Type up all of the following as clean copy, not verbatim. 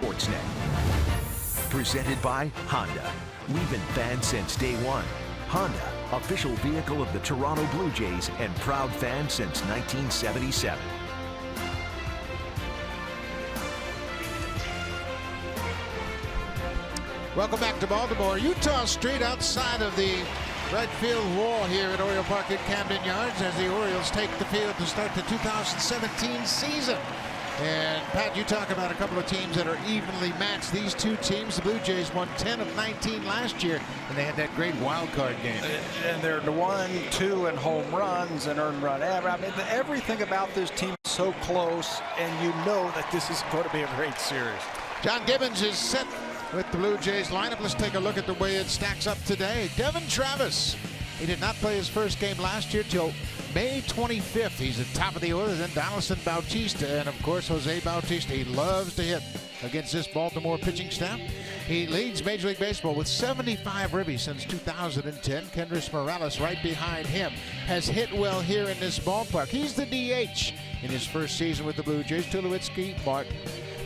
Sportsnet. Presented by Honda. We've been fans since day one. Honda, official vehicle of the Toronto Blue Jays and proud fan since 1977. Welcome back to Baltimore. Utah Street outside of the right field wall here at Oriole Park at Camden Yards as the Orioles take the field to start the 2017 season. And Pat, you talk about a couple of teams that are evenly matched. These two teams, the Blue Jays won 10 of 19 last year, and they had that great wild card game. And they're 1-2 in home runs and earned run average. I mean, everything about this team is so close, and you know that this is going to be a great series. John Gibbons is set with the Blue Jays lineup. Let's take a look at the way it stacks up today. Devin Travis, he did not play his first game last year till May 25th. He's at top of the order. Then Donaldson Bautista, and of course Jose Bautista. He loves to hit against this Baltimore pitching staff. He leads Major League Baseball with 75 ribbies since 2010. Kendrys Morales right behind him has hit well here in this ballpark. He's the DH in his first season with the Blue Jays. Tulowitzki, Martin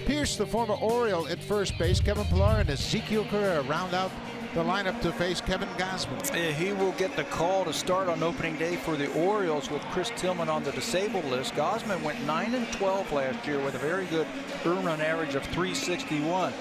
Pierce, the former Oriole, at first base. Kevin Pillar and Ezekiel Carrera round out the lineup to face Kevin Gausman. He will get the call to start on opening day for the Orioles with Chris Tillman on the disabled list. Gausman went 9-12 last year with a very good earned run average of .361.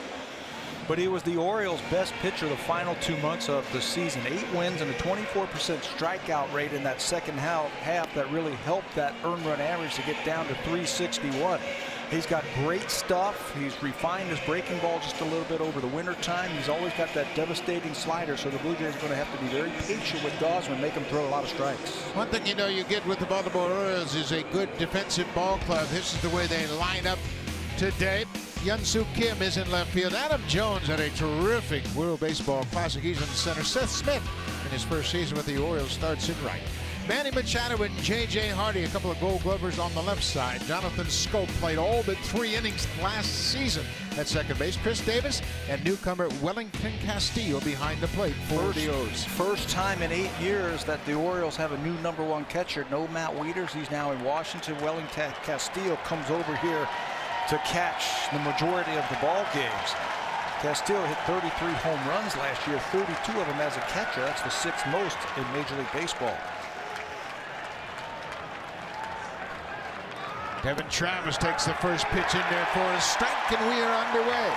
But he was the Orioles' best pitcher the final 2 months of the season. 8 wins and a 24% strikeout rate in that second half that really helped that earned run average to get down to .361. He's got great stuff. He's refined his breaking ball just a little bit over the winter time. He's always got that devastating slider, so the Blue Jays are going to have to be very patient with Gausman, make him throw a lot of strikes. One thing you know you get with the Baltimore Orioles is a good defensive ball club. This is the way they line up today. Hyun-Soo Kim is in left field. Adam Jones had a terrific World Baseball Classic. He's in center. Seth Smith in his first season with the Orioles starts in right. Manny Machado and J.J. Hardy, a couple of Gold Glovers on the left side. Jonathan Scope played all but 3 innings last season at second base. Chris Davis and newcomer Wellington Castillo behind the plate for the O's. First time in 8 years that the Orioles have a new #1 catcher. No Matt Wieters. He's now in Washington. Wellington Castillo comes over here to catch the majority of the ball games. Castillo hit 33 home runs last year, 32 of them as a catcher. That's the 6th most in Major League Baseball. Devin Travis takes the first pitch in there for a strike, and we are underway.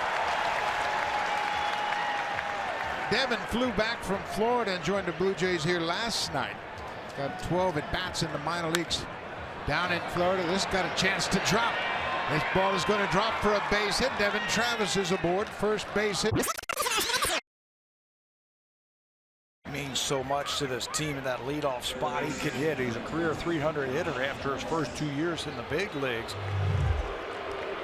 Devin flew back from Florida and joined the Blue Jays here last night. Got 12 at-bats in the minor leagues down in Florida. This got a chance to drop. This ball is going to drop for a base hit. Devin Travis is aboard. First base hit. Means so much to this team in that leadoff spot. He can hit. He's a career .300 hitter after his first 2 years in the big leagues.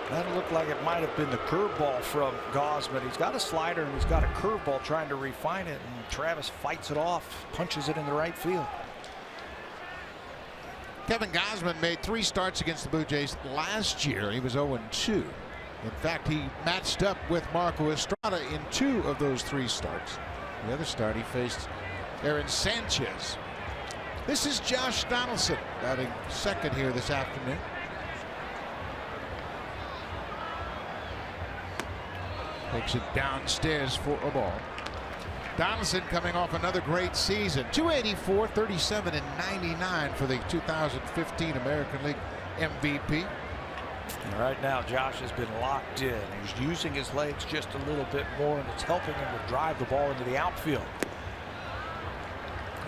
That looked like it might have been the curveball from Gausman. He's got a slider and he's got a curveball trying to refine it, and Travis fights it off, punches it in the right field. Kevin Gausman made 3 starts against the Blue Jays last year. He was 0-2. In fact, he matched up with Marco Estrada in 2 of those 3 starts. The other start, he faced Aaron Sanchez. This is Josh Donaldson batting second here this afternoon. Takes it downstairs for a ball. Donaldson coming off another great season. 284, 37, and 99 for the 2015 American League MVP. And right now, Josh has been locked in. He's using his legs just a little bit more, and it's helping him to drive the ball into the outfield.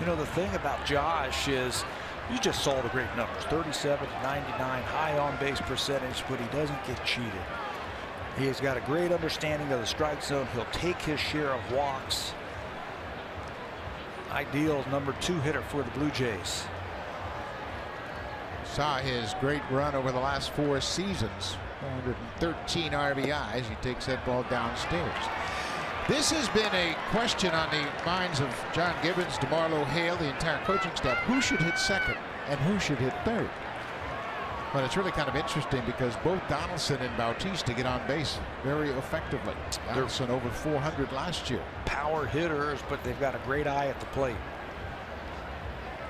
You know, the thing about Josh is you just saw the great numbers. 37 to 99, high on-base percentage, but he doesn't get cheated. He has got a great understanding of the strike zone. He'll take his share of walks. Ideal #2 hitter for the Blue Jays. Saw his great run over the last 4 seasons. 113 RBIs. He takes that ball downstairs. This has been a question on the minds of John Gibbons, DeMarlo Hale, the entire coaching staff. Who should hit second and who should hit third? But it's really kind of interesting because both Donaldson and Bautista get on base very effectively. Donaldson over 400 last year. Power hitters, but they've got a great eye at the plate.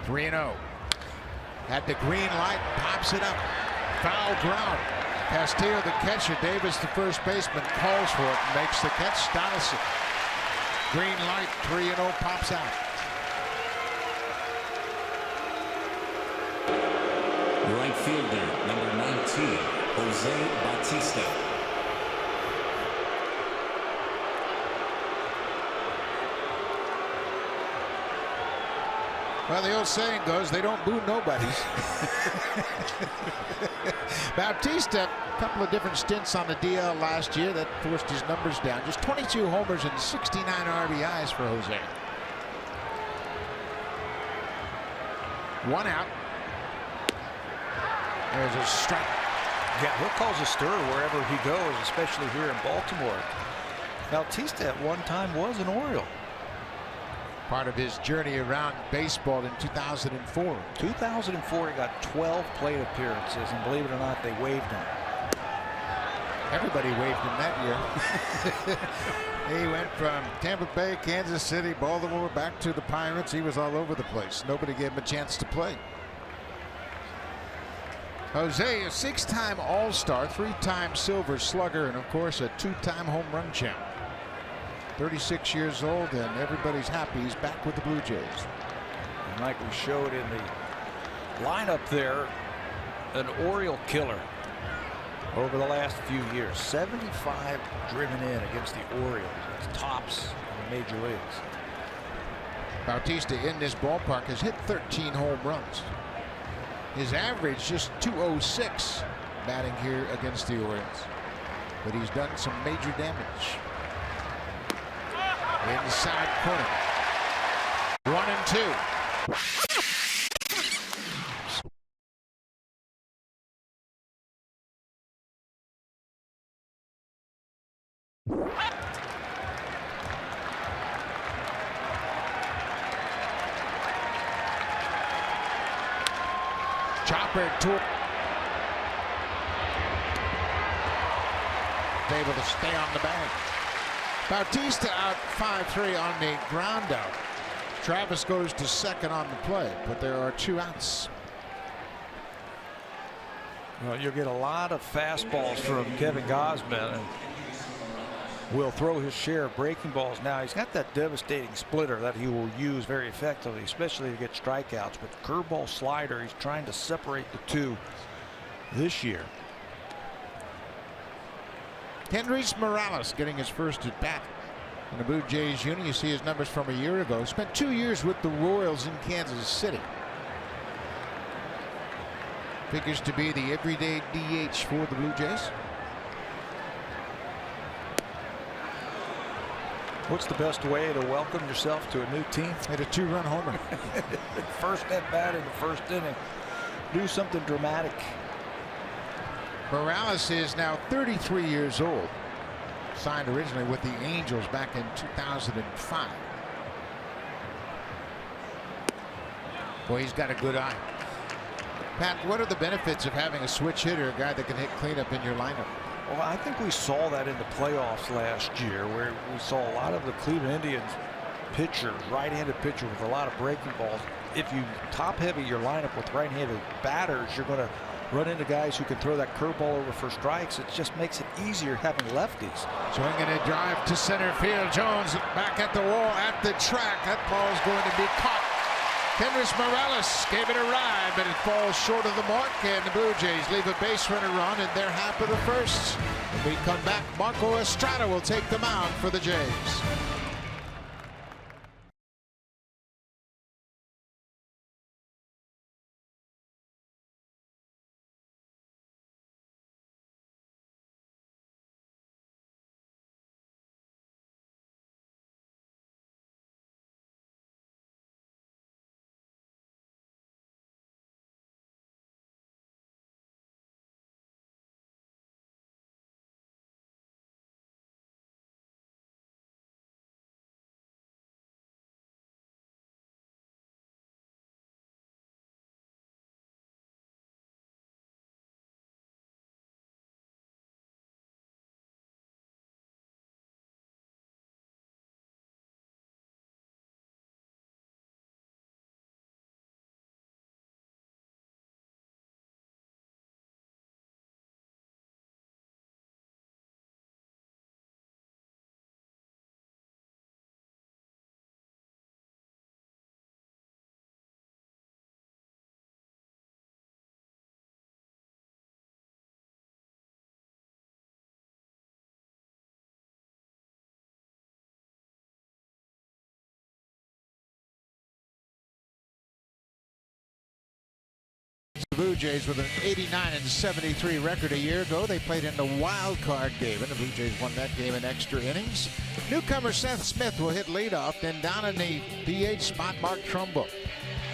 3-0. Had the green light, pops it up. Foul ground. Castillo, the catcher. Davis, the first baseman, calls for it and makes the catch. Donaldson. Green light, 3-0, pops out. Right fielder, number 19, Jose Bautista. Well, the old saying goes, they don't boo nobodies. Bautista, a couple of different stints on the DL last year that forced his numbers down. Just 22 homers and 69 RBIs for Jose. 1 out. There's a strike. Yeah, he'll cause a stir wherever he goes, especially here in Baltimore. Bautista at one time was an Oriole. Part of his journey around baseball in 2004. 2004, he got 12 plate appearances, and believe it or not, they waived him. Everybody waived him that year. He went from Tampa Bay, Kansas City, Baltimore, back to the Pirates. He was all over the place. Nobody gave him a chance to play. Jose, a 6-time All-Star, 3-time Silver Slugger, and of course a 2-time home run champ. 36 years old, and everybody's happy he's back with the Blue Jays. And like we showed in the lineup there, an Oriole killer over the last few years. 75 driven in against the Orioles. It's tops in the major leagues. Bautista in this ballpark has hit 13 home runs. His average just 206 batting here against the Orioles. But he's done some major damage. Inside corner. 1-2. Chopper to able to stay on the bag. Bautista out 5-3 on the ground out. Travis goes to second on the play, but there are 2 outs. Well, you'll get a lot of fastballs from Kevin Gausman, and will throw his share of breaking balls. Now he's got that devastating splitter that he will use very effectively, especially to get strikeouts. But curveball, slider, he's trying to separate the two this year. Kendrys Morales getting his first at bat in the Blue Jays unit. You see his numbers from a year ago. Spent 2 years with the Royals in Kansas City. Figures to be the everyday DH for the Blue Jays. What's the best way to welcome yourself to a new team? Hit a 2-run homer. First at bat in the first inning. Do something dramatic. Morales is now 33 years old. Signed originally with the Angels back in 2005. Boy, he's got a good eye. Pat, what are the benefits of having a switch hitter, a guy that can hit cleanup in your lineup? Well, I think we saw that in the playoffs last year, where we saw a lot of the Cleveland Indians pitchers, right-handed pitcher with a lot of breaking balls. If you top-heavy your lineup with right-handed batters, you're going to run into guys who can throw that curveball over for strikes. It just makes it easier having lefties. Swinging a drive to center field. Jones back at the wall, at the track. That ball's going to be caught. Kendrys Morales gave it a ride, but it falls short of the mark, and the Blue Jays leave a base runner on in their half of the first. When we come back, Marco Estrada will take the mound for the Jays. Blue Jays with an 89-73 record a year ago. They played in the wild card game, and the Blue Jays won that game in extra innings. Newcomer Seth Smith will hit leadoff. Then down in the DH spot, Mark Trumbo.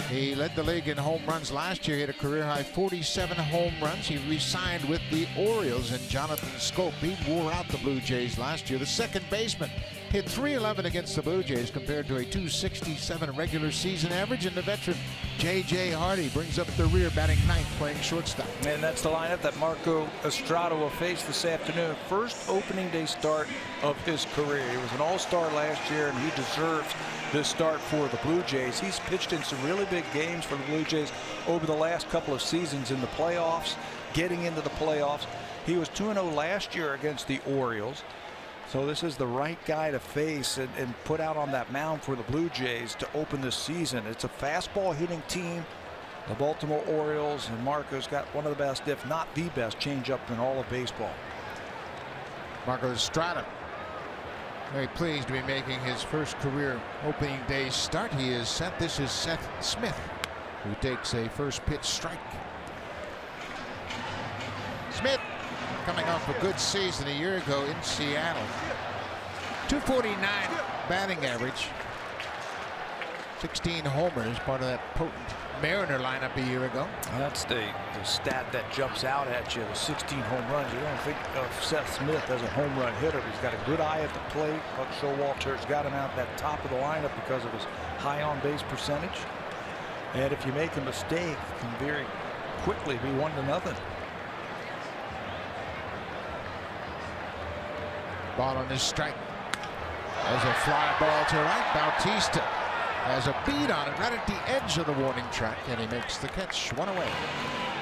He led the league in home runs last year. He had a career-high 47 home runs. He re-signed with the Orioles, and Jonathan Scope, he wore out the Blue Jays last year. The second baseman hit .311 against the Blue Jays compared to a .267 regular season average. And the veteran J.J. Hardy brings up the rear, batting ninth, playing shortstop. And that's the lineup that Marco Estrada will face this afternoon. First opening day start of his career. He was an all-star last year, and he deserves this start for the Blue Jays. He's pitched in some really big games for the Blue Jays over the last couple of seasons in the playoffs, getting into the playoffs. He was 2-0 last year against the Orioles. So this is the right guy to face and put out on that mound for the Blue Jays to open this season. It's a fastball hitting team, the Baltimore Orioles, and Marco's got one of the best, if not the best, changeup in all of baseball. Marco Estrada, very pleased to be making his first career opening day start. He is set. This is Seth Smith, who takes a first pitch strike. Smith, coming off a good season a year ago in Seattle. 249 batting average. 16 homers, part of that potent Mariner lineup a year ago. That's the stat that jumps out at you, the 16 home runs. You don't think of Seth Smith as a home run hitter. He's got a good eye at the plate. Buck Showalter's got him out that top of the lineup because of his high on base percentage. And if you make a mistake, it can very quickly be 1-0. Ball on his strike. There's a fly ball to right. Bautista has a beat on it right at the edge of the warning track, and he makes the catch. One away.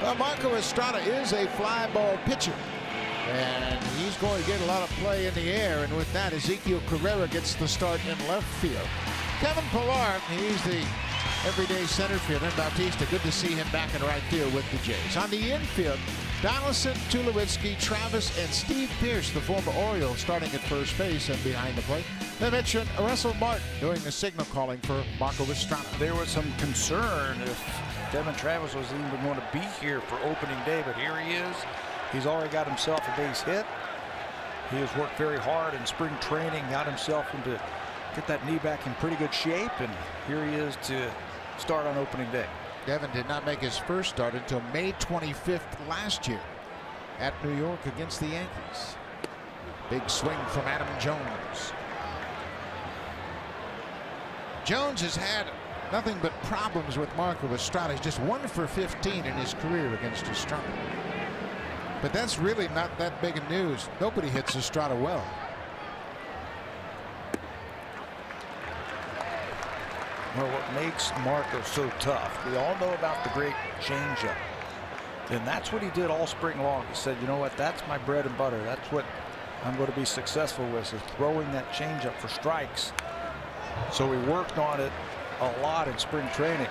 Well, Marco Estrada is a fly ball pitcher, and he's going to get a lot of play in the air, and with that, Ezekiel Carrera gets the start in left field. Kevin Pillar, he's the everyday center fielder. Bautista, good to see him back in right field with the Jays. On the infield, Donaldson, Tulowitzki, Travis, and Steve Pearce, the former Oriole, starting at first base and behind the plate. The veteran Russell Martin doing the signal calling for Marco Estrada. There was some concern if Devin Travis was even going to be here for opening day, but here he is. He's already got himself a base hit. He has worked very hard in spring training, got himself into get that knee back in pretty good shape, and here he is to start on opening day. Devin did not make his first start until May 25th last year at New York against the Yankees. Big swing from Adam Jones. Jones has had nothing but problems with Marco Estrada. He's just 1 for 15 in his career against Estrada. But that's really not that big of news. Nobody hits Estrada well. Well, what makes Marco so tough, we all know about the great changeup. And that's what he did all spring long. He said, you know what, that's my bread and butter. That's what I'm going to be successful with, is throwing that changeup for strikes. So he worked on it a lot in spring training.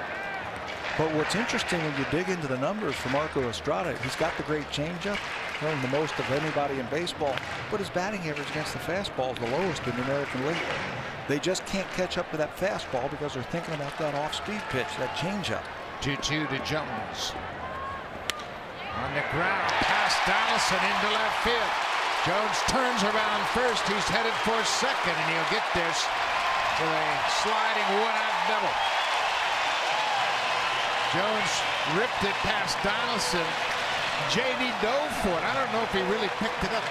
But what's interesting when you dig into the numbers for Marco Estrada, he's got the great changeup, throwing the most of anybody in baseball, but his batting average against the fastball is the lowest in the American League. They just can't catch up to that fastball because they're thinking about that off-speed pitch, that changeup. 2-2 to Jones. On the ground, past Donaldson into left field. Jones turns around first. He's headed for second, and he'll get this with a sliding one-out double. Jones ripped it past Donaldson. J.D. dove for it. I don't know if he really picked it up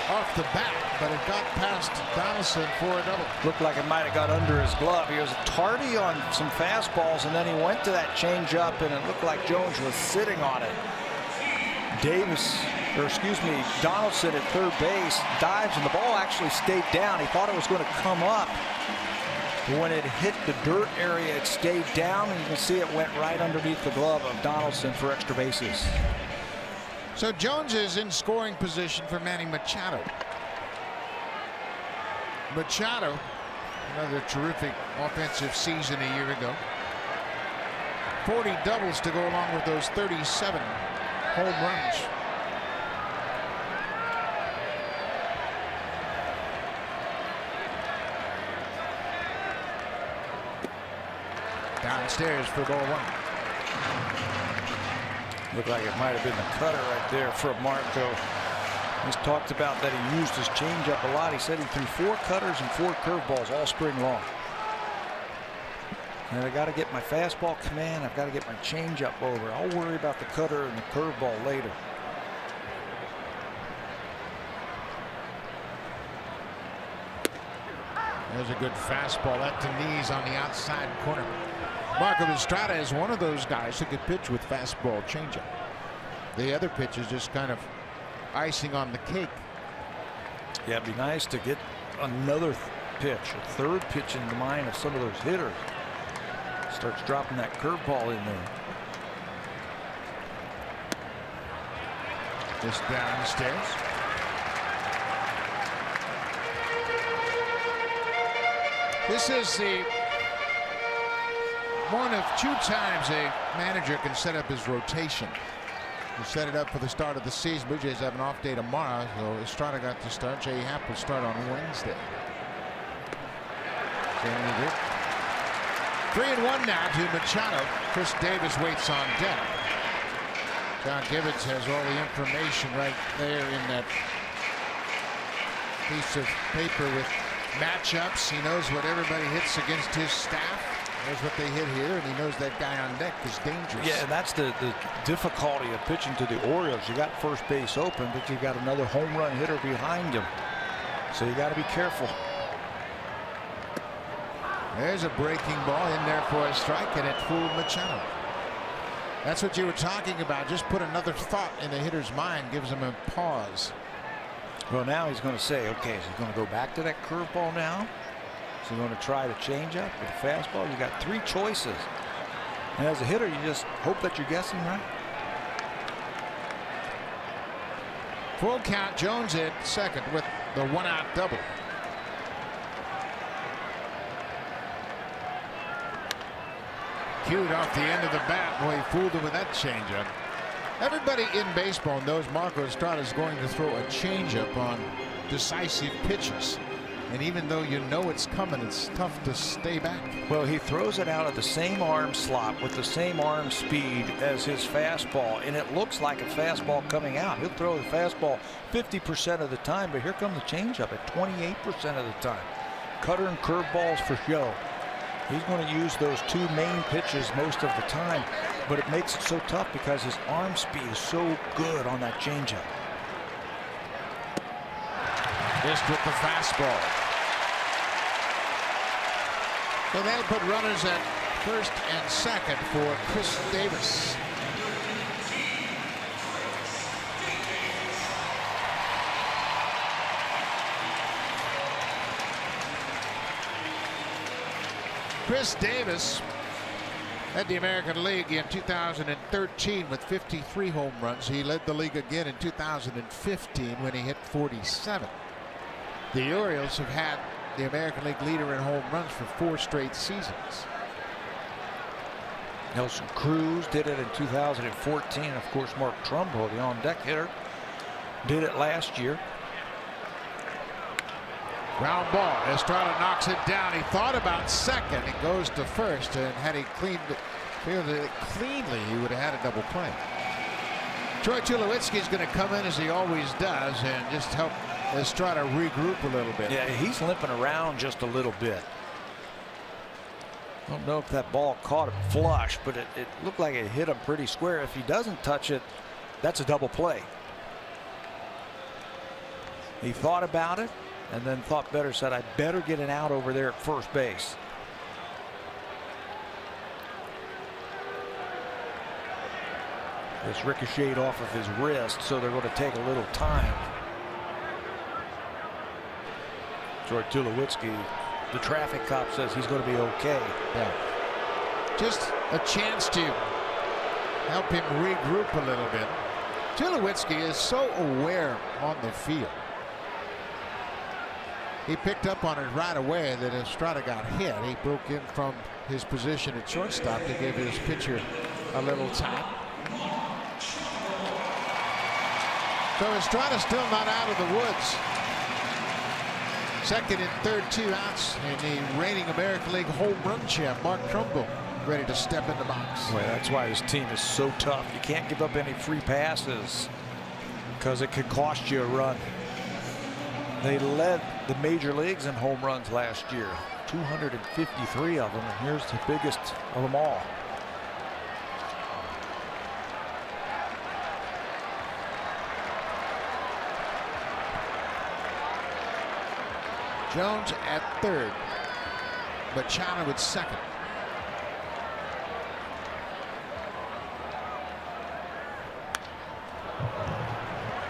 off the bat, but it got past Donaldson for a double. Looked like it might have got under his glove. He was tardy on some fastballs, and then he went to that changeup, and it looked like Jones was sitting on it. Donaldson at third base dives, and the ball actually stayed down. He thought it was going to come up. When it hit the dirt area, it stayed down, and you can see it went right underneath the glove of Donaldson for extra bases. So Jones is in scoring position for Manny Machado. Machado, another terrific offensive season a year ago. 40 doubles to go along with those 37 home runs. Downstairs for ball one. Looked like it might have been the cutter right there from Marco. He's talked about that he used his changeup a lot. He said he threw 4 cutters and 4 curveballs all spring long. And I got to get my fastball command. I've got to get my changeup over. I'll worry about the cutter and the curveball later. There's a good fastball at the knees on the outside corner. Marco Estrada is one of those guys who could pitch with fastball changeup. The other pitch is just kind of icing on the cake. Yeah, it'd be nice to get another pitch, a third pitch in the mind of some of those hitters. Starts dropping that curveball in there. Just down the stairs. This is the one of 2 times a manager can set up his rotation. He set it up for the start of the season. Blue Jays have an off day tomorrow, so Estrada got to start. Jay Happ will start on Wednesday. 3-1 now to Machado. Chris Davis waits on deck. John Gibbons has all the information right there in that piece of paper with matchups. He knows what everybody hits against his staff. Knows what they hit here, and he knows that guy on deck is dangerous. Yeah, and that's the difficulty of pitching to the Orioles. You got first base open, but you got another home run hitter behind him. So you got to be careful. There's a breaking ball in there for a strike, and it fooled Machado. That's what you were talking about. Just put another thought in the hitter's mind, gives him a pause. Well, now he's going to say, okay, is he going to go back to that curveball now? Is he going to try to change up with a fastball? You got 3 choices. And as a hitter, you just hope that you're guessing right. Full count. Jones at second with the 1-out double. Cued off the end of the bat. Boy, he fooled him with that changeup. Everybody in baseball knows Marco Estrada is going to throw a changeup on decisive pitches. And even though you know it's coming, it's tough to stay back. Well, he throws it out at the same arm slot with the same arm speed as his fastball, and it looks like a fastball coming out. He'll throw the fastball 50% of the time, but here comes the changeup at 28% of the time. Cutter and curveballs for show. He's going to use those 2 main pitches most of the time, but it makes it so tough because his arm speed is so good on that changeup. Missed with the fastball. So that'll put runners at first and second for Chris Davis. Chris Davis led the American League in 2013 with 53 home runs. He led the league again in 2015 when he hit 47. The Orioles have had the American League leader in home runs for 4 straight seasons. Nelson Cruz did it in 2014. Of course, Mark Trumbo, the on-deck hitter, did it last year. Ground ball. Estrada knocks it down. He thought about second. It goes to first, and had he fielded it cleanly, he would have had a double play. Troy Tulowitzki is going to come in as he always does and just help Estrada regroup a little bit. Yeah, he's limping around just a little bit. I don't know if that ball caught him flush, but it looked like it hit him pretty square. If he doesn't touch it, that's a double play. He thought about it and then thought better, said, I better get an out over there at first base. This ricocheted off of his wrist, so they're going to take a little time. Troy Tulowitzki, the traffic cop, says he's going to be okay. Yeah. Just a chance to help him regroup a little bit. Tulowitzki is so aware on the field. He picked up on it right away that Estrada got hit. He broke in from his position at shortstop to give his pitcher a little time. So Estrada's still not out of the woods. Second and third, 2 outs, and the reigning American League home run champ, Mark Trumbo. ready to step in the box. Well, that's why this team is so tough. You can't give up any free passes because it could cost you a run. They led the major leagues in home runs last year, 253 of them, and here's the biggest of them all. Jones at third. Machado at second.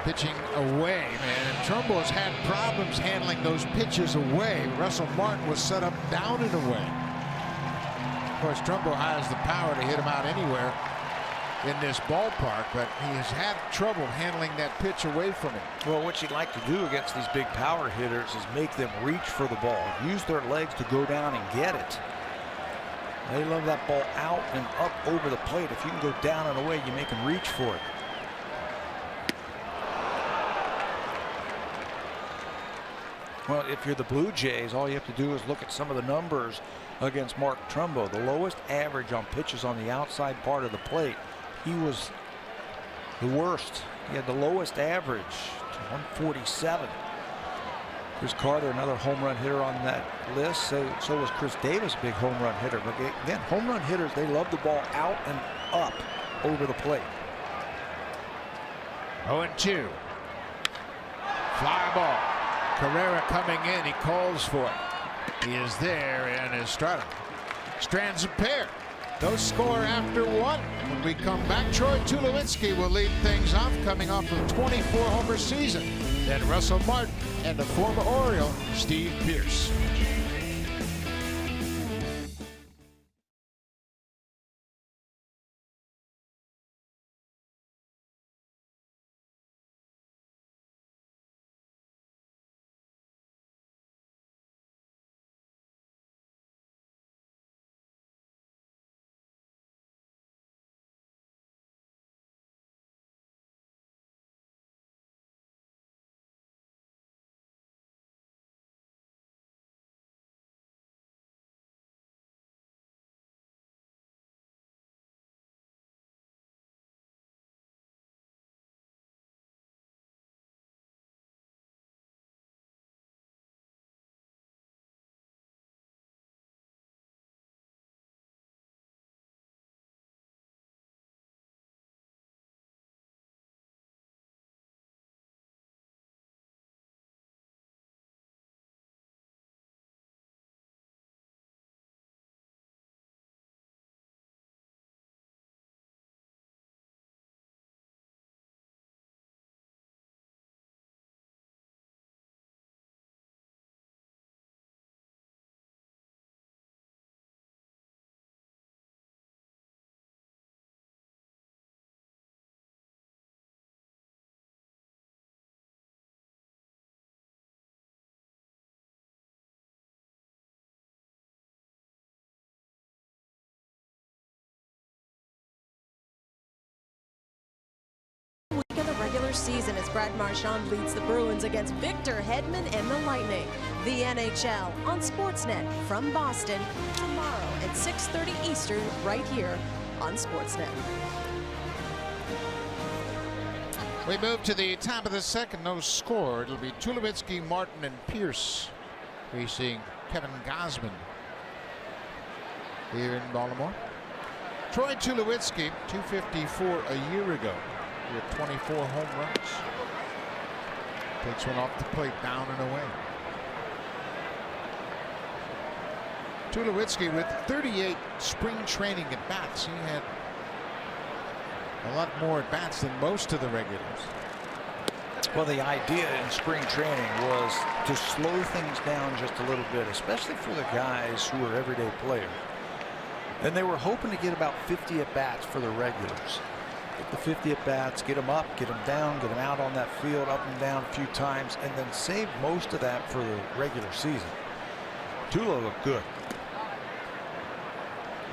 Pitching away, man. And Trumbo's had problems handling those pitches away. Russell Martin was set up down and away. Of course, Trumbo has the power to hit him out anywhere in this ballpark, but he has had trouble handling that pitch away from him. Well, what you'd like to do against these big power hitters is make them reach for the ball, use their legs to go down and get it. They love that ball out and up over the plate. If you can go down and away, you make them reach for it. Well, if you're the Blue Jays, all you have to do is look at some of the numbers against Mark Trumbo. The lowest average on pitches on the outside part of the plate. He was the worst. He had the lowest average, 147. Chris Carter, another home run hitter on that list. So was Chris Davis, a big home run hitter. But again, home run hitters, they love the ball out and up over the plate. 0-2. Fly ball. Carrera coming in. He calls for it. He is there, and Estrada strands a pair. No score after one. When we come back, Troy Tulowitzki will lead things off, coming off of 24-homer season. Then Russell Martin and the former Oriole, Steve Pearce. Of the regular season as Brad Marchand leads the Bruins against Victor Hedman and the Lightning. The NHL on Sportsnet from Boston tomorrow at 6:30 Eastern right here on Sportsnet. We move to the top of the second. No score. It'll be Tulowitzki, Martin, and Pearce facing Kevin Gausman here in Baltimore. Troy Tulowitzki, 254 a year ago. He had 24 home runs. Takes one off the plate, down and away. Tulowitzki with 38 spring training at bats. He had a lot more at bats than most of the regulars. Well, the idea in spring training was to slow things down just a little bit, especially for the guys who are everyday players. And they were hoping to get about 50 at bats for the regulars. Get the 50 at bats, get them up, get them down, get them out on that field, up and down a few times, and then save most of that for the regular season. Tulo looked good.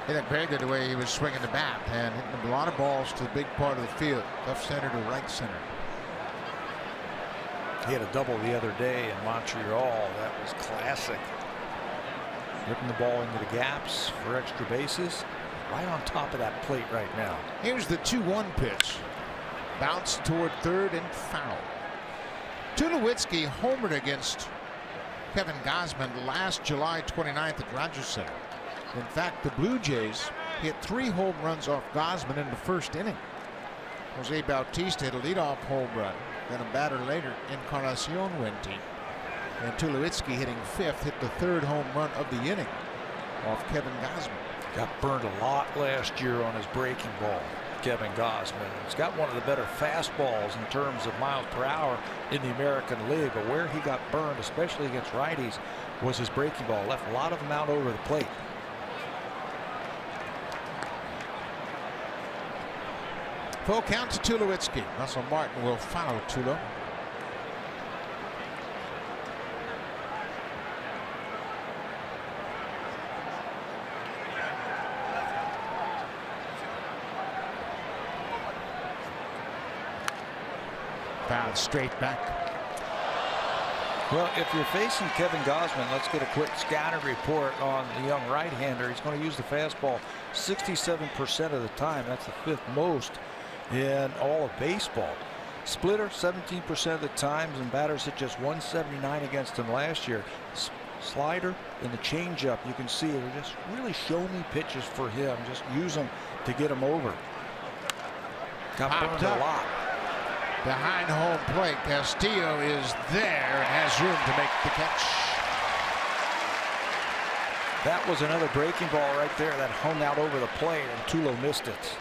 He looked very good the way he was swinging the bat and hitting a lot of balls to the big part of the field, left center to right center. He had a double the other day in Montreal. That was classic. Ripping the ball into the gaps for extra bases. right on top of that plate right now. Here's the 2-1 pitch. Bounced toward third and foul. Tulowitzki homered against Kevin Gausman last July 29th at Rogers Center. In fact, the Blue Jays hit 3 home runs off Gausman in the first inning. Jose Bautista hit a leadoff home run. Then a batter later, Encarnacion went in. And Tulowitzki, hitting 5th, hit the 3rd home run of the inning off Kevin Gausman. Got burned a lot last year on his breaking ball, Kevin Gausman. He's got one of the better fastballs in terms of miles per hour in the American League. But where he got burned, especially against righties, was his breaking ball. Left a lot of them out over the plate. Full count to Tulowitzki. Russell Martin will follow Tulo. Fouled straight back. Well, if you're facing Kevin Gausman, let's get a quick scatter report on the young right-hander. He's going to use the fastball 67% of the time. That's the 5th most in all of baseball. Splitter 17% of the times, and batters hit just 179 against him last year. Slider and the changeup, you can see they're just really show-me pitches for him. Just use them to get him over. Got burned a lot. Behind home plate, Castillo is there and has room to make the catch. That was another breaking ball right there that hung out over the plate, and Tulo missed it.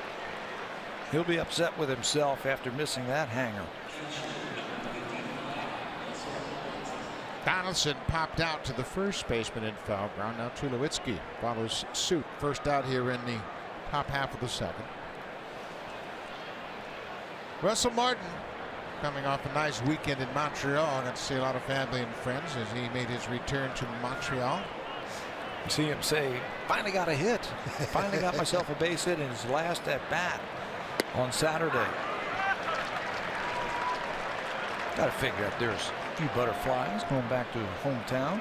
He'll be upset with himself after missing that hanger. Donaldson popped out to the first baseman in foul ground. Now Tulowitzki follows suit. First out here in the top half of the 7th. Russell Martin coming off a nice weekend in Montreal. Got to see a lot of family and friends as he made his return to Montreal. See him say, finally got a hit. Finally got myself a base hit in his last at bat on Saturday. Got to figure out there's a few butterflies going back to his hometown.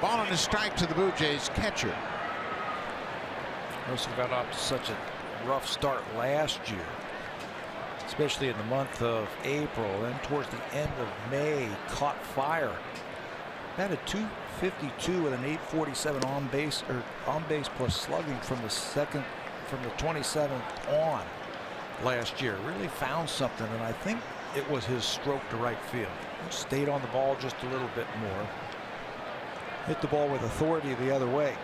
Ball and a strike to the Blue Jays catcher. Russell got off to such a rough start last year, especially in the month of April. Then towards the end of May, caught fire. Batted .252 with an .847 on base plus slugging from the 27th on last year. Really found something, and I think it was his stroke to right field. Stayed on the ball just a little bit more. Hit the ball with authority the other way.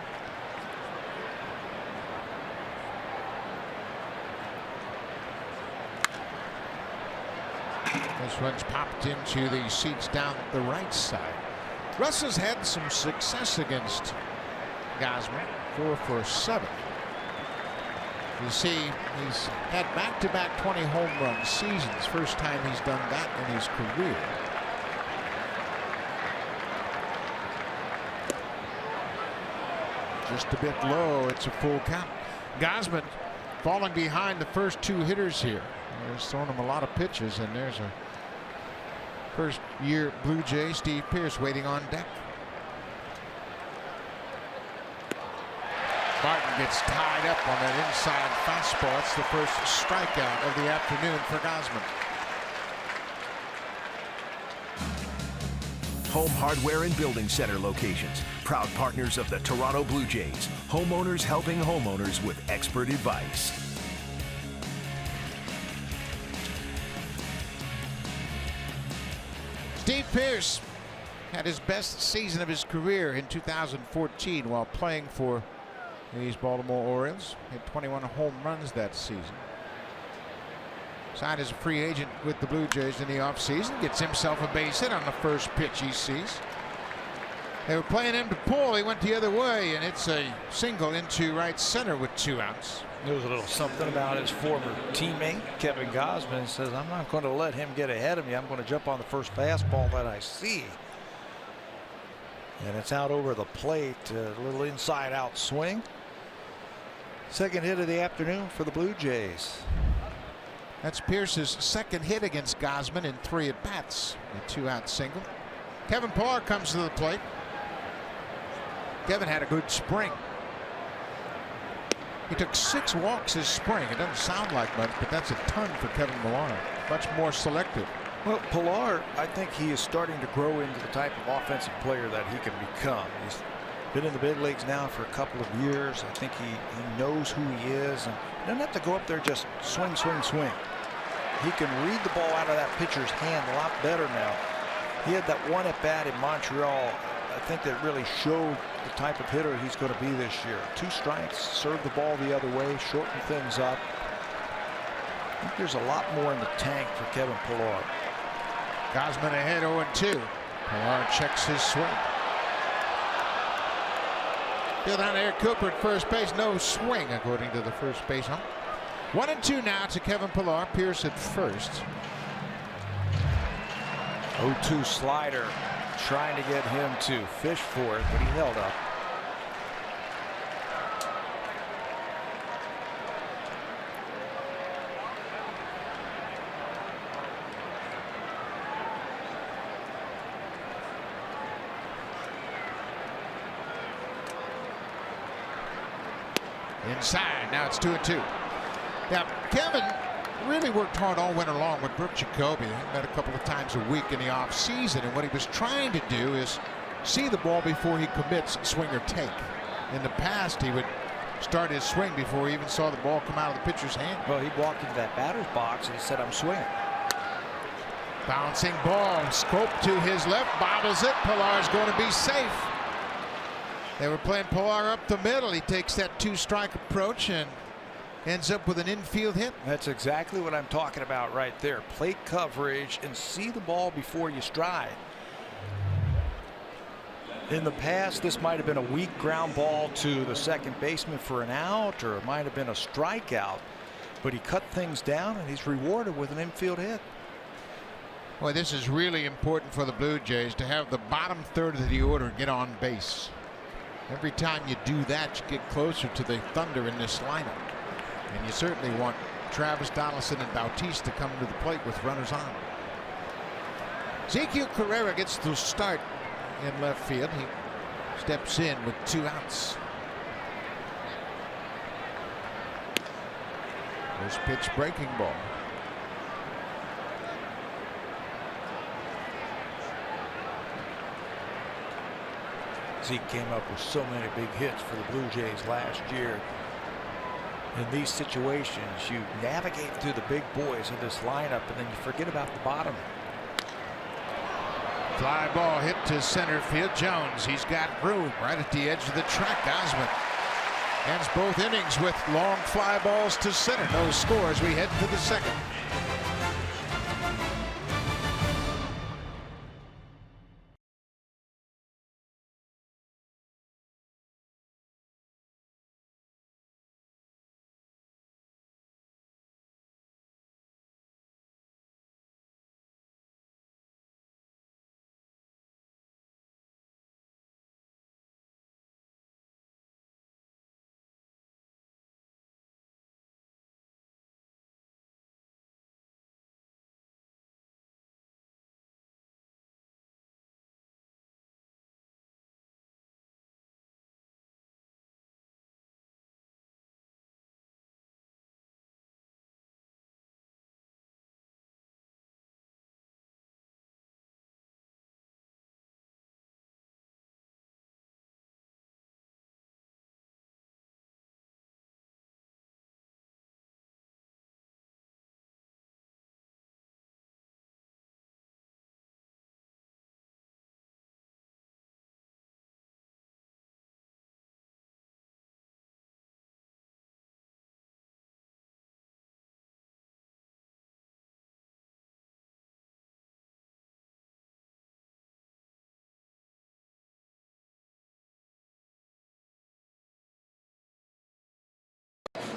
This one's popped into the seats down the right side. Russell's had some success against Gausman, 4 for 7. You see, he's had back-to-back 20 home run seasons. First time he's done that in his career. Just a bit low. It's a full count. Gausman falling behind the first 2 hitters here. He's throwing him a lot of pitches, and there's a first-year Blue Jay, Steve Pearce, waiting on deck. Martin gets tied up on that inside fastball. It's the first strikeout of the afternoon for Gausman. Home Hardware and Building Center locations. Proud partners of the Toronto Blue Jays. Homeowners helping homeowners with expert advice. Steve Pearce had his best season of his career in 2014 while playing for these Baltimore Orioles. Hit 21 home runs that season. Signed as a free agent with the Blue Jays in the offseason. Gets himself a base hit on the first pitch he sees. They were playing him to pull. He went the other way, and it's a single into right center with 2 outs. There was a little something about his former teammate, Kevin Gausman. He says, I'm not going to let him get ahead of me. I'm going to jump on the first fastball that I see. And it's out over the plate. A little inside-out swing. Second hit of the afternoon for the Blue Jays. That's Pierce's second hit against Gausman in 3 at-bats. A 2-out single. Kevin Pillar comes to the plate. Kevin had a good spring. He took 6 walks this spring. It doesn't sound like much, but that's a ton for Kevin Pillar. Much more selective. Well, Pillar, I think he is starting to grow into the type of offensive player that he can become. He's been in the big leagues now for a couple of years. I think he knows who he is, and he doesn't have to go up there just swing, swing, swing. He can read the ball out of that pitcher's hand a lot better now. He had that one at bat in Montreal. I think that really showed the type of hitter he's going to be this year. 2 strikes, serve the ball the other way, shorten things up. I think there's a lot more in the tank for Kevin Pillar. Gausman ahead 0-2. Pillar checks his swing. Field down there, Cooper at first base. No swing, according to the first base ump. 1-2 now to Kevin Pillar. Pierce at first. 0-2 slider, trying to get him to fish for it, but he held up. Inside. Now it's 2-2. Now, Kevin really worked hard all winter long with Brooke Jacoby. He met a couple of times a week in the offseason, and what he was trying to do is see the ball before he commits swing or take. In the past, he would start his swing before he even saw the ball come out of the pitcher's hand. Well, he walked into that batter's box and he said, "I'm swinging." Bouncing ball, Scope to his left, bobbles it. Pillar's going to be safe. They were playing Pillar up the middle. He takes that 2-strike approach and ends up with an infield hit. That's exactly what I'm talking about right there. Plate coverage and see the ball before you stride. In the past, this might have been a weak ground ball to the second baseman for an out, or it might have been a strikeout, but he cut things down and he's rewarded with an infield hit. Boy, this is really important for the Blue Jays to have the bottom third of the order get on base. Every time you do that, you get closer to the Thunder in this lineup. And you certainly want Travis Donaldson and Bautista to come to the plate with runners on. Ezequiel Carrera gets the start in left field. He steps in with 2 outs. First pitch, breaking ball. Zeke came up with so many big hits for the Blue Jays last year. In these situations, you navigate through the big boys of this lineup, and then you forget about the bottom. Fly ball hit to center field. Jones, he's got room right at the edge of the track. Gausman ends both innings with long fly balls to center. No scores. We head to the second.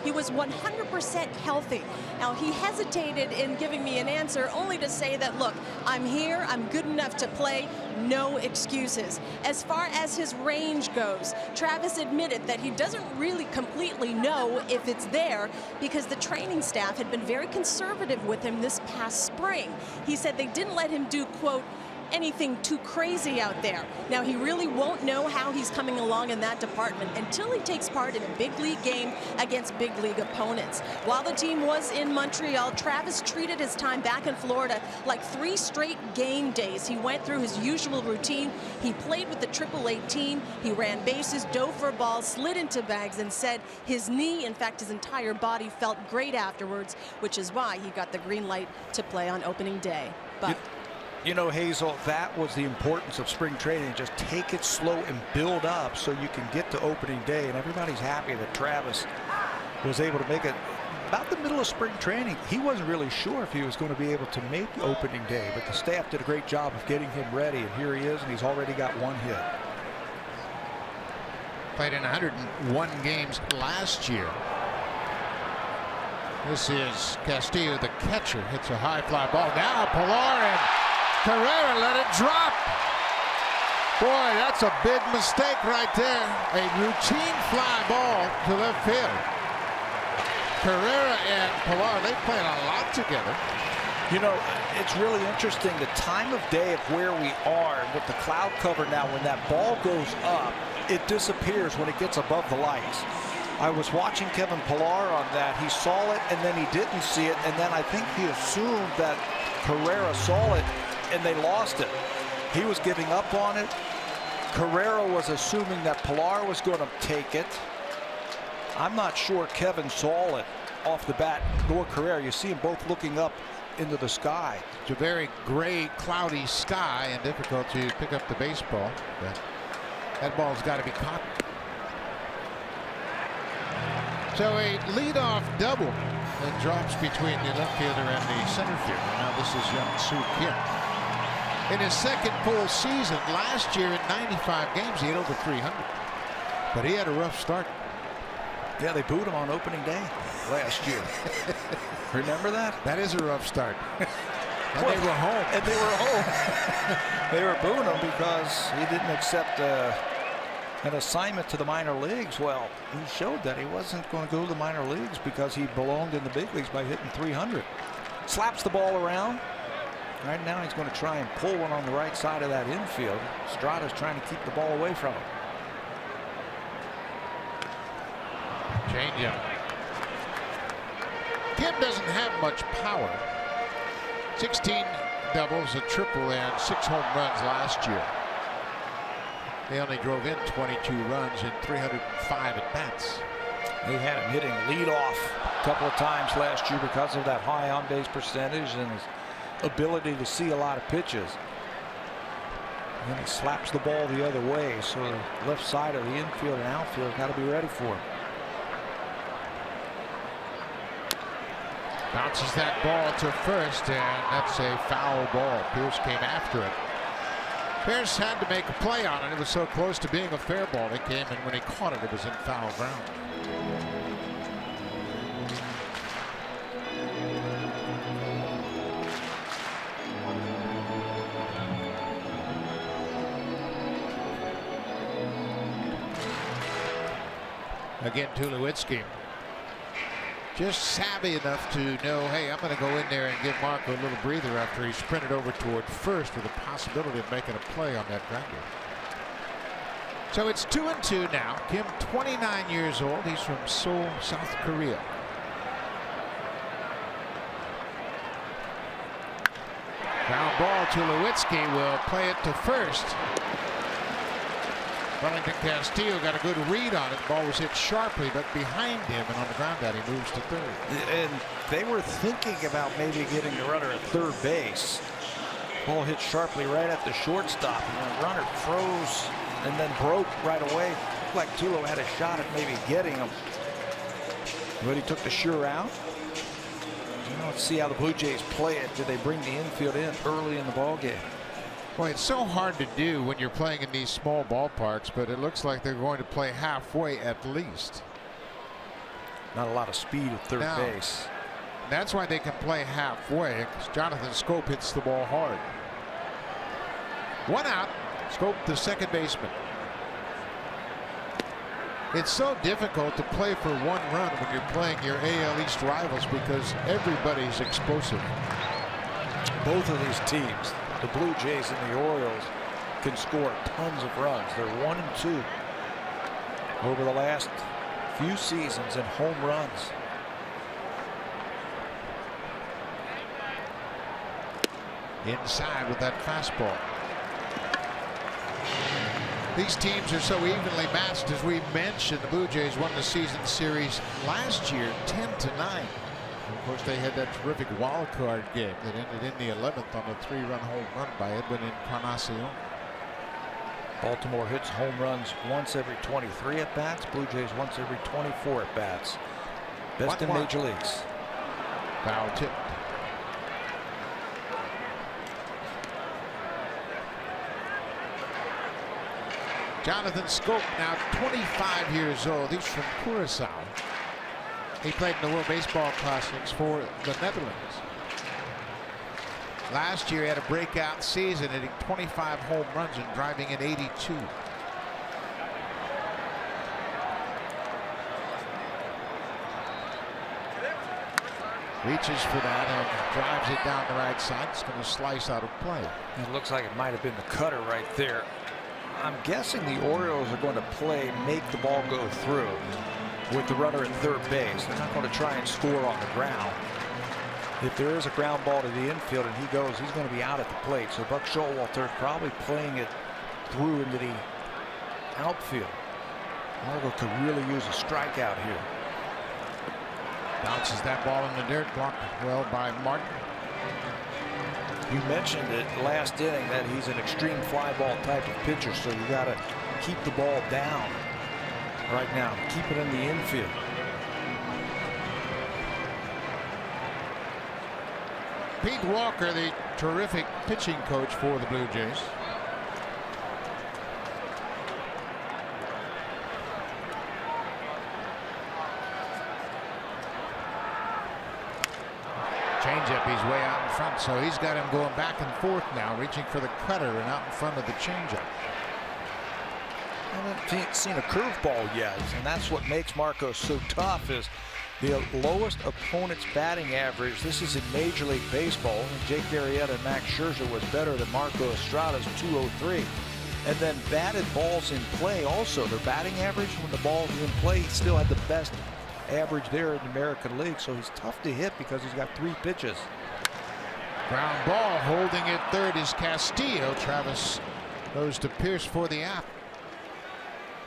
he was 100% healthy. Now, he hesitated in giving me an answer, only to say that, look, I'm here, I'm good enough to play, no excuses. As far as his range goes, Travis admitted that he doesn't really completely know if it's there because the training staff had been very conservative with him this past spring. He said they didn't let him do, quote, anything too crazy out there. Now, he really won't know how he's coming along in that department until he takes part in a big league game against big league opponents. While the team was in Montreal, Travis treated his time back in Florida like 3 straight game days. He went through his usual routine. He played with the AAA team. He ran bases, dove for balls, slid into bags, and said his knee, in fact, his entire body felt great afterwards, which is why he got the green light to play on opening day. But you know, Hazel, that was the importance of spring training. Just take it slow and build up so you can get to opening day. And everybody's happy that Travis was able to make it about the middle of spring training. He wasn't really sure if he was going to be able to make opening day, but the staff did a great job of getting him ready. And here he is, and he's already got 1 hit. Played in 101 games last year. This is Castillo, the catcher, hits a high fly ball. Now Pilar and Carrera let it drop. Boy, that's a big mistake right there. A routine fly ball to left field. Carrera and Pilar, they played a lot together. You know, it's really interesting the time of day of where we are with the cloud cover now. When that ball goes up, it disappears when it gets above the lights. I was watching Kevin Pilar on that. He saw it and then he didn't see it, and then I think he assumed that Carrera saw it and they lost it. He was giving up on it. Carrera was assuming that Pilar was going to take it. I'm not sure Kevin saw it off the bat, nor Carrera. You see them both looking up into the sky. It's a very gray, cloudy sky and difficult to pick up the baseball. But that ball's got to be caught. So a leadoff double that drops between the left fielder and the center fielder. Now this is Young-Soo Kim. In his second full season last year in 95 games, he had over 300. But he had a rough start. Yeah, they booed him on opening day last year. Remember that? That is a rough start. And well, they were home. And they were home. They were booing him because he didn't accept an assignment to the minor leagues. Well, he showed that he wasn't going to go to the minor leagues because he belonged in the big leagues by hitting 300. Slaps the ball around. Right now he's going to try and pull one on the right side of that infield. Strada's trying to keep the ball away from him. Changeup. Kim doesn't have much power. 16 doubles, a triple, and 6 home runs last year. They only drove in 22 runs in 305 at-bats. They had him hitting leadoff a couple of times last year because of that high on-base percentage and his ability to see a lot of pitches. And then he slaps the ball the other way, so the left side of the infield and outfield got to be ready for him. Bounces that ball to first, and that's a foul ball. Pierce came after it. Pierce had to make a play on it. It was so close to being a fair ball. It came, and when he caught it, it was in foul ground. Again, Tulowitzki. Just savvy enough to know, hey, I'm going to go in there and give Marco a little breather after he sprinted over toward first with the possibility of making a play on that grounder. So it's 2-2 now. Kim, 29 years old. He's from Seoul, South Korea. Ground ball. Tulowitzki will play it to first. Wellington Castillo got a good read on it. The ball was hit sharply, but behind him, and on the ground out, he moves to third. And they were thinking about maybe getting the runner at third base. Ball hit sharply right at the shortstop, and the runner froze and then broke right away. Looked like Tulo had a shot at maybe getting him, but he took the sure out. Let's see how the Blue Jays play it. Did they bring the infield in early in the ball game? Boy, it's so hard to do when you're playing in these small ballparks, but it looks like they're going to play halfway at least. Not a lot of speed at third base. That's why they can play halfway, because Jonathan Schoop hits the ball hard. 1 out. Schoop, the second baseman. It's so difficult to play for 1 run when you're playing your AL East rivals because everybody's explosive. Both of these teams, the Blue Jays and the Orioles, can score tons of runs. They're 1-2 over the last few seasons in home runs. Inside with that fastball. These teams are so evenly matched. As we mentioned, the Blue Jays won the season series last year 10-9. Of course, they had that terrific wild card game that ended in the 11th on a 3-run home run by Edwin Encarnacion. Baltimore hits home runs once every 23 at bats. Blue Jays once every 24 at bats. Best in major leagues. Foul tip. Jonathan Schoop, now 25 years old. He's from Curaçao. He played in the World Baseball Classics for the Netherlands. Last year he had a breakout season, hitting 25 home runs and driving in 82. Reaches for that and drives it down the right side. It's going to slice out of play. It looks like it might have been the cutter right there. I'm guessing the Orioles are going to make the ball go through with the runner at third base. They're not going to try and score on the ground. If there is a ground ball to the infield and he goes, he's going to be out at the plate. So Buck Showalter is probably playing it through into the outfield. Margot could really use a strikeout here. Bounces that ball in the dirt, blocked well by Martin. You mentioned it last inning that he's an extreme fly ball type of pitcher, so you got to keep the ball down right now. Keep it in the infield. Pete Walker, the terrific pitching coach for the Blue Jays. Changeup, he's way out in front, so he's got him going back and forth now, reaching for the cutter and out in front of the changeup. I haven't seen a curveball yet, and that's what makes Marco so tough. Is the lowest opponent's batting average. This is in Major League Baseball. Jake Arrieta and Max Scherzer was better than Marco Estrada's 203. And then batted balls in play also. Their batting average when the ball's in play, he still had the best average there in the American League. So he's tough to hit because he's got 3 pitches. Ground ball, holding it third is Castillo. Travis goes to Pierce for the out.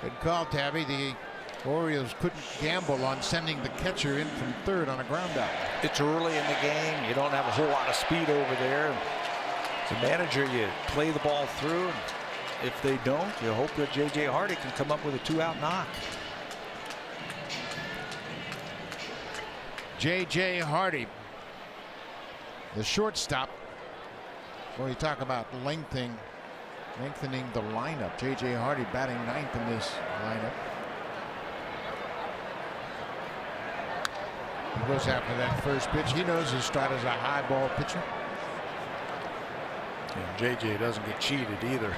Good call, Tabby. The Orioles couldn't gamble on sending the catcher in from third on a ground out. It's early in the game. You don't have a whole lot of speed over there. As a manager, you play the ball through. And if they don't, you hope that J.J. Hardy can come up with a 2-out knock. J.J. Hardy, the shortstop. Well, you talk about lengthening the lineup. J.J. Hardy batting 9th in this lineup. He goes after that first pitch. He knows Estrada's a high ball pitcher. And J.J. doesn't get cheated either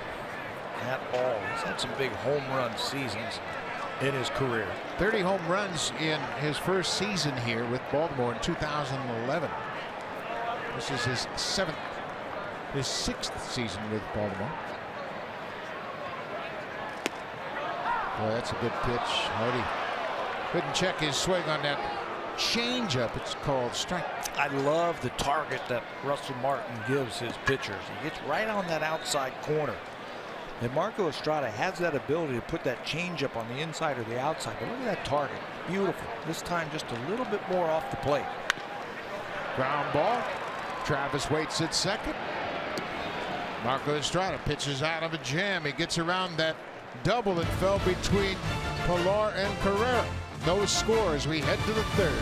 at all. He's had some big home run seasons in his career. 30 home runs in his first season here with Baltimore in 2011. This is his 6th season with Baltimore. Boy, that's a good pitch. Hardy couldn't check his swing on that changeup. It's called strike. I love the target that Russell Martin gives his pitchers. He gets right on that outside corner. And Marco Estrada has that ability to put that changeup on the inside or the outside. But look at that target. Beautiful. This time just a little bit more off the plate. Ground ball. Travis waits at second. Marco Estrada pitches out of a jam. He gets around that double that fell between Pilar and Carrera. No score as we head to the third.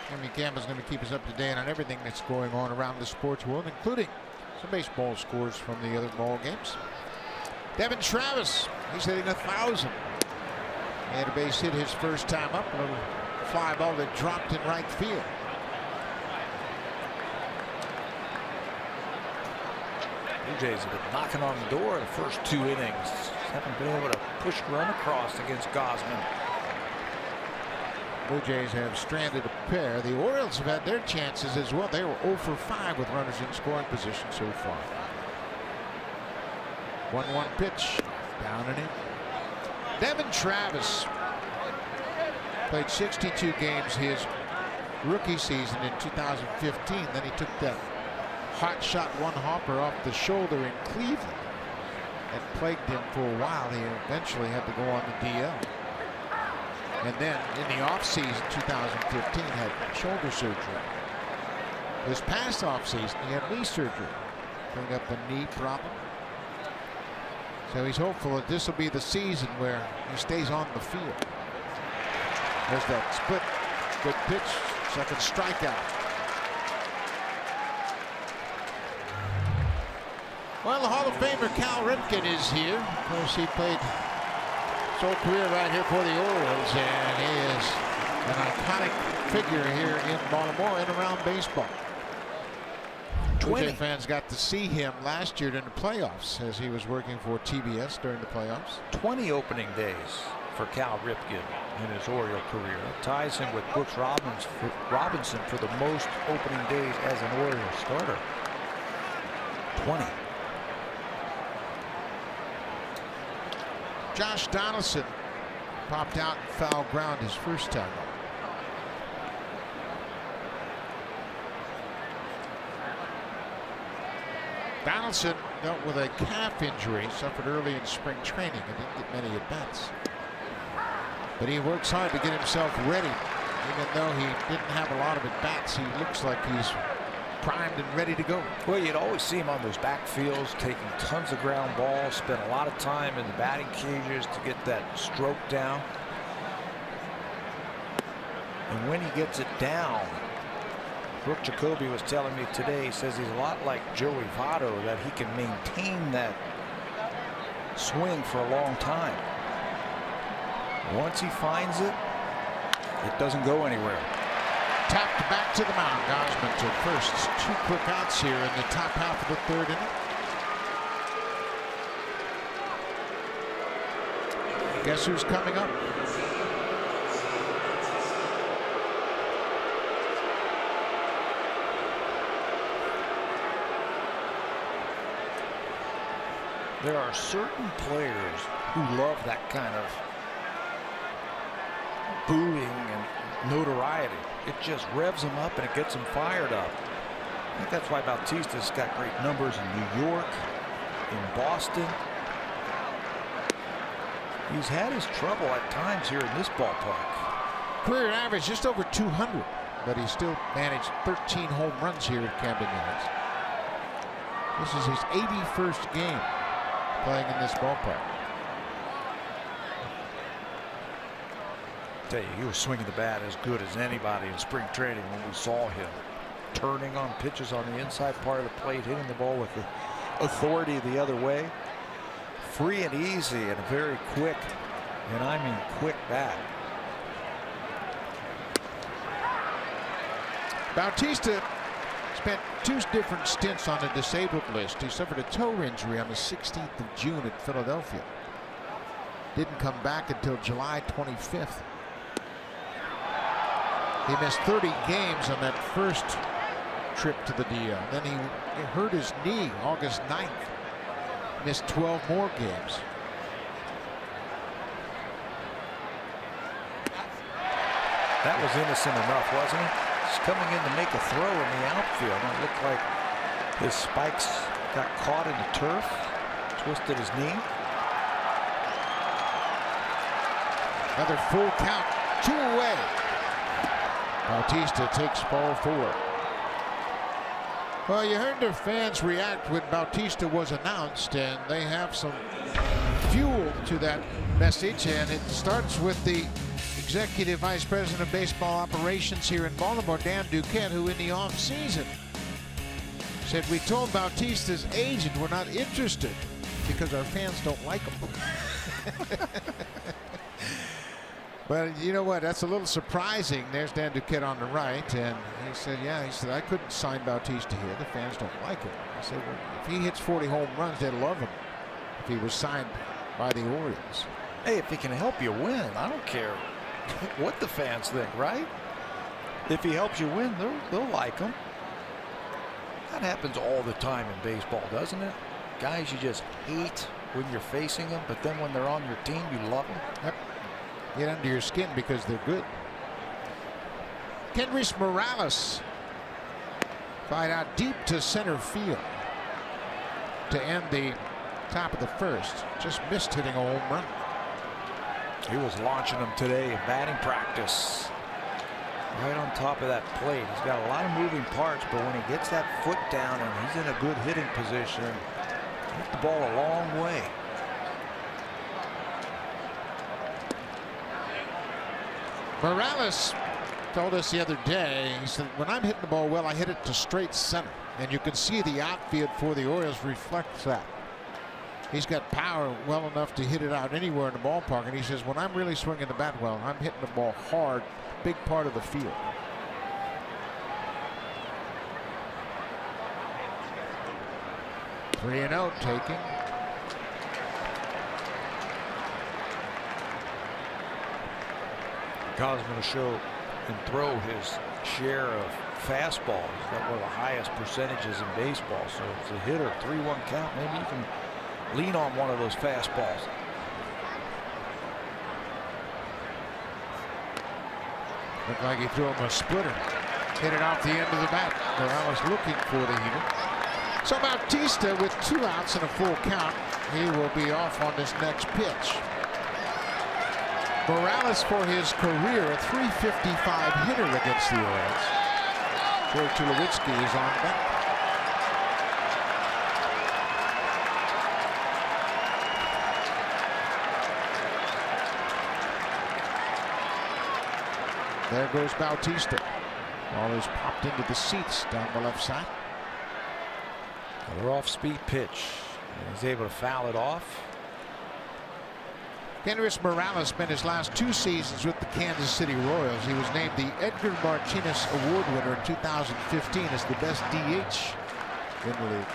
Jimmy Campbell's going to keep us up to date on everything that's going on around the sports world, including some baseball scores from the other ball games. Devin Travis, he's hitting 1,000. He had a base hit his first time up, a little fly ball that dropped in right field. Blue Jays have been knocking on the door the first 2 innings. Haven't been able to push a run across against Gausman. Blue Jays have stranded a pair. The Orioles have had their chances as well. They were 0 for 5 with runners in scoring position so far. 1-1 pitch. Down and in. Devin Travis played 62 games his rookie season in 2015. Then he took that hot shot one hopper off the shoulder in Cleveland that plagued him for a while. He eventually had to go on the DL. And then in the offseason 2015 had shoulder surgery. This past offseason he had knee surgery, bring up a knee problem. So he's hopeful that this will be the season where he stays on the field. There's that split. Good pitch. Second strikeout. Well, the Hall of Famer Cal Ripken is here. Of course, he played his whole career right here for the Orioles, and he is an iconic figure here in Baltimore and around baseball. Blue Jay fans got to see him last year in the playoffs as he was working for TBS during the playoffs. 20 opening days for Cal Ripken in his Oriole career. Ties him with Brooks Robinson for the most opening days as an Oriole starter. 20. Josh Donaldson popped out and foul ground his first time up. Donaldson dealt with a calf injury suffered early in spring training and didn't get many at-bats. But he works hard to get himself ready. Even though he didn't have a lot of at-bats, he looks like he's primed and ready to go. Well, you'd always see him on those backfields, taking tons of ground balls, spent a lot of time in the batting cages to get that stroke down. And when he gets it down, Brooke Jacoby was telling me today, he says he's a lot like Joey Votto, that he can maintain that swing for a long time. Once he finds it, it doesn't go anywhere. Tapped back to the mound. Gausman took first. 2 quick outs here in the top half of the 3rd inning. Guess who's coming up? There are certain players who love that kind of booing and notoriety. It just revs them up and it gets them fired up. I think that's why Bautista's got great numbers in New York, in Boston. He's had his trouble at times here in this ballpark. Career average just over 200, but he still managed 13 home runs here at Camden Yards. This is his 81st game playing in this ballpark. I tell you, he was swinging the bat as good as anybody in spring training when we saw him. Turning on pitches on the inside part of the plate, hitting the ball with the authority the other way. Free and easy and a very quick, and I mean quick bat. Bautista spent 2 different stints on the disabled list. He suffered a toe injury on the 16th of June at Philadelphia. Didn't come back until July 25th. He missed 30 games on that first trip to the DL. Then he hurt his knee August 9th. Missed 12 more games. That was innocent enough, wasn't he? He's coming in to make a throw in the outfield. And it looked like his spikes got caught in the turf, twisted his knee. Another full count, 2 away. Bautista takes ball 4. Well, you heard their fans react when Bautista was announced, and they have some fuel to that message, and it starts with the Executive Vice President of Baseball Operations here in Baltimore, Dan Duquette, who in the offseason said, we told Bautista's agent we're not interested because our fans don't like him. But you know what? That's a little surprising. There's Dan Duquette on the right, and he said, yeah, he said, I couldn't sign Bautista here. The fans don't like him. I said, well, if he hits 40 home runs, they'd love him if he was signed by the Orioles. Hey, if he can help you win, I don't care what the fans think, right? If he helps you win, they'll like him. That happens all the time in baseball, doesn't it? Guys you just hate when you're facing them, but then when they're on your team, you love them. Yep. Get under your skin because they're good. Kendrys Morales fired out deep to center field to end the top of the first. Just missed hitting a home run. He was launching them today in batting practice. Right on top of that plate. He's got a lot of moving parts, but when he gets that foot down and he's in a good hitting position, he hit the ball a long way. Morales told us the other day, he said, when I'm hitting the ball well, I hit it to straight center. And you can see the outfield for the Orioles reflects that. He's got power well enough to hit it out anywhere in the ballpark. And he says, when I'm really swinging the bat well, I'm hitting the ball hard, big part of the field. Three and out taking. Cosman will show and throw his share of fastballs. He's got one of the highest percentages in baseball. So it's a hitter, 3-1 count. Maybe you can lean on one of those fastballs. Looked like he threw him a splitter. Hit it off the end of the bat. Morales looking for the heater. So Bautista with 2 outs and a full count. He will be off on this next pitch. Morales for his career a .355 hitter against the Orioles. Troy Tulowitzki is on deck. There goes Bautista. Ball is popped into the seats down the left side. Another off-speed pitch. He's able to foul it off. Kendrys Morales spent his last 2 seasons with the Kansas City Royals. He was named the Edgar Martinez Award winner in 2015 as the best DH in the league.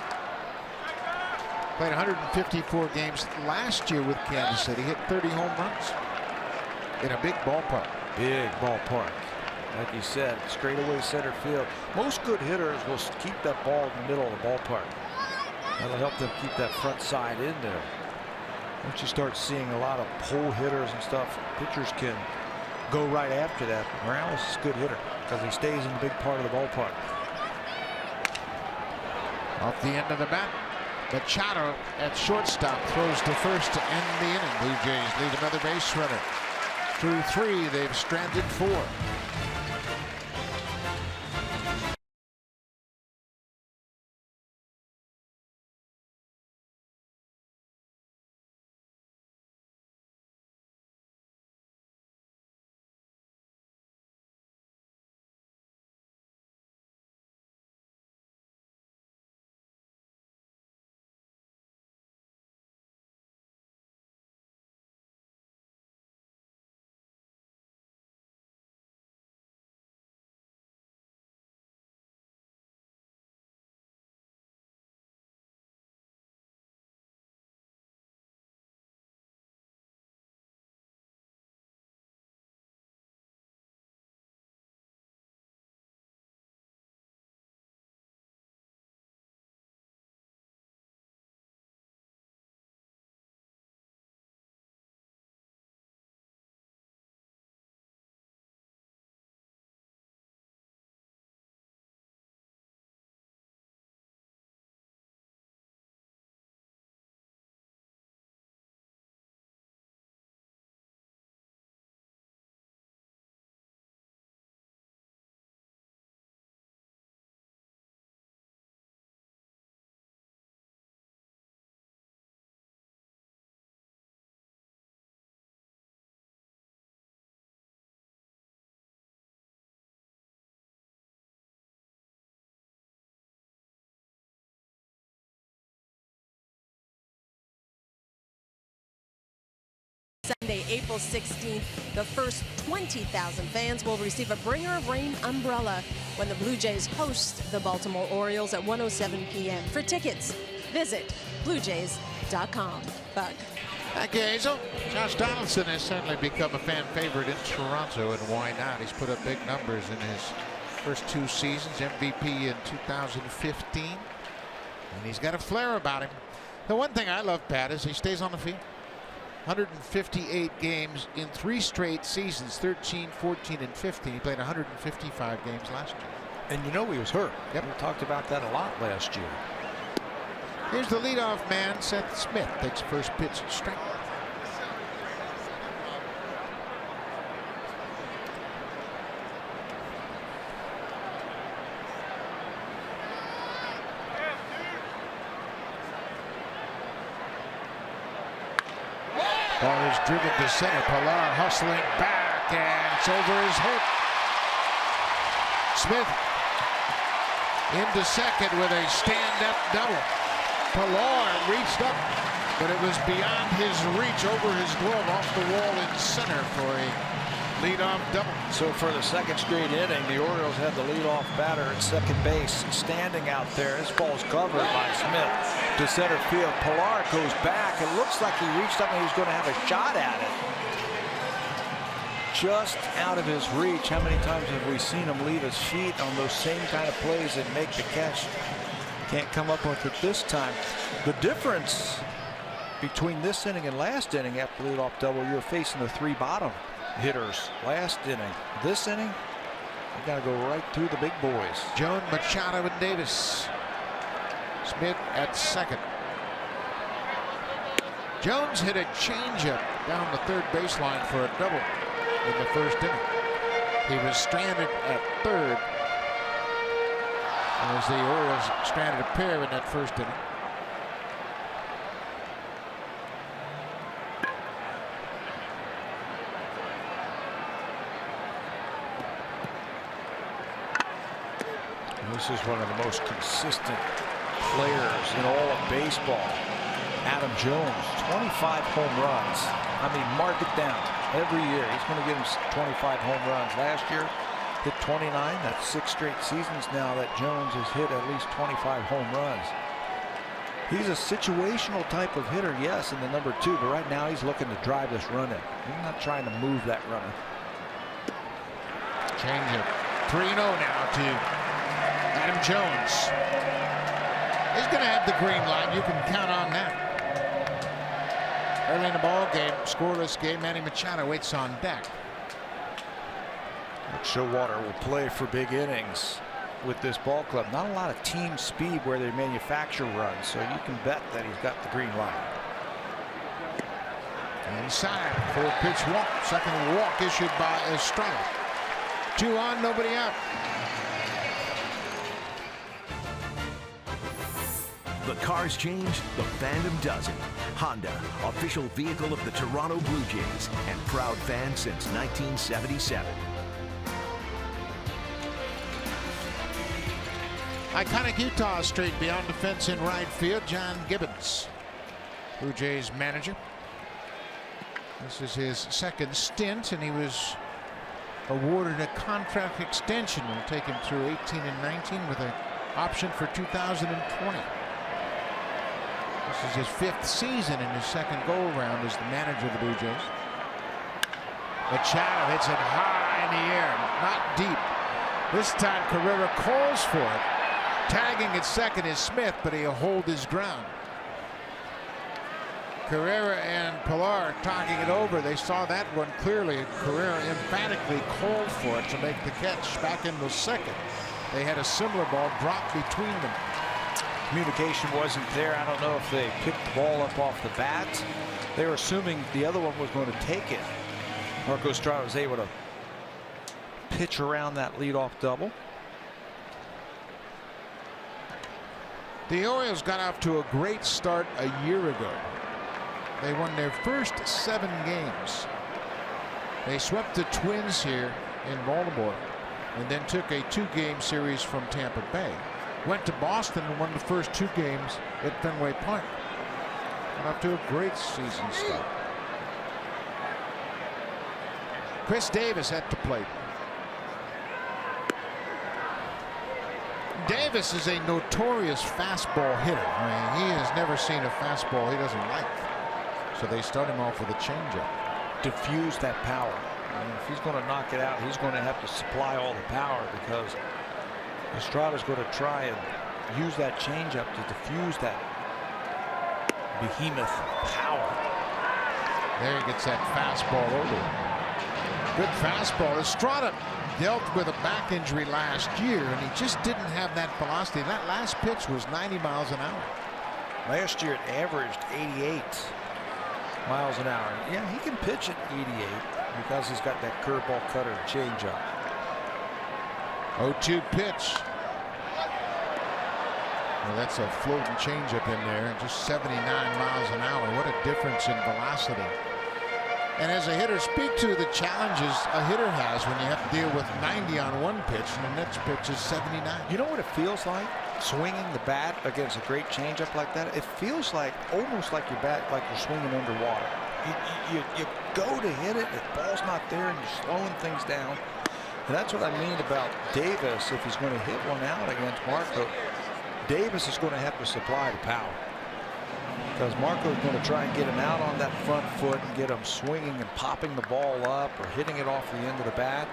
Played 154 games last year with Kansas City. Hit 30 home runs in a big ballpark. Big ballpark. Like you said, straightaway center field. Most good hitters will keep that ball in the middle of the ballpark. That'll help them keep that front side in there. Once you start seeing a lot of pull hitters and stuff, pitchers can go right after that. Morales is a good hitter because he stays in the big part of the ballpark. Off the end of the bat, Machado at shortstop throws to first to end the inning. Blue Jays lead another base runner. Through 3, they've stranded 4. Sunday, April 16th, the first 20,000 fans will receive a Bringer of Rain umbrella when the Blue Jays host the Baltimore Orioles at 1:07 p.m. For tickets, visit BlueJays.com. Buck. Thank you, Hazel. Josh Donaldson has certainly become a fan favorite in Toronto, and why not? He's put up big numbers in his first 2 seasons, MVP in 2015, and he's got a flair about him. The one thing I love, Pat, is he stays on the field. 158 games in 3 straight seasons, 13, 14, and 15. He played 155 games last year. And you know he was hurt. Yep. We talked about that a lot last year. Here's the leadoff man, Seth Smith, takes first pitch strike. Ball is driven to center. Pilar hustling back, and it's over his head. Smith into second with a stand-up double. Pilar reached up, but it was beyond his reach, over his glove, off the wall in center for a leadoff double. So for the second straight inning, the Orioles had the leadoff batter at second base standing out there. This ball's covered by Smith to center field. Pilar goes back. It looks like he reached up and he was going to have a shot at it. Just out of his reach. How many times have we seen him leave his feet on those same kind of plays and make the catch? Can't come up with it this time. The difference between this inning and last inning after leadoff double, you're facing the 3 bottom hitters last inning. This inning, you got to go right through the big boys. Joan, Machado, and Davis. Smith at second. Jones hit a changeup down the third baseline for a double in the first inning. He was stranded at third as the Orioles stranded a pair in that first inning. This is one of the most consistent players in all of baseball. Adam Jones, 25 home runs. I mean, mark it down. Every year he's going to get him 25 home runs. Last year hit 29. That's 6 straight seasons now that Jones has hit at least 25 home runs. He's a situational type of hitter, yes, in the number 2, but right now he's looking to drive this run in. He's not trying to move that runner. Changeup. 3-0 now to Adam Jones. He's going to have the green light. You can count on that. Early in the ball game, scoreless game, Manny Machado waits on deck. Showalter will play for big innings with this ball club. Not a lot of team speed where they manufacture runs, so you can bet that he's got the green light. Inside, 4-pitch walk. Second walk issued by Estrada. 2 on, nobody out. The cars change, the fandom doesn't. Honda, official vehicle of the Toronto Blue Jays and proud fan since 1977. Iconic Utah straight beyond the fence in right field, John Gibbons, Blue Jays manager. This is his second stint, and he was awarded a contract extension. Will take him through 18 and 19 with an option for 2020. This is his 5th season in his second go-around as the manager of the Blue Jays. Machado hits it high in the air, not deep. This time Carrera calls for it. Tagging at second is Smith, but he'll hold his ground. Carrera and Pilar talking it over. They saw that one clearly. Carrera emphatically called for it to make the catch back into second. They had a similar ball dropped between them. Communication wasn't there. I don't know if they picked the ball up off the bat. They were assuming the other one was going to take it. Marco Estrada was able to pitch around that leadoff double. The Orioles got off to a great start a year ago. They won their first 7 games. They swept the Twins here in Baltimore and then took a 2-game series from Tampa Bay. Went to Boston and won the first 2 games at Fenway Park. Got off to a great season start. Chris Davis at the plate. Davis is a notorious fastball hitter. I mean, he has never seen a fastball he doesn't like. So they start him off with a changeup. Diffuse that power. I mean, if he's going to knock it out, he's going to have to supply all the power, because Estrada's going to try and use that changeup to diffuse that behemoth power. There he gets that fastball over. Good fastball. Estrada dealt with a back injury last year, and he just didn't have that velocity. That last pitch was 90 miles an hour. Last year it averaged 88 miles an hour. Yeah, he can pitch at 88 because he's got that curveball, cutter, changeup. 0-2 pitch. Well, that's a floating changeup in there, just 79 miles an hour. What a difference in velocity. And as a hitter, speak to the challenges a hitter has when you have to deal with 90 on one pitch and the next pitch is 79. You know what it feels like? Swinging the bat against a great changeup like that. It feels like almost like your bat, like you're swinging underwater. You go to hit it, the ball's not there, and you're slowing things down. And that's what I mean about Davis. If he's going to hit one out against Marco, Davis is going to have to supply the power, because Marco is going to try and get him out on that front foot and get him swinging and popping the ball up or hitting it off the end of the bat.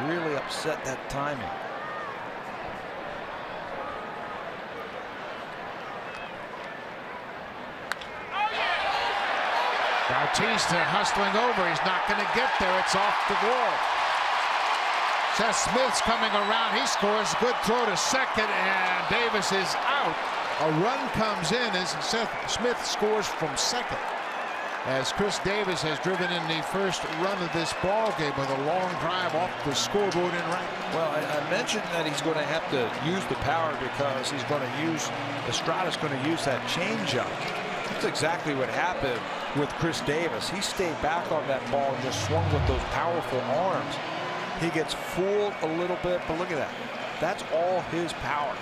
Really upset that timing. Bautista hustling over. He's not going to get there. It's off the wall. Seth Smith's coming around. He scores. Good throw to second, and Davis is out. A run comes in as Seth Smith scores from second, as Chris Davis has driven in the first run of this ball game with a long drive off the scoreboard in right. Well, I mentioned that he's going to have to use the power because he's going to use, Estrada's going to use that changeup. That's exactly what happened with Chris Davis. He stayed back on that ball and just swung with those powerful arms. He gets fooled a little bit, but look at that. That's all his power.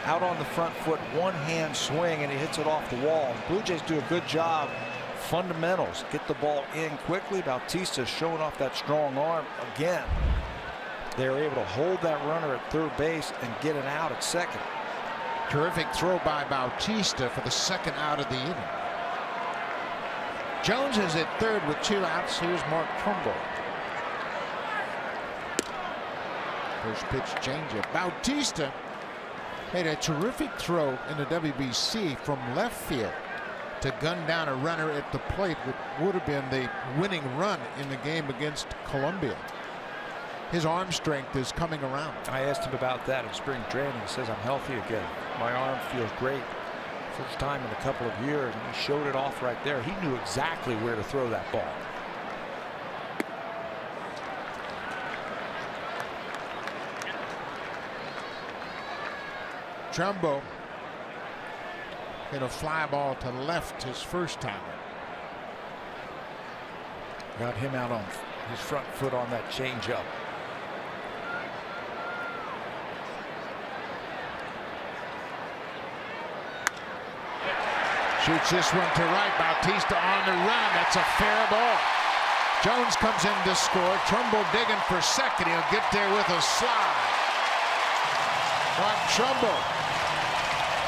Out on the front foot, one hand swing, and he hits it off the wall. Blue Jays do a good job. Fundamentals, get the ball in quickly. Bautista showing off that strong arm again. They're able to hold that runner at third base and get it out at second. Terrific throw by Bautista for the second out of the inning. Jones is at third with 2 outs. Here's Mark Trumbo. First pitch changeup. Bautista made a terrific throw in the WBC from left field to gun down a runner at the plate, which would have been the winning run in the game against Columbia. His arm strength is coming around. I asked him about that in spring training. He says, I'm healthy again. My arm feels great. First time in a couple of years, and he showed it off right there. He knew exactly where to throw that ball. Trumbo hit a fly ball to left his first time. Got him out on his front foot on that changeup. Shoots this one to right. Bautista on the run. That's a fair ball. Jones comes in to score. Trumbo digging for second. He'll get there with a slide. Mark Trumbo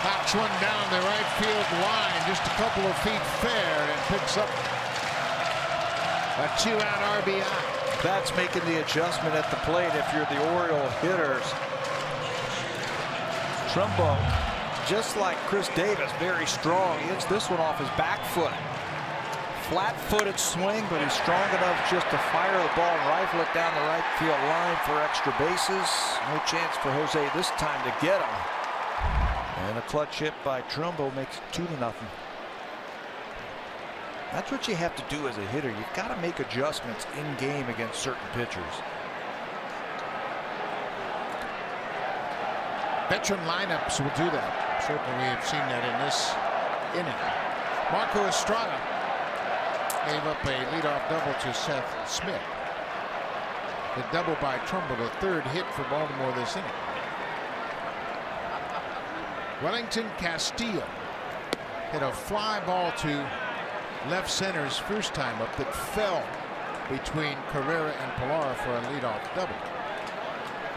knocks one down the right field line, just a couple of feet fair, and picks up a 2-out RBI. That's making the adjustment at the plate if you're the Oriole hitters. Trumbo, just like Chris Davis, very strong. He hits this one off his back foot. Flat-footed swing, but he's strong enough just to fire the ball and rifle it down the right field line for extra bases. No chance for Jose this time to get him. And a clutch hit by Trumbo makes it 2-0. That's what you have to do as a hitter. You've got to make adjustments in game against certain pitchers. Veteran lineups will do that. Certainly we have seen that in this inning. Marco Estrada gave up a leadoff double to Seth Smith. The double by Trumbo, the third hit for Baltimore this inning. Wellington Castillo hit a fly ball to left center's first time up that fell between Carrera and Pilar for a leadoff double.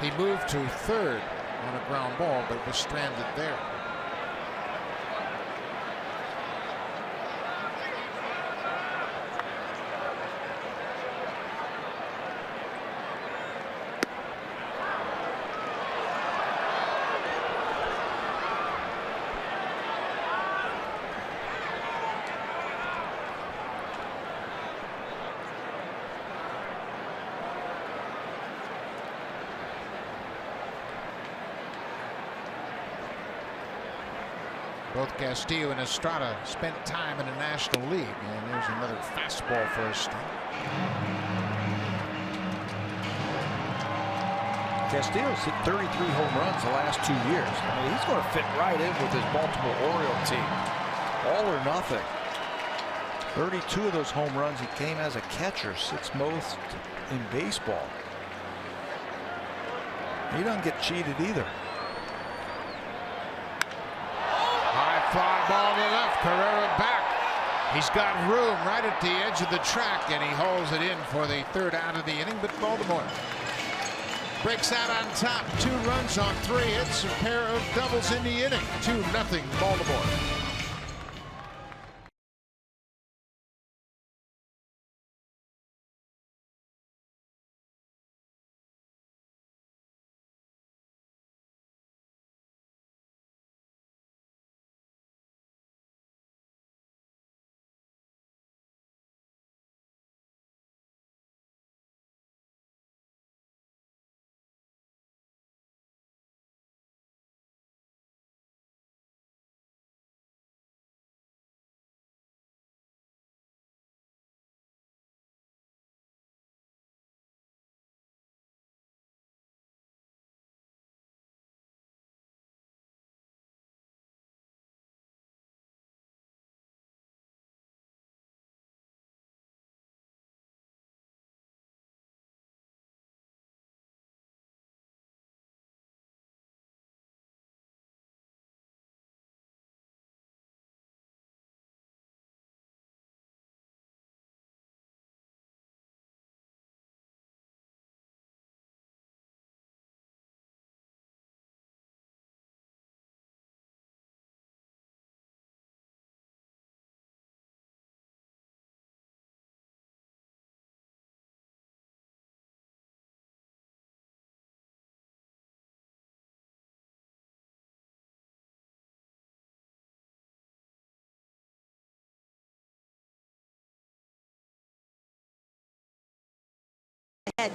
He moved to third on a ground ball, but was stranded there. Both Castillo and Estrada spent time in the National League. And there's another fastball for Estrada. Castillo's hit 33 home runs the last 2 years. I mean, he's going to fit right in with his Baltimore Orioles team. All or nothing. 32 of those home runs, he came as a catcher, 6th most in baseball. He doesn't get cheated either. Fly ball to left. Carrera back. He's got room right at the edge of the track, and he hauls it in for the 3rd out of the inning. But Baltimore breaks out on top. 2 runs on 3 hits, a pair of doubles in the inning. 2-0 Baltimore.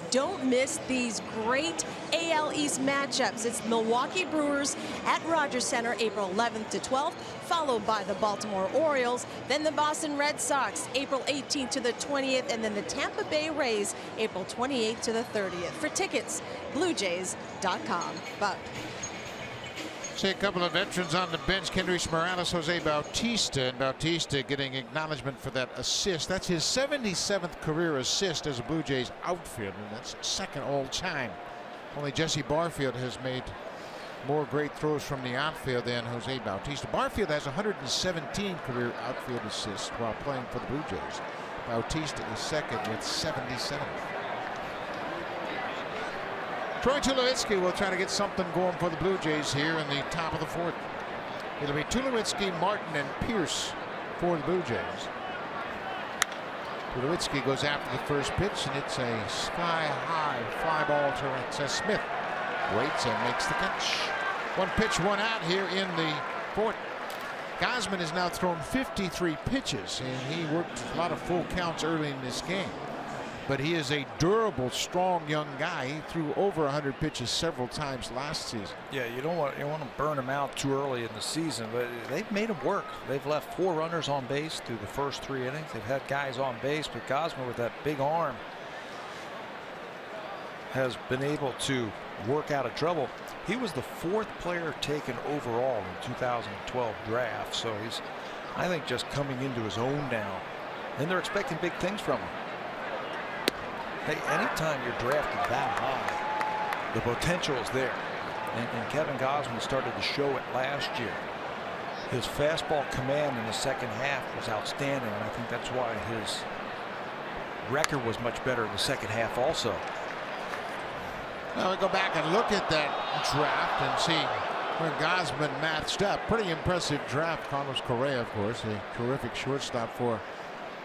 Don't miss these great AL East matchups. It's Milwaukee Brewers at Rogers Center April 11th to 12th, followed by the Baltimore Orioles, then the Boston Red Sox April 18th to the 20th, and then the Tampa Bay Rays April 28th to the 30th. For tickets, BlueJays.com. Buck. See a couple of veterans on the bench. Kendrys Morales, Jose Bautista. And Bautista getting acknowledgement for that assist. That's his 77th career assist as a Blue Jays outfielder. That's 2nd all time. Only Jesse Barfield has made more great throws from the outfield than Jose Bautista. Barfield has 117 career outfield assists while playing for the Blue Jays. Bautista is 2nd with 77. Troy Tulowitzki will try to get something going for the Blue Jays here in the top of the 4th. It'll be Tulowitzki, Martin, and Pierce for the Blue Jays. Tulowitzki goes after the first pitch, and it's a sky-high fly ball to Smith. Waits and makes the catch. 1 pitch, 1 out here in the 4th. Gausman has now thrown 53 pitches, and he worked a lot of full counts early in this game. But he is a durable, strong young guy. He threw over 100 pitches several times last season. Yeah, you don't want to burn him out too early in the season, but they've made him work. They've left 4 runners on base through the first 3 innings. They've had guys on base, but Gausman with that big arm has been able to work out of trouble. He was the 4th player taken overall in the 2012 draft, so he's, I think, just coming into his own now. And they're expecting big things from him. Hey, anytime you're drafted that high, the potential is there. And Kevin Gausman started to show it last year. His fastball command in the second half was outstanding, and I think that's why his record was much better in the second half also. Now we go back and look at that draft and see where Gausman matched up. Pretty impressive draft. Carlos Correa, of course, a terrific shortstop for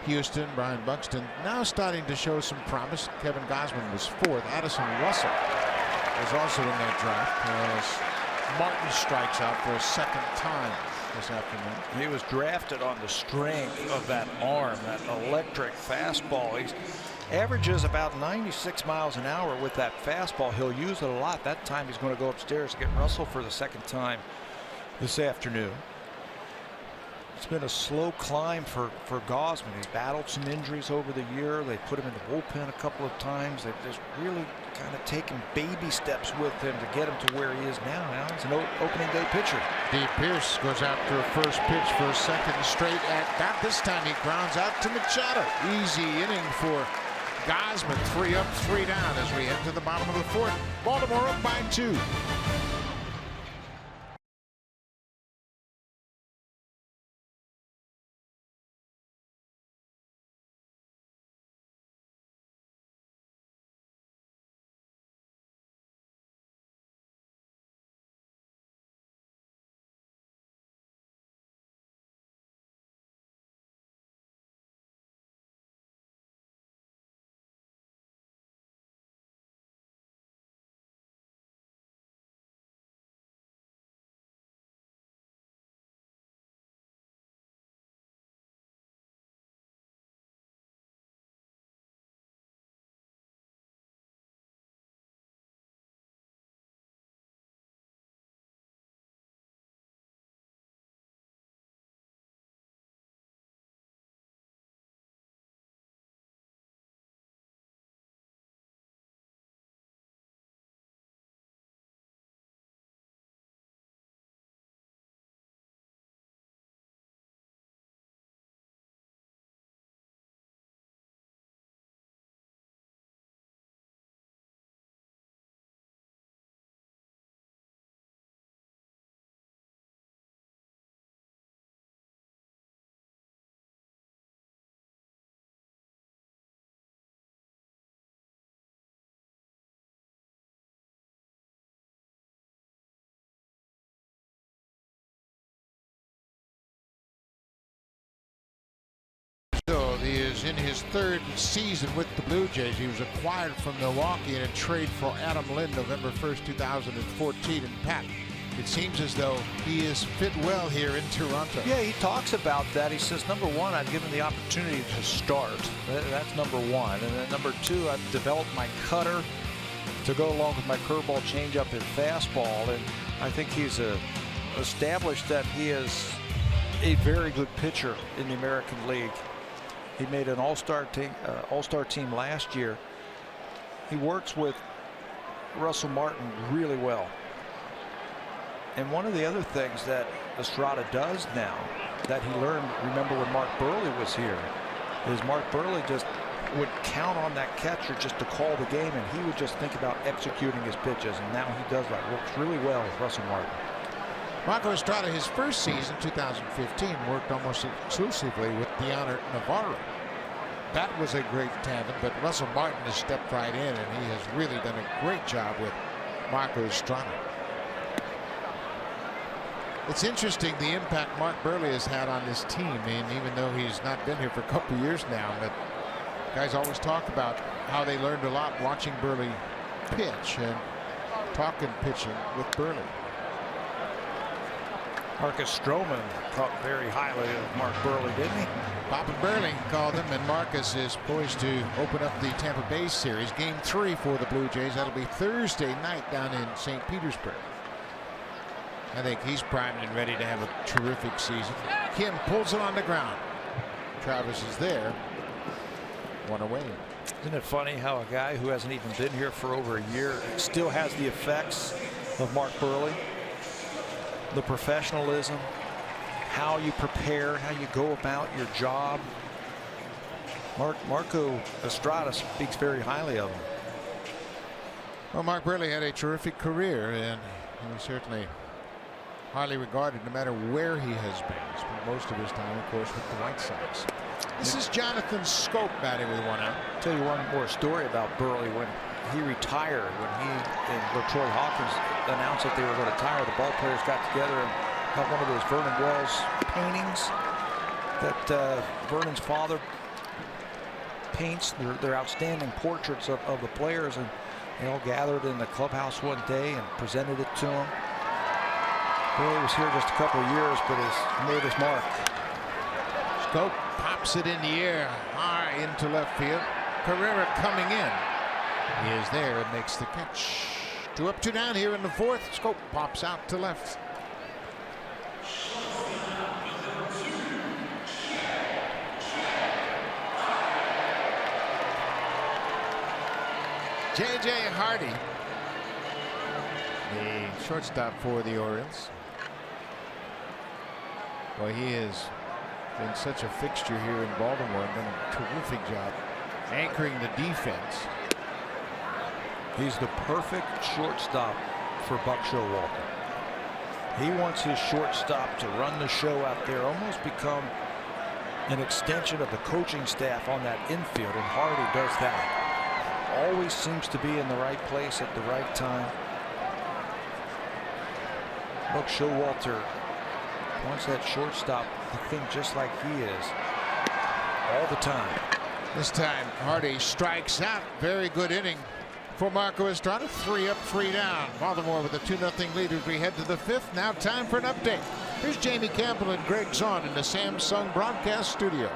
Houston. Brian Buxton now starting to show some promise. Kevin Gausman was fourth. Addison Russell was also in that draft as Martin strikes out for a second time this afternoon. He was drafted on the strength of that arm, that electric fastball. He averages about 96 miles an hour with that fastball. He'll use it a lot. That time he's going to go upstairs to get Russell for the second time this afternoon. It's been a slow climb for Gausman. He's battled some injuries over the year. They put him in the bullpen a couple of times. They've just really kind of taken baby steps with him to get him to where he is now. Now he's an opening day pitcher. Dave Pierce goes after a first pitch for a second straight at bat. This time he grounds out to Machado. Easy inning for Gausman. 3 up, 3 down as we head to the bottom of the fourth. Baltimore up by 2. He is in his third season with the Blue Jays. He was acquired from Milwaukee in a trade for Adam Lind November 1st, 2014. And Pat, it seems as though he is fit well here in Toronto. Yeah, he talks about that. He says, number one, I've given the opportunity to start. That's number one. And then number two, I've developed my cutter to go along with my curveball, changeup, and fastball. And I think he's established that he is a very good pitcher in the American League. He made an all-star team last year. He works with Russell Martin really well. And one of the other things that Estrada does now that he learned, remember when Mark Burley was here, is Mark Burley just would count on that catcher just to call the game, and he would just think about executing his pitches, and now he does that. Works really well with Russell Martin. Marco Estrada, his first season, 2015, worked almost exclusively with Deoner Navarro. That was a great tandem, but Russell Martin has stepped right in, and he has really done a great job with Marco Estrada. It's interesting the impact Mark Burley has had on this team, and even though he's not been here for a couple years now, but guys always talk about how they learned a lot watching Burley pitch and talking pitching with Burley. Marcus Stroman thought very highly of Mark Burley, didn't he? Papa Burley called him, and Marcus is poised to open up the Tampa Bay series. Game 3 for the Blue Jays. That'll be Thursday night down in St. Petersburg. I think he's primed and ready to have a terrific season. Kim pulls it on the ground. Travis is there. 1 away. Isn't it funny how a guy who hasn't even been here for over a year still has the effects of Mark Burley? The professionalism, how you prepare, how you go about your job. Marco Estrada speaks very highly of him. Well, Mark Burley had a terrific career, and he's certainly highly regarded no matter where he has been. He spent most of his time, of course, with the White Sox. This is Jonathan Scope batting with one out. I'll tell you one more story about Burley. When he retired, when he and LaTroy Hawkins announced that they were going to retire, the ball players got together and got one of those Vernon Wells paintings that Vernon's father paints. They're outstanding portraits of the players, and they all gathered in the clubhouse one day and presented it to him. Burley was here just a couple of years, but has made his mark. Scope pops it in the air high into left field. Carrera coming in. He is there and makes the catch. 2 up, 2 down here in the 4th. Scope pops out to left. J.J. Hardy, the shortstop for the Orioles. Boy, he has been such a fixture here in Baltimore and done a terrific job anchoring the defense. He's the perfect shortstop for Buck Showalter. He wants his shortstop to run the show out there, almost become an extension of the coaching staff on that infield, and Hardy does that. Always seems to be in the right place at the right time. Buck Showalter wants that shortstop to think just like he is all the time. This time Hardy strikes out. Very good inning for Marco Estrada. 3 up, 3 down. Baltimore with a 2-0 lead as we head to the 5th. Now time for an update. Here's Jamie Campbell and Greg Zahn in the Samsung broadcast studio.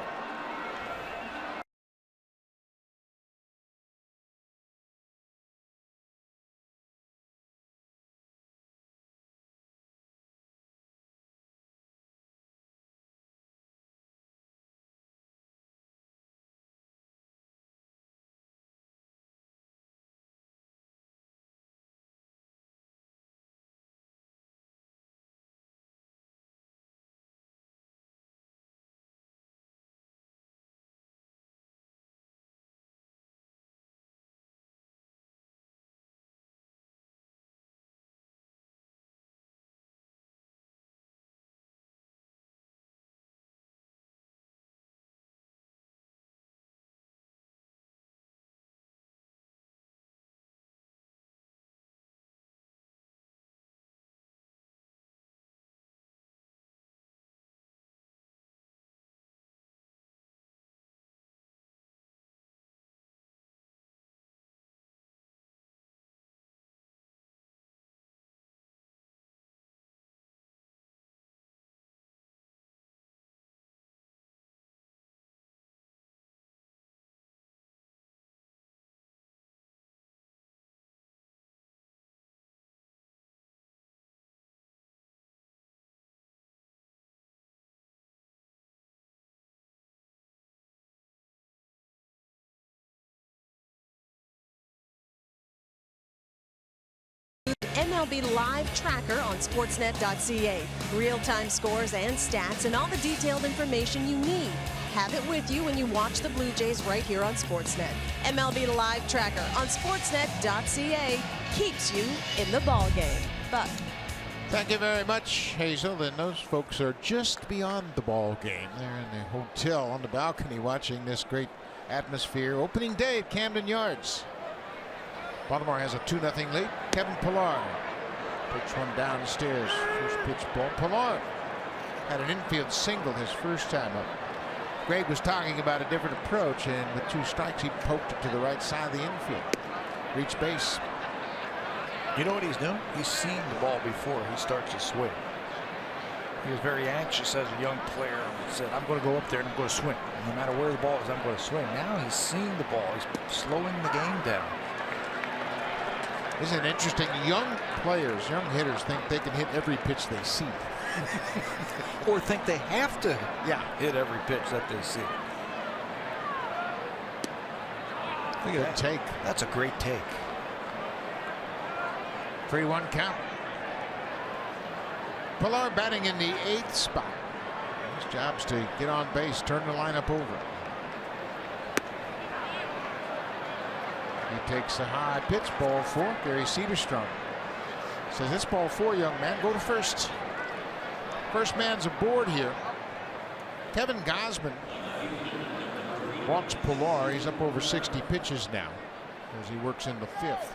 MLB Live Tracker on Sportsnet.ca. Real-time scores and stats and all the detailed information you need. Have it with you when you watch the Blue Jays right here on Sportsnet. MLB Live Tracker on Sportsnet.ca keeps you in the ballgame. Buck. Thank you very much, Hazel. And those folks are just beyond the ball game. They're in the hotel on the balcony watching this great atmosphere. Opening day at Camden Yards. Baltimore has a 2-0 lead. Kevin Pillar puts one downstairs. First pitch ball. Pillar had an infield single his first time up. Greg was talking about a different approach, and with 2 strikes, he poked it to the right side of the infield. Reached base. You know what he's doing? He's seen the ball before he starts to swing. He was very anxious as a young player and said, I'm going to go up there and I'm going to swing. No matter where the ball is, I'm going to swing. Now he's seen the ball. He's slowing the game down. Isn't it interesting? Young players, young hitters think they can hit every pitch they see. Or think they have to hit every pitch that they see. Look at that take. That's a great take. 3-1 count. Pillar batting in the 8th spot. His job's to get on base, turn the lineup over. He takes a high pitch, ball 4. Gary Cedarstrom says, it's ball 4, young man. Go to first. First man's aboard here. Kevin Gausman walks Pilar. He's up over 60 pitches now as he works in the 5th.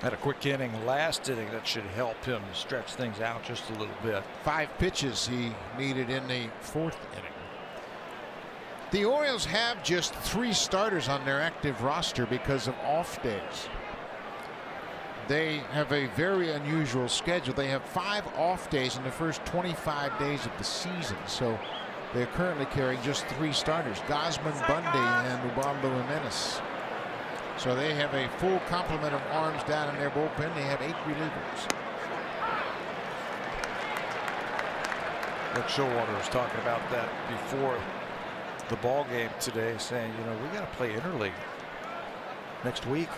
Had a quick inning last inning that should help him stretch things out just a little bit. 5 pitches he needed in the 4th inning. The Orioles have just 3 starters on their active roster because of off days. They have a very unusual schedule. They have 5 off days in the first 25 days of the season. So they're currently carrying just 3 starters, Gausman, Bundy, and Ubaldo Jimenez. So they have a full complement of arms down in their bullpen. They have 8 relievers. Rick Showalter was talking about that before the ball game today, saying, you know, we got to play interleague next week.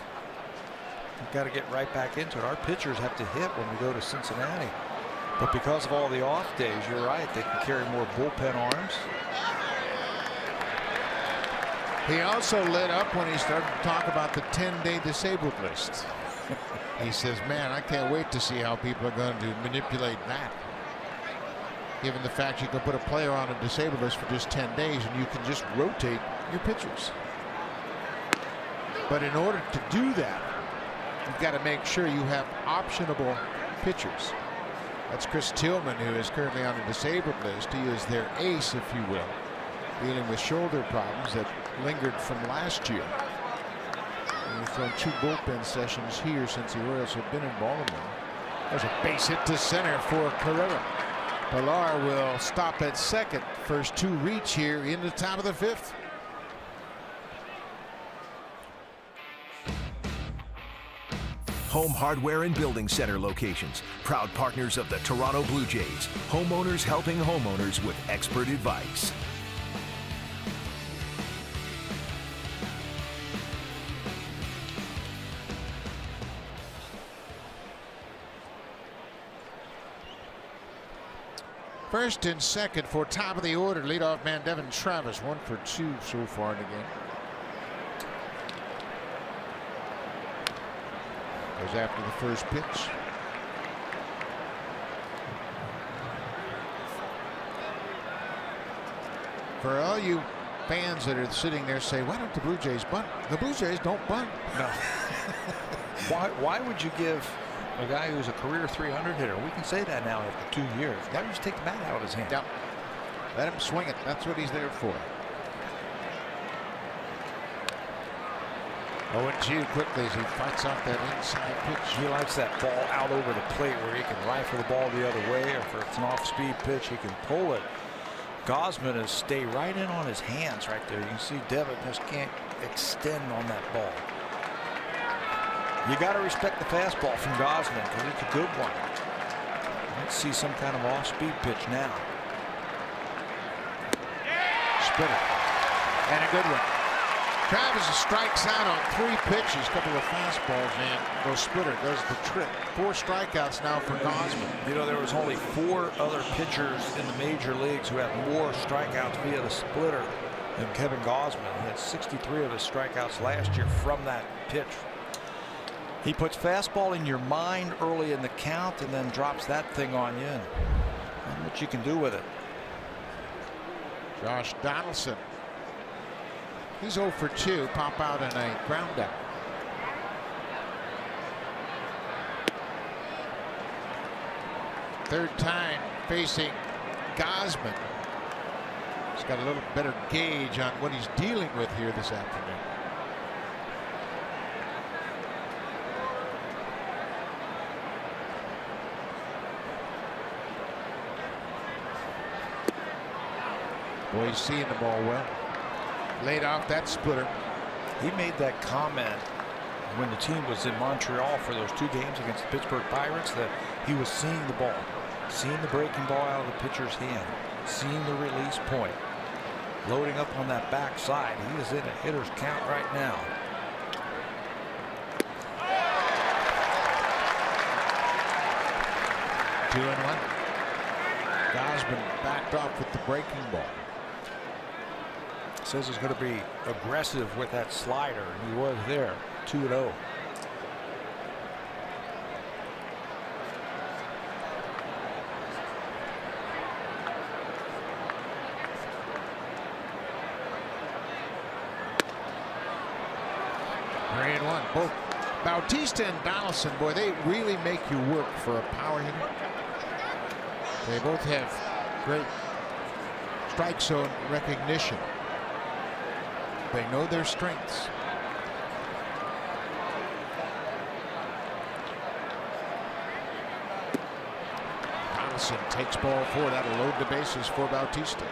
We've got to get right back into it. Our pitchers have to hit when we go to Cincinnati. But because of all the off days, you're right, they can carry more bullpen arms. He also lit up when he started to talk about the 10-day disabled list. He says, man, I can't wait to see how people are going to manipulate that. Given the fact you can put a player on a disabled list for just 10 days and you can just rotate your pitchers. But in order to do that, you've got to make sure you have optionable pitchers. That's Chris Tillman, who is currently on a disabled list. He is their ace, if you will, dealing with shoulder problems that lingered from last year. And he's thrown 2 bullpen sessions here since the Orioles have been in Baltimore. There's a base hit to center for Carrera. Pilar will stop at second. First 2 reach here in the top of the 5th. Home Hardware and Building Center locations. Proud partners of the Toronto Blue Jays. Homeowners helping homeowners with expert advice. First and second for top of the order. Leadoff man Devin Travis, 1 for 2 so far in the game. Goes after the first pitch. For all you fans that are sitting there say, why don't the Blue Jays bunt? The Blue Jays don't bunt. No. Why would you give a guy who's a career 300 hitter, we can say that now after 2 years, got to just take the bat out of his hand. Yep. Let him swing it. That's what he's there for. 0-2 quickly as he fights off that inside pitch. He likes that ball out over the plate where he can rifle the ball the other way, or if it's an off-speed pitch, he can pull it. Gausman is stay right in on his hands right there. You can see Devin just can't extend on that ball. You got to respect the fastball from Gausman because it's a good one. Let's see some kind of off-speed pitch now. Spitter. And a good one. Travis strikes out on 3 pitches, a couple of fastballs, and the splitter does the trick. 4 strikeouts now for Gausman. You know, there was only 4 other pitchers in the major leagues who had more strikeouts via the splitter than Kevin Gausman. He had 63 of his strikeouts last year from that pitch. He puts fastball in your mind early in the count and then drops that thing on you. And what you can do with it. Josh Donaldson. He's 0 for 2. Pop out and a ground out. Third time facing Gausman. He's got a little better gauge on what he's dealing with here this afternoon. Boy, he's seeing the ball well. Laid off that splitter. He made that comment when the team was in Montreal for those 2 games against the Pittsburgh Pirates that he was seeing the ball, seeing the breaking ball out of the pitcher's hand, seeing the release point, loading up on that backside. He is in a hitter's count right now. Two and one. Gausman backed off with the breaking ball. Says he's going to be aggressive with that slider, and he was there. 2-0. Both Bautista and Donaldson, boy, they really make you work for a power hitter. They both have great strike zone recognition. They know their strengths. Donaldson takes ball 4. That'll load the bases for Bautista.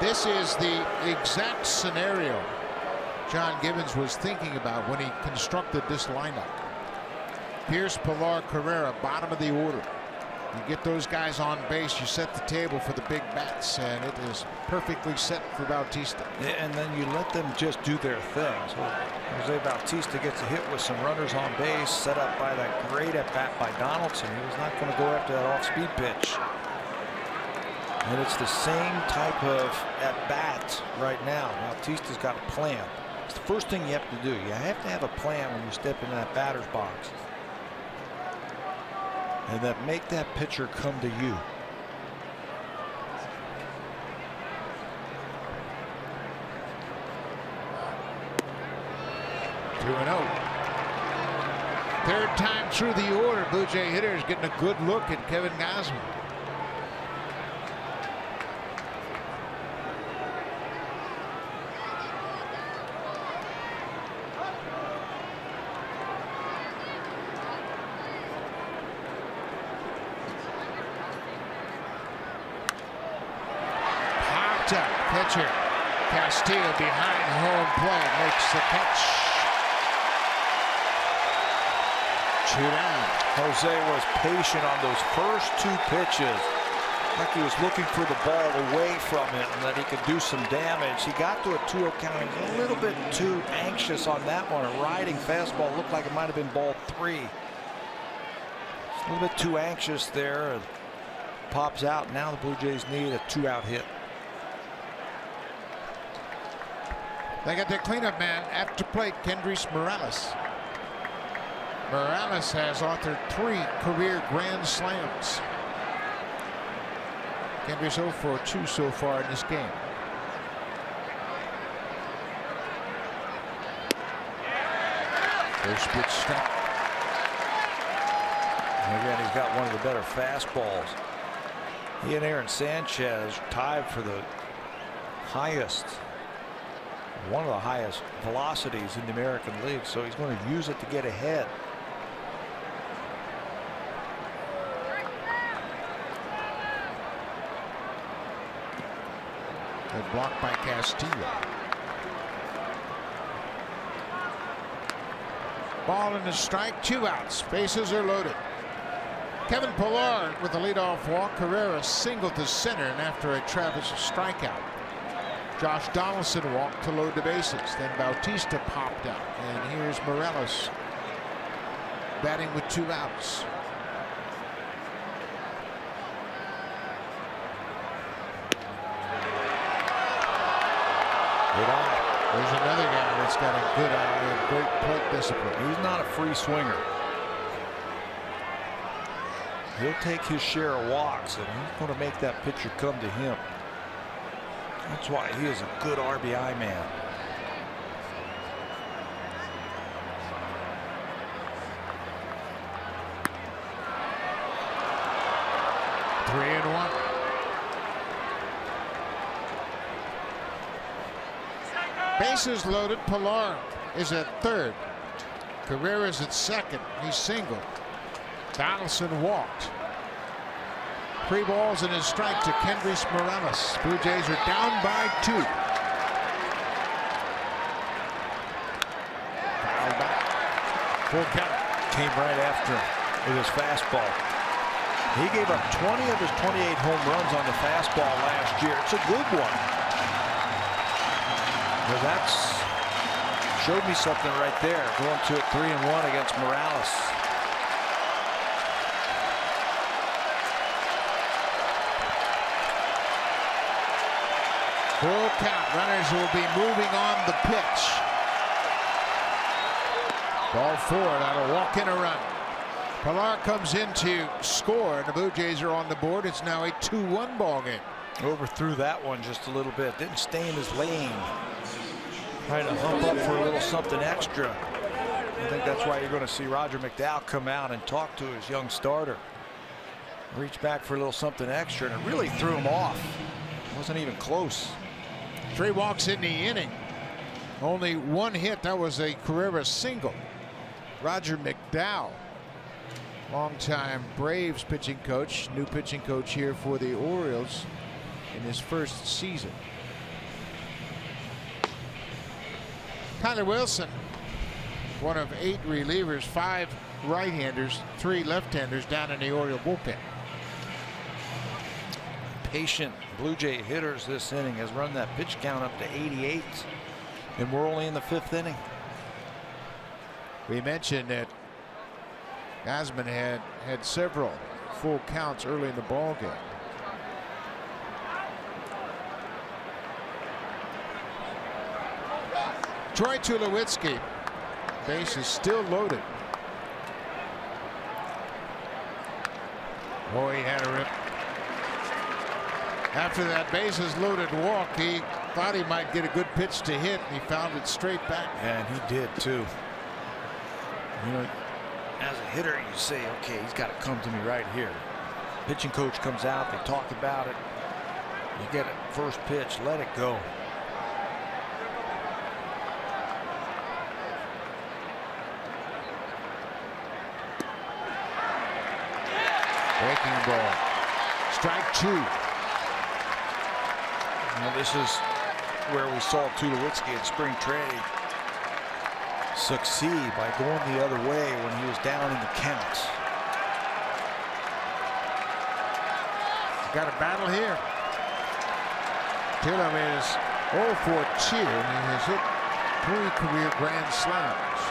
This is the exact scenario John Gibbons was thinking about when he constructed this lineup. Pierce, Pilar, Carrera, bottom of the order. You get those guys on base, you set the table for the big bats, and it is perfectly set for Bautista. And then you let them just do their thing. So Jose Bautista gets a hit with some runners on base, set up by that great at bat by Donaldson. He was not going to go after that off-speed pitch. And it's the same type of at-bat right now. Bautista's got a plan. It's the first thing you have to do. You have to have a plan when you step into that batter's box. And that make that pitcher come to you. Two and 0. Third time through the order, Blue Jay hitters getting a good look at Kevin Gausman. Pitcher Castillo behind home plate makes the catch. 2 down. Jose was patient on those first 2 pitches. Like he was looking for the ball away from him and that he could do some damage. He got to a 2-0 count. He was a little bit too anxious on that one. A riding fastball looked like it might have been ball 3. A little bit too anxious there. Pops out. Now the Blue Jays need a 2-out hit. They got their cleanup man at the plate, Kendrys Morales. Morales has authored 3 career grand slams. Kendrys 0 for 2 so far in this game. First pitch strike. Again, he's got one of the better fastballs. He and Aaron Sanchez tied for the highest. One of the highest velocities in the American League, so he's going to use it to get ahead. They're blocked by Castillo. Ball and a strike, 2 outs. Bases are loaded. Kevin Pilar with the leadoff walk. Carrera singled to center, and after a Travis strikeout, Josh Donaldson walked to load the bases. Then Bautista popped out. And here's Morales batting with 2 outs. Good eye. There's another guy that's got a good eye and great plate discipline. He's not a free swinger. He'll take his share of walks, and he's going to make that pitcher come to him. That's why he is a good RBI man. Three and 1. Bases loaded. Pilar is at third. Carrera's at second. He's singled. Donaldson walked. 3 balls and a strike to Kendrys Morales. Blue Jays are down by 2. Foul back. Full count. Came right after him with his fastball. He gave up 20 of his 28 home runs on the fastball last year. It's a good one. Well, that's showed me something right there. Going to it 3-1 against Morales. Full count. Runners will be moving on the pitch. Ball 4. That'll walk in a run. Pilar comes in to score, and the Blue Jays are on the board. It's now a 2-1 ball game. Overthrew that one just a little bit. Didn't stay in his lane. Trying to hump up for a little something extra. I think that's why you're going to see Roger McDowell come out and talk to his young starter. Reach back for a little something extra, and it really threw him off. It wasn't even close. 3 walks in the inning. Only 1 hit. That was a Carrera single. Roger McDowell, longtime Braves pitching coach, new pitching coach here for the Orioles in his first season. Tyler Wilson, one of 8 relievers, 5 right-handers, 3 left-handers down in the Oriole bullpen. Patient Blue Jay hitters this inning has run that pitch count up to 88, and we're only in the 5th inning. We mentioned that Gausman had several full counts early in the ball game. Troy Tulowitzki, base is still loaded. Oh, he had a rip. After that bases loaded walk, he thought he might get a good pitch to hit, and he found it straight back. And he did too. You know, as a hitter, you say, okay, he's got to come to me right here. Pitching coach comes out, they talk about it. You get it, first pitch, let it go. Breaking ball. Strike 2. Now this is where we saw Tulowitzki at spring training succeed by going the other way when he was down in the counts. Got a battle here. Tulo is 0 for 2, and he has hit 3 career grand slams.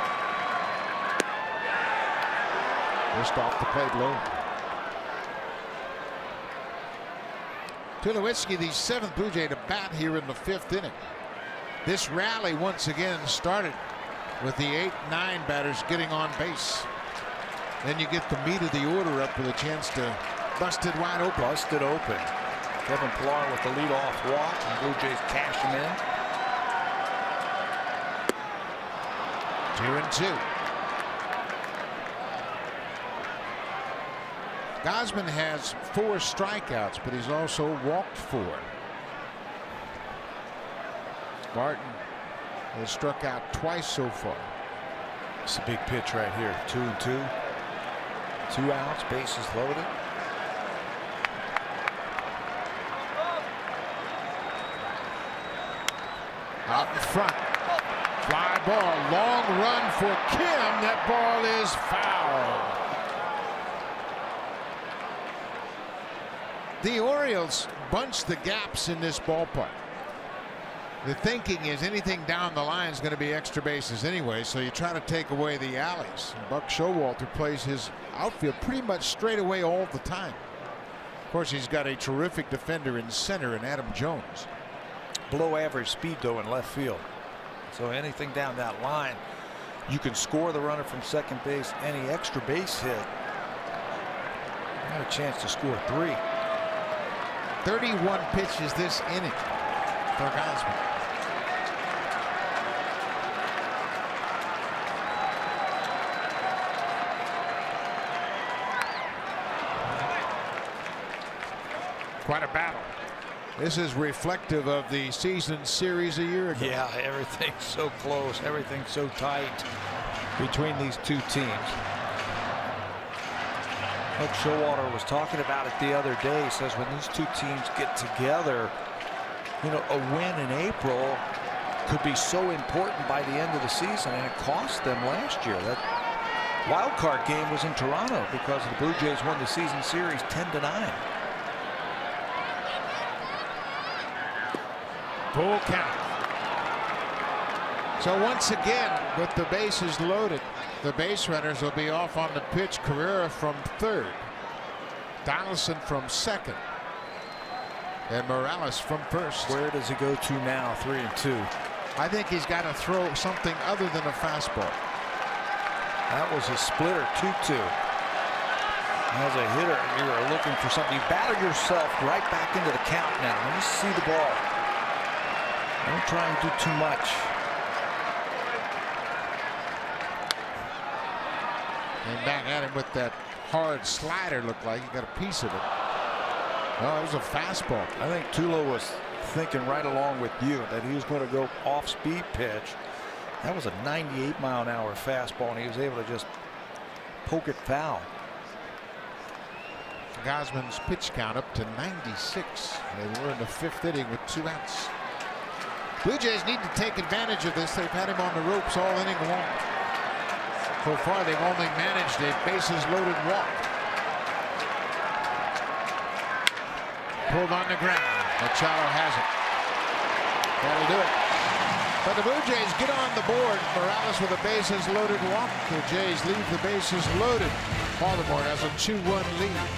Just off the plate low. Tulowitzki, the 7th Blue Jay to bat here in the 5th inning. This rally once again started with the 8-9 batters getting on base. Then you get the meat of the order up with a chance to bust it wide open. Busted open. Kevin Pilar with the leadoff walk, and Blue Jays cash him in. 2-2. Gausman has 4 strikeouts, but he's also walked 4. Martin has struck out twice so far. It's a big pitch right here. 2-2. 2 outs, bases loaded. Out in front. Fly ball. Long run for Kim. That ball is foul. The Orioles bunch the gaps in this ballpark. The thinking is anything down the line is going to be extra bases anyway, so you try to take away the alleys. And Buck Showalter plays his outfield pretty much straight away all the time. Of course, he's got a terrific defender in center in Adam Jones. Below average speed though in left field. So anything down that line, you can score the runner from second base. Any extra base hit, got a chance to score 3. 31 pitches this inning for Gausman. Quite a battle. This is reflective of the season series a year ago. Yeah, everything's so close, everything's so tight between these 2 teams. Buck Showalter was talking about it the other day. He says when these 2 teams get together, you know, a win in April could be so important by the end of the season, and it cost them last year. That wild card game was in Toronto because the Blue Jays won the season series 10-9. Full count. So once again, with the bases loaded, the base runners will be off on the pitch. Carrera from 3rd, Donaldson from 2nd, and Morales from 1st. Where does he go to now? 3-2. I think he's got to throw something other than a fastball. That was a splitter, 2-2. As a hitter, you are looking for something. You batter yourself right back into the count now. Let me see the ball. Don't try and do too much. And back at him with that hard slider, looked like he got a piece of it. Oh, it was a fastball. I think Tulo was thinking right along with you that he was going to go off-speed pitch. That was a 98-mile-an-hour fastball, and he was able to just poke it foul. Gausman's pitch count up to 96. They were in the 5th inning with 2 outs. Blue Jays need to take advantage of this. They've had him on the ropes all inning long. So far, they've only managed a bases-loaded walk. Pulled on the ground. Machado has it. That'll do it. But the Blue Jays get on the board. Morales with a bases-loaded walk. The Jays leave the bases loaded. Baltimore has a 2-1 lead.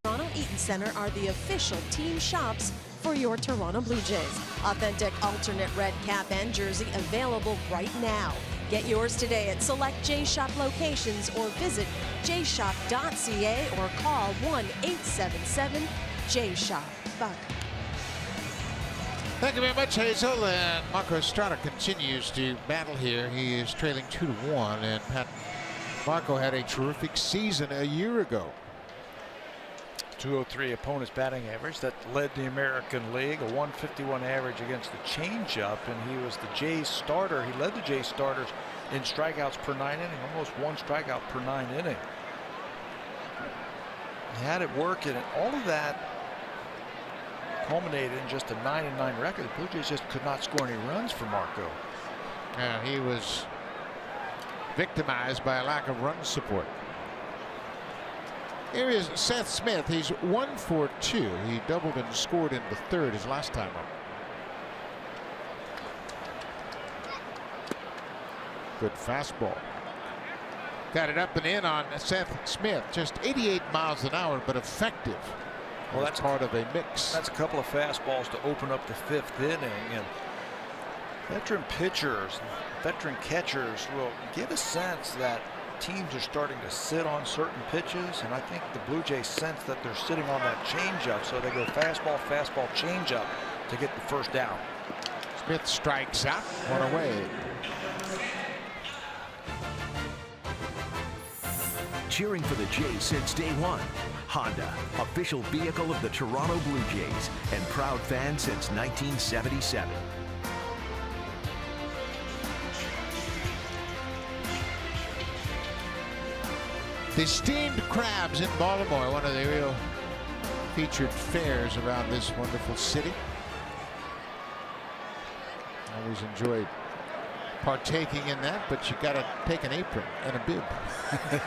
Toronto Eaton Center are the official team shops for your Toronto Blue Jays. Authentic alternate red cap and jersey available right now. Get yours today at select J-Shop locations or visit jshop.ca or call 1-877-J-Shop. Buck. Thank you very much, Hazel. And Marco Estrada continues to battle here. He is trailing 2-1, and Marco had a terrific season a year ago. 203 opponent's batting average that led the American League, a 151 average against the changeup, and he was the Jays starter. He led the Jays starters in strikeouts per 9 inning, almost 1 strikeout per 9 inning. He had it working, and all of that culminated in just a 9-9 record. The Blue Jays just could not score any runs for Marco. Yeah, he was victimized by a lack of run support. Here is Seth Smith. He's 1 for 2. He doubled and scored in the 3rd his last time up. Good fastball. Got it up and in on Seth Smith. Just 88 miles an hour, but effective. Well, that's part of a mix. That's a couple of fastballs to open up the 5th inning, and veteran pitchers, veteran catchers will get a sense that teams are starting to sit on certain pitches, and I think the Blue Jays sense that they're sitting on that changeup, so they go fastball, fastball, changeup to get the first down. Smith strikes out, 1 away. Cheering for the Jays since day one. Honda, official vehicle of the Toronto Blue Jays and proud fan since 1977. The steamed crabs in Baltimore, one of the real featured fairs around this wonderful city. Always enjoyed partaking in that, but you got to take an apron and a bib. They're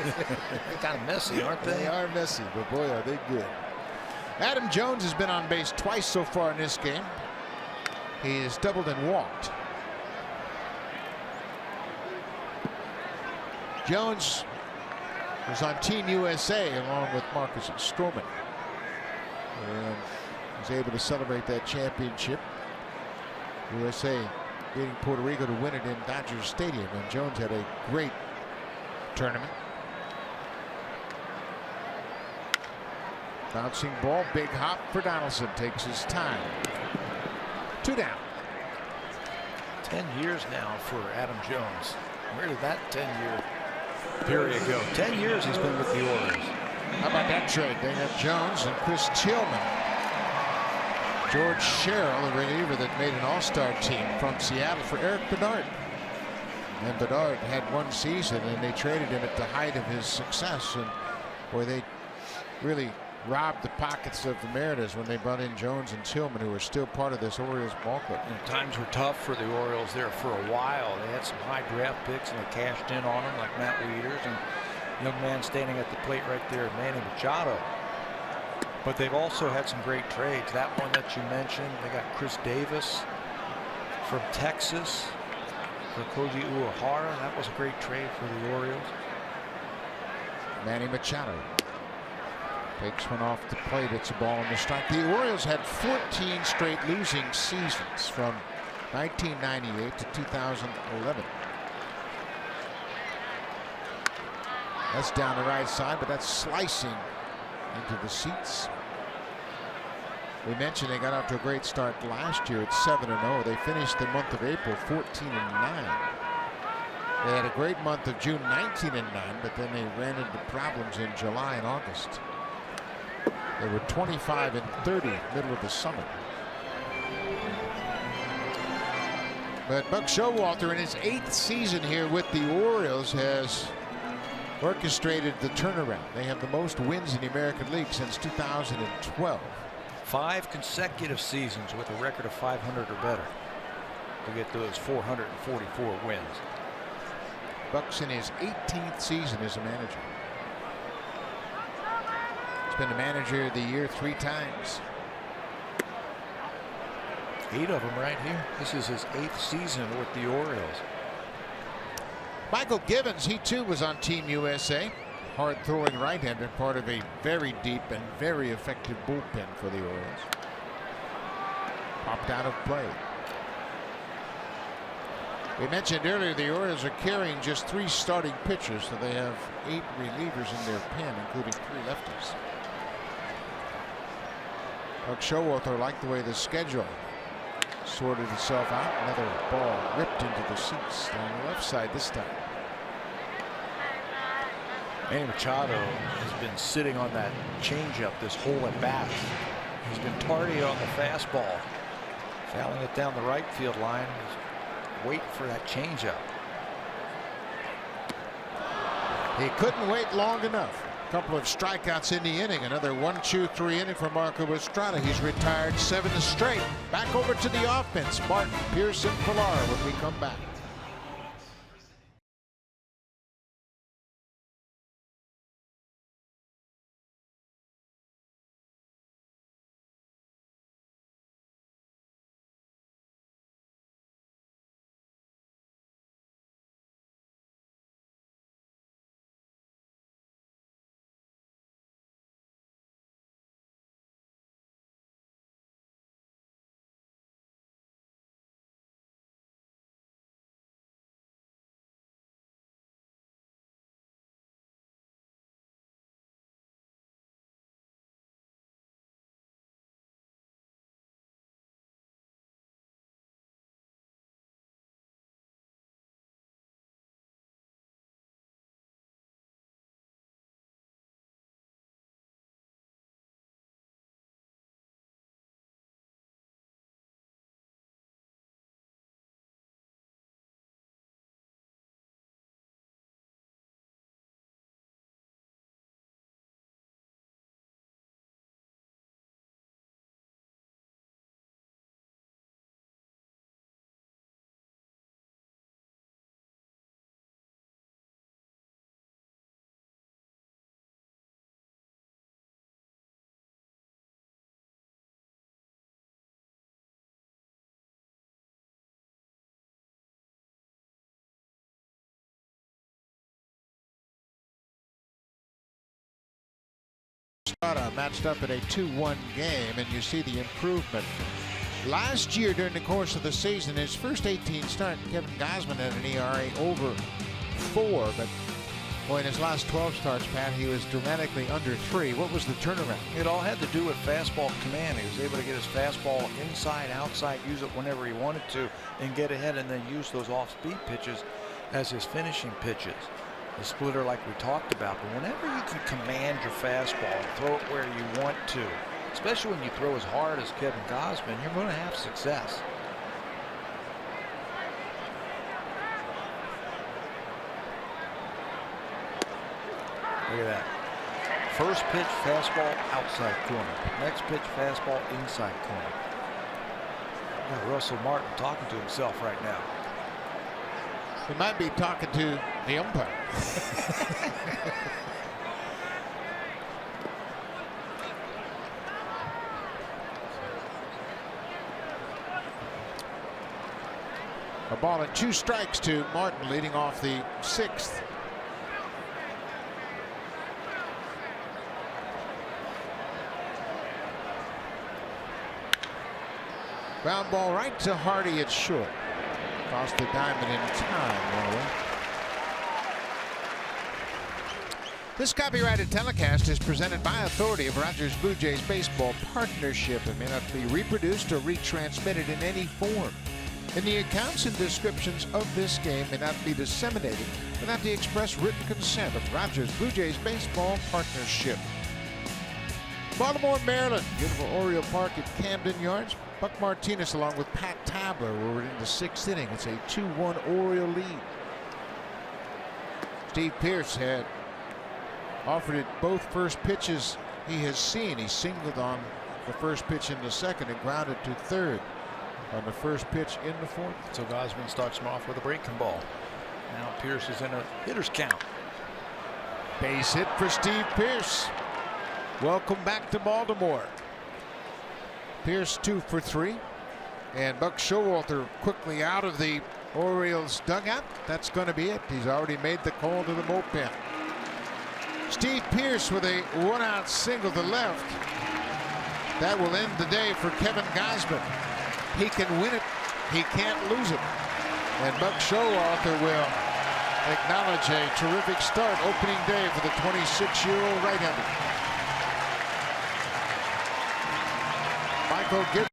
kind of messy, aren't they? They are messy, but boy, are they good. Adam Jones has been on base twice so far in this game. He has doubled and walked. Jones was on Team USA along with Marcus Stroman, and was able to celebrate that championship. USA beating Puerto Rico to win it in Dodger Stadium, and Jones had a great tournament. Bouncing ball, big hop for Donaldson, takes his time. 2 down. 10 years now for Adam Jones. Where did that 10-year period go? 10 years he's been with the Orioles. How about that trade? They have Jones and Chris Tillman. George Sherrill, a reliever that made an all-star team from Seattle, for Eric Bedard. And Bedard had 1 season, and they traded him at the height of his success. And boy, they really robbed the pockets of the Mariners when they brought in Jones and Tillman, who were still part of this Orioles ball club. And times were tough for the Orioles there for a while. They had some high draft picks, and they cashed in on them, like Matt Wieters and young man standing at the plate right there, Manny Machado. But they've also had some great trades. That one that you mentioned, they got Chris Davis from Texas for Koji Uehara. That was a great trade for the Orioles. Manny Machado takes one off the plate. It's a ball in the strike. The Orioles had 14 straight losing seasons from 1998 to 2011. That's down the right side, but that's slicing into the seats. We mentioned they got off to a great start last year at 7-0. They finished the month of April 14-9. They had a great month of June, 19-9, but then they ran into problems in July and August. They were 25-30 middle of the summer. But Buck Showalter, in his 8th season here with the Orioles, has orchestrated the turnaround. They have the most wins in the American League since 2012. 5 consecutive seasons with a record of 500 or better to get those 444 wins. Buck's in his 18th season as a manager. He's been the manager of the year 3 times. 8 of them right here. This is his 8th season with the Orioles. Michael Givens, he too was on Team USA. Hard throwing right-hander, part of a very deep and very effective bullpen for the Orioles. Popped out of play. We mentioned earlier the Orioles are carrying just 3 starting pitchers, so they have 8 relievers in their pen, including 3 lefties. Buck Showalter liked the way the schedule sorted itself out. Another ball ripped into the seats on the left side this time. Manny Machado has been sitting on that changeup this whole at bat. He's been tardy on the fastball, fouling it down the right field line. He's waiting for that changeup. He couldn't wait long enough. A couple of strikeouts in the inning. Another 1-2-3 inning for Marco Estrada. He's retired 7 straight. Back over to the offense. Martin, Pearson, Pilar when we come back. Matched up in a 2-1 game, and you see the improvement. Last year, during the course of the season, his first 18 starts, Kevin Gausman had an ERA over 4, but boy, in his last 12 starts, Pat, he was dramatically under 3. What was the turnaround? It all had to do with fastball command. He was able to get his fastball inside, outside, use it whenever he wanted to, and get ahead, and then use those off-speed pitches as his finishing pitches. The splitter, like we talked about, but whenever you can command your fastball and throw it where you want to, especially when you throw as hard as Kevin Gausman, you're going to have success. Look at that. First pitch, fastball outside corner. Next pitch, fastball inside corner. Got Russell Martin talking to himself right now. He might be talking to the umpire. A ball and 2 strikes to Martin, leading off the 6th. Ground ball right to Hardy at short. Cost the Diamond in time, Norway. This copyrighted telecast is presented by authority of Rogers Blue Jays Baseball Partnership and may not be reproduced or retransmitted in any form. And the accounts and descriptions of this game may not be disseminated without the express written consent of Rogers Blue Jays Baseball Partnership. Baltimore, Maryland, beautiful Oriole Park at Camden Yards. Buck Martinez along with Pat Tabler were in the 6th inning. It's a 2-1 Oriole lead. Steve Pearce had offered it both first pitches he has seen. He singled on the first pitch in the 2nd and grounded to 3rd on the first pitch in the 4th. So Gausman starts him off with a breaking ball. Now Pearce is in a hitter's count. Base hit for Steve Pearce. Welcome back to Baltimore. Pearce 2 for 3, and Buck Showalter quickly out of the Orioles dugout. That's going to be it. He's already made the call to the bullpen. Steve Pearce with a 1-out single to left. That will end the day for Kevin Gausman. He can win it. He can't lose it. And Buck Showalter will acknowledge a terrific start opening day for the 26-year-old right-hander. Michael Gibbons.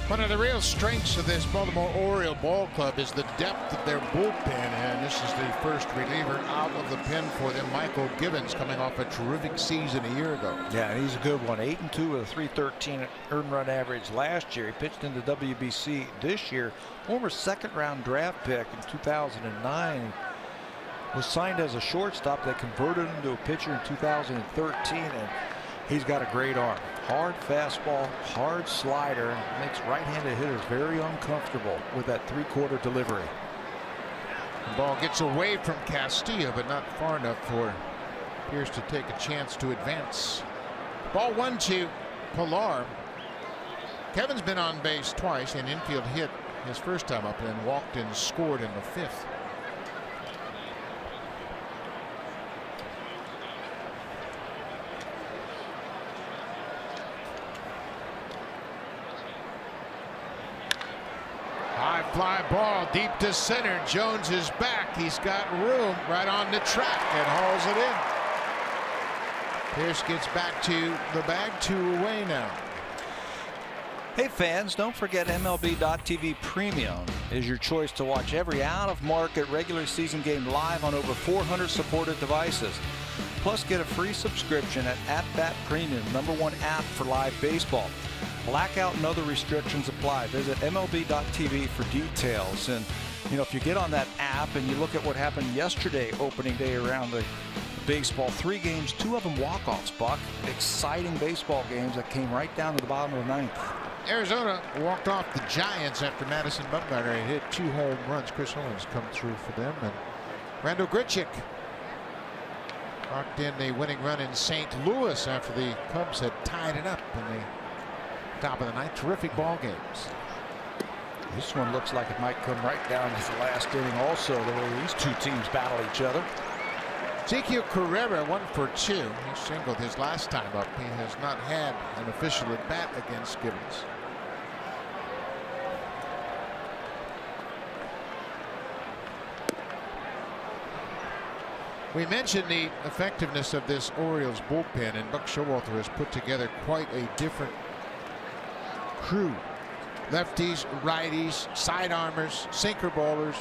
One of the real strengths of this Baltimore Oriole ball club is the depth of their bullpen, and this is the first reliever out of the pen for them, Michael Gibbons, coming off a terrific season a year ago. Yeah, and he's a good one. 8-2 with a .313 earned run average last year. He pitched in the WBC this year. Former 2nd-round draft pick in 2009. Was signed as a shortstop. They converted him to a pitcher in 2013, and he's got a great arm. Hard fastball, hard slider, makes right-handed hitters very uncomfortable with that three-quarter delivery. The ball gets away from Castillo, but not far enough for Pierce to take a chance to advance. Ball 1-2, Pilar. Kevin's been on base twice, an infield hit his first time up, and then walked and scored in the fifth. High fly ball deep to center. Jones is back. He's got room right on the track and hauls it in. Pierce gets back to the bag, 2 away now. Hey fans, don't forget MLB.TV Premium is your choice to watch every out-of-market regular season game live on over 400 supported devices. Plus, get a free subscription at Bat Premium, #1 app for live baseball. Blackout and other restrictions apply. Visit MLB.TV for details. And, you know, if you get on that app and you look at what happened yesterday, opening day around the baseball, 3 games, 2 of them walk-offs, Buck. Exciting baseball games that came right down to the bottom of the 9th. Arizona walked off the Giants after Madison Bumgarner hit 2 home runs. Chris Owens come through for them, and Randall Grichuk marked in the winning run in St. Louis after the Cubs had tied it up in the top of the 9th. Terrific ball games. This one looks like it might come right down to the last inning also, the way these 2 teams battle each other. Ezequiel Carrera 1 for 2. He singled his last time up. He has not had an official at bat against Gibbons. We mentioned the effectiveness of this Orioles bullpen, and Buck Showalter has put together quite a different crew. Lefties, righties, sidearmers, sinker ballers.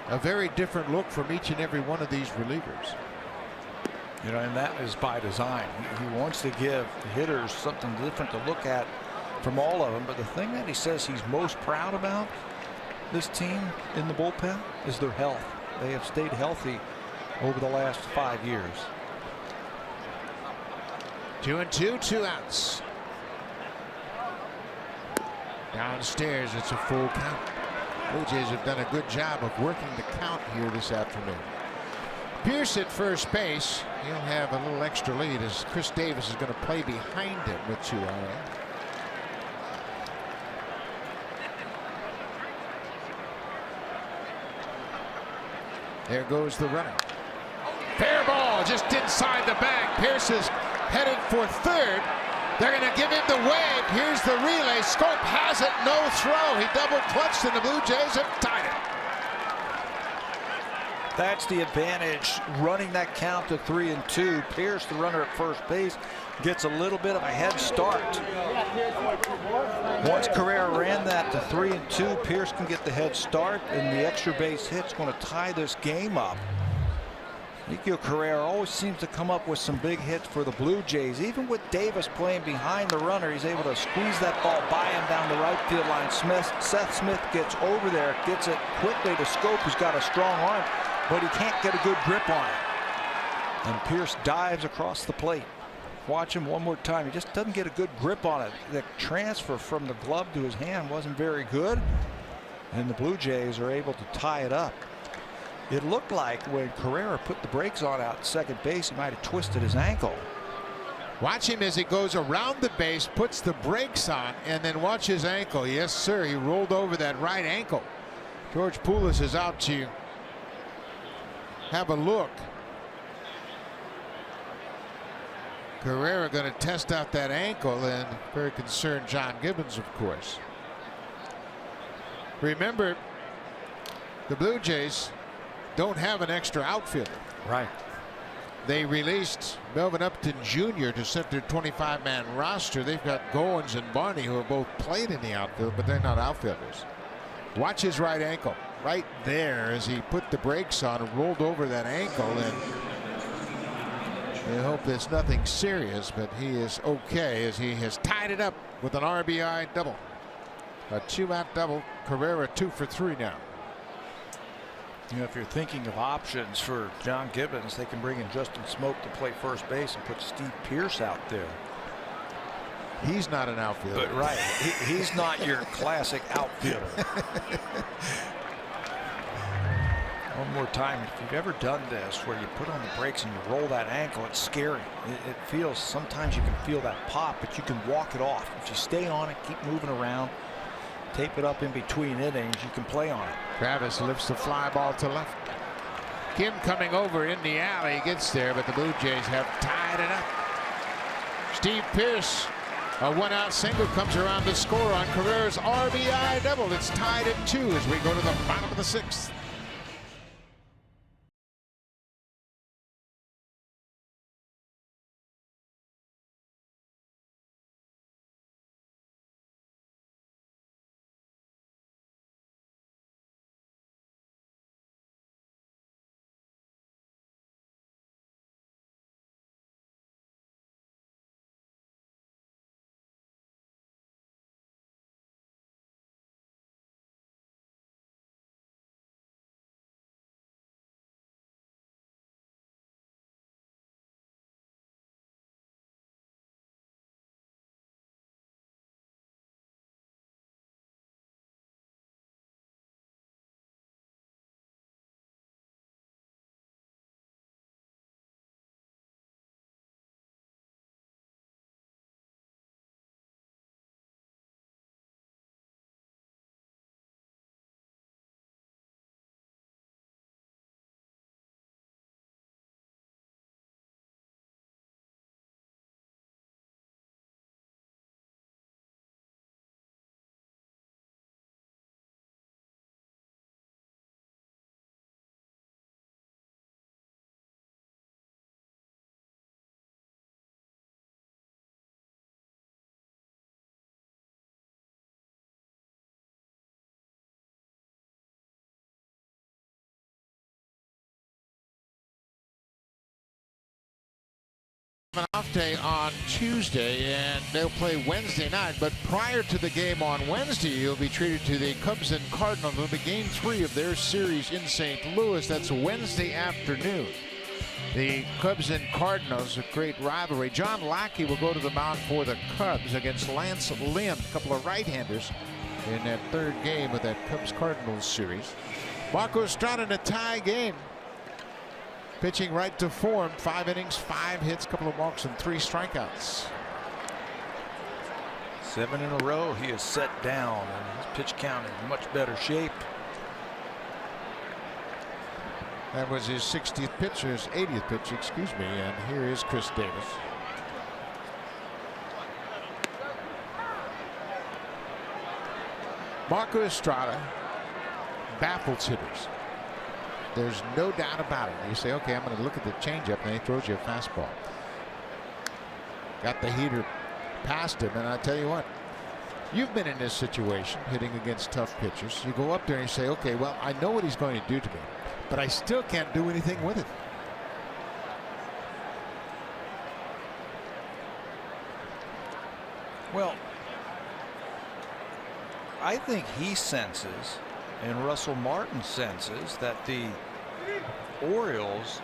A very different look from each and every one of these relievers. You know, and that is by design. He wants to give the hitters something different to look at from all of them. But the thing that he says he's most proud about, this team in the bullpen, is their health. They have stayed healthy over the last 5 years. 2-2, 2 outs. Downstairs, it's a full count. Blue Jays have done a good job of working the count here this afternoon. Pierce at first base. He'll have a little extra lead as Chris Davis is going to play behind him with 2 out. There goes the runner. Fair ball just inside the bag. Pierce is headed for third. They're going to give him the wave. Here's the relay. Scope has it. No throw. He double clutched, and the Blue Jays have tied it. That's the advantage, running that count to 3-2. Pierce, the runner at first base, gets a little bit of a head start. Once Carrera ran that to 3-2, Pierce can get the head start, and the extra base hit's going to tie this game up. Ezequiel Carrera always seems to come up with some big hits for the Blue Jays. Even with Davis playing behind the runner, he's able to squeeze that ball by him down the right field line. Seth Smith gets over there, gets it quickly to Scope, who's got a strong arm, but he can't get a good grip on it. And Pierce dives across the plate. Watch him one more time. He just doesn't get a good grip on it. The transfer from the glove to his hand wasn't very good, and the Blue Jays are able to tie it up. It looked like when Carrera put the brakes on out at second base, he might have twisted his ankle. Watch him as he goes around the base, puts the brakes on, and then watch his ankle. Yes, sir, he rolled over that right ankle. George Poulos is out to have a look. Carrera going to test out that ankle, and very concerned John Gibbons, of course. Remember, the Blue Jays don't have an extra outfielder. Right. They released Melvin Upton Jr. to set their 25-man roster. They've got Goins and Barney, who have both played in the outfield, but they're not outfielders. Watch his right ankle right there as he put the brakes on and rolled over that ankle. And I hope it's nothing serious, but he is okay as he has tied it up with an RBI double. A 2-out double. Carrera 2 for 3 now. You know, if you're thinking of options for John Gibbons, they can bring in Justin Smoke to play first base and put Steve Pearce out there. He's not an outfielder. But right, he's not your classic outfielder. One more time, if you've ever done this where you put on the brakes and you roll that ankle, it's scary. It feels, sometimes you can feel that pop, but you can walk it off. If you stay on it, keep moving around, tape it up in between innings, you can play on it. Travis lifts the fly ball to left. Kim coming over in the alley, gets there, but the Blue Jays have tied it up. Steve Pearce, a one-out single, comes around to score on Carrera's RBI double. It's tied at 2 as we go to the bottom of the 6th. An off day on Tuesday, and they'll play Wednesday night. But prior to the game on Wednesday, you'll be treated to the Cubs and Cardinals. It'll be game 3 of their series in St. Louis. That's Wednesday afternoon. The Cubs and Cardinals, a great rivalry. John Lackey will go to the mound for the Cubs against Lance Lynn, a couple of right-handers in that 3rd game of that Cubs-Cardinals series. Marco Estrada in a tie game. Pitching right to form, 5 innings, 5 hits, couple of walks, and 3 strikeouts. 7 in a row he is set down, and his pitch count is in much better shape. That was his 60th pitch, or his 80th pitch, excuse me, and here is Chris Davis. Marco Estrada baffles hitters. There's no doubt about it. You say, okay, I'm going to look at the changeup, and he throws you a fastball. Got the heater past him, and I tell you what, you've been in this situation, hitting against tough pitchers. You go up there and you say, okay, well, I know what he's going to do to me, but I still can't do anything with it. Well, I think he senses, and Russell Martin senses, that the Orioles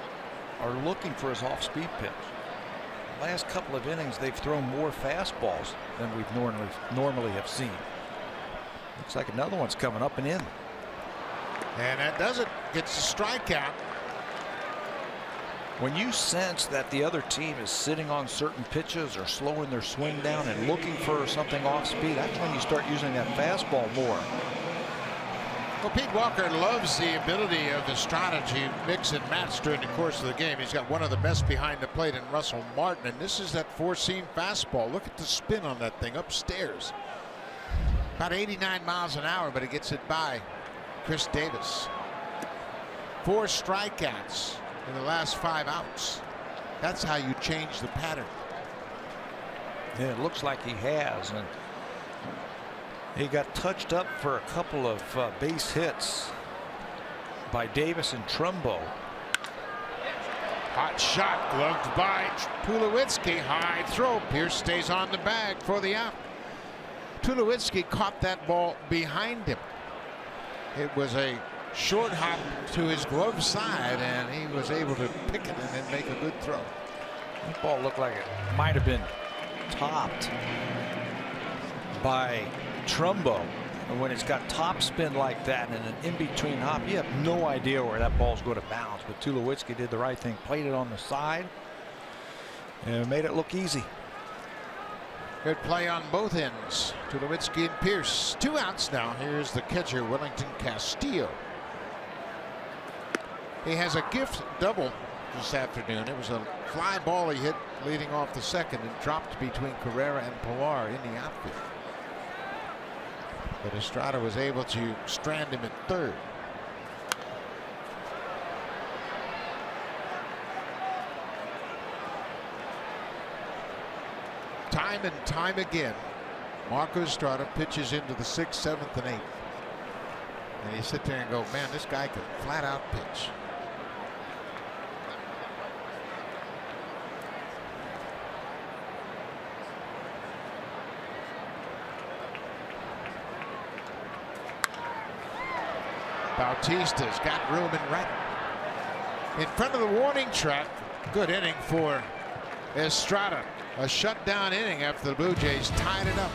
are looking for his off-speed pitch. Last couple of innings, they've thrown more fastballs than we've normally have seen. Looks like another one's coming up and in. And that does it. Gets a strikeout. When you sense that the other team is sitting on certain pitches or slowing their swing down and looking for something off speed, that's when you start using that fastball more. Well, Pete Walker loves the ability of the strategy mix and match during the course of the game. He's got one of the best behind the plate in Russell Martin, and this is that 4-seam fastball. Look at the spin on that thing upstairs. About 89 miles an hour, but it gets it by Chris Davis. 4 strikeouts in the last 5 outs. That's how you change the pattern. Yeah, it looks like he has, and he got touched up for a couple of base hits by Davis and Trumbo. Hot shot, gloved by Tulowitzki. High throw. Pierce stays on the bag for the out. Tulowitzki caught that ball behind him. It was a short hop to his glove side, and he was able to pick it and then make a good throw. That ball looked like it might have been topped by Trumbo. And when it's got top spin like that and an in-between hop, you have no idea where that ball's going to bounce. But Tulowitzki did the right thing, played it on the side, and made it look easy. Good play on both ends. Tulowitzki and Pierce. 2 outs now. Here's the catcher, Wellington Castillo. He has a gift double this afternoon. It was a fly ball he hit leading off the second and dropped between Carrera and Pilar in the outfield. But Estrada was able to strand him at third. Time and time again, Marco Estrada pitches into the 6th, 7th, and 8th. And you sit there and go, man, this guy can flat out pitch. Bautista's got room in right in front of the warning track. Good inning for Estrada. A shutdown inning after the Blue Jays tied it up.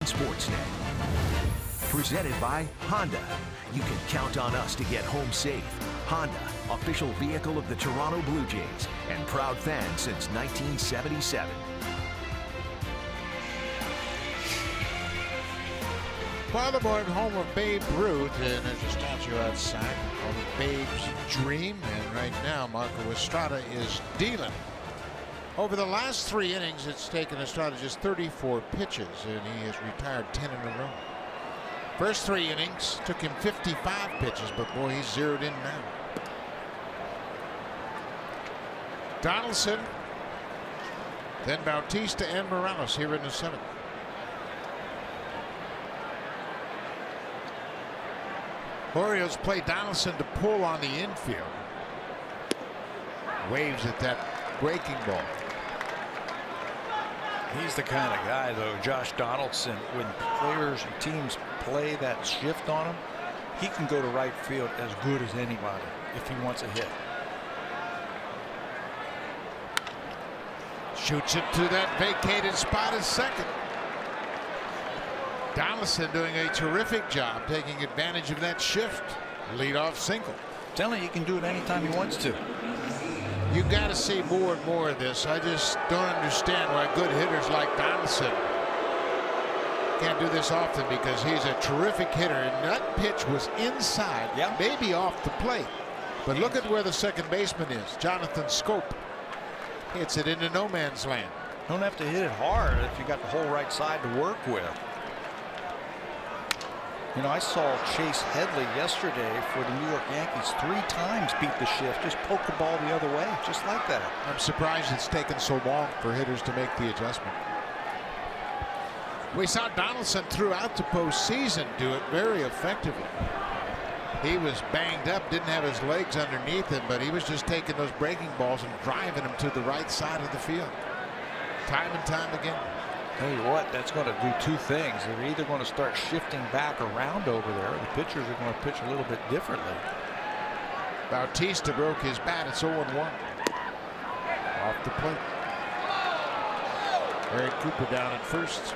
Sportsnet. Presented by Honda. You can count on us to get home safe. Honda, official vehicle of the Toronto Blue Jays and proud fan since 1977. Baltimore, home of Babe Ruth, and there's a statue outside called Babe's Dream. And right now, Marco Estrada is dealing. Over the last 3 innings, it's taken Estrada just 34 pitches, and he has retired 10 in a row. First 3 innings took him 55 pitches, but boy, he's zeroed in now. Donaldson, then Bautista and Morales here in the 7th. Orioles play Donaldson to pull on the infield. Waves at that breaking ball. He's the kind of guy, though, Josh Donaldson, when players and teams play that shift on him, he can go to right field as good as anybody if he wants a hit. Shoots it to that vacated spot at second. Donaldson doing a terrific job taking advantage of that shift. Leadoff single. Telling you, he can do it anytime he wants to. You got to see more and more of this. I just don't understand why good hitters like Donaldson can't do this often, because he's a terrific hitter, and that pitch was inside, maybe off the plate. But look at where the second baseman is, Jonathan Scope. Hits it into no man's land. Don't have to hit it hard if you got the whole right side to work with. You know, I saw Chase Headley yesterday for the New York Yankees 3 times beat the shift, just poke the ball the other way, just like that. I'm surprised it's taken so long for hitters to make the adjustment. We saw Donaldson throughout the postseason do it very effectively. He was banged up, didn't have his legs underneath him, but he was just taking those breaking balls and driving them to the right side of the field. Time and time again. Tell you what, that's going to do 2 things. They're either going to start shifting back around over there, or the pitchers are going to pitch a little bit differently. Bautista broke his bat. It's 0-1. Off the plate. Eric Cooper down at first.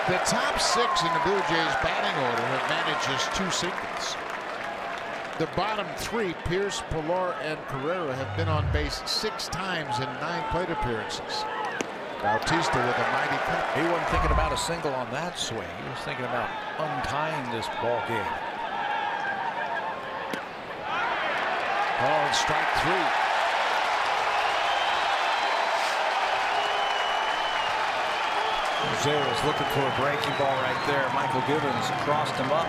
The top 6 in the Blue Jays batting order have managed just 2 singles. The bottom 3, Pierce, Pilar, and Carrera, have been on base 6 times in 9 plate appearances. Bautista with a mighty cut. He wasn't thinking about a single on that swing. He was thinking about untying this ball game. Oh, and strike 3. Jose was looking for a breaking ball right there. Michael Gibbons crossed him up.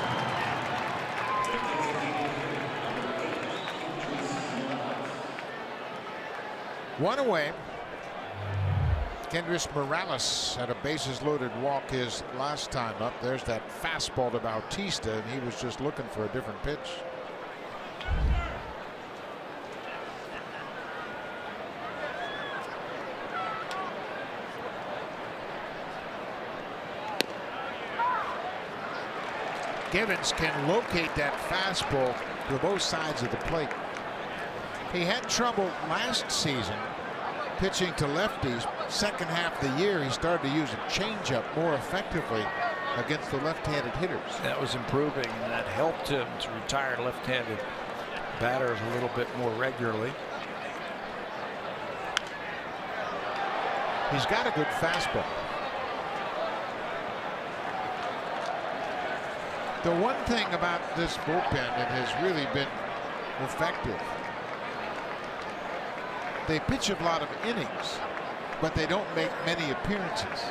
One away. Kendrys Morales had a bases loaded walk his last time up. There's that fastball to Bautista, and he was just looking for a different pitch. Gibbons can locate that fastball to both sides of the plate. He had trouble last season pitching to lefties. Second half of the year, he started to use a changeup more effectively against the left-handed hitters. That was improving, and that helped him to retire left-handed batters a little bit more regularly. He's got a good fastball. The one thing about this bullpen that has really been effective, they pitch a lot of innings, but they don't make many appearances.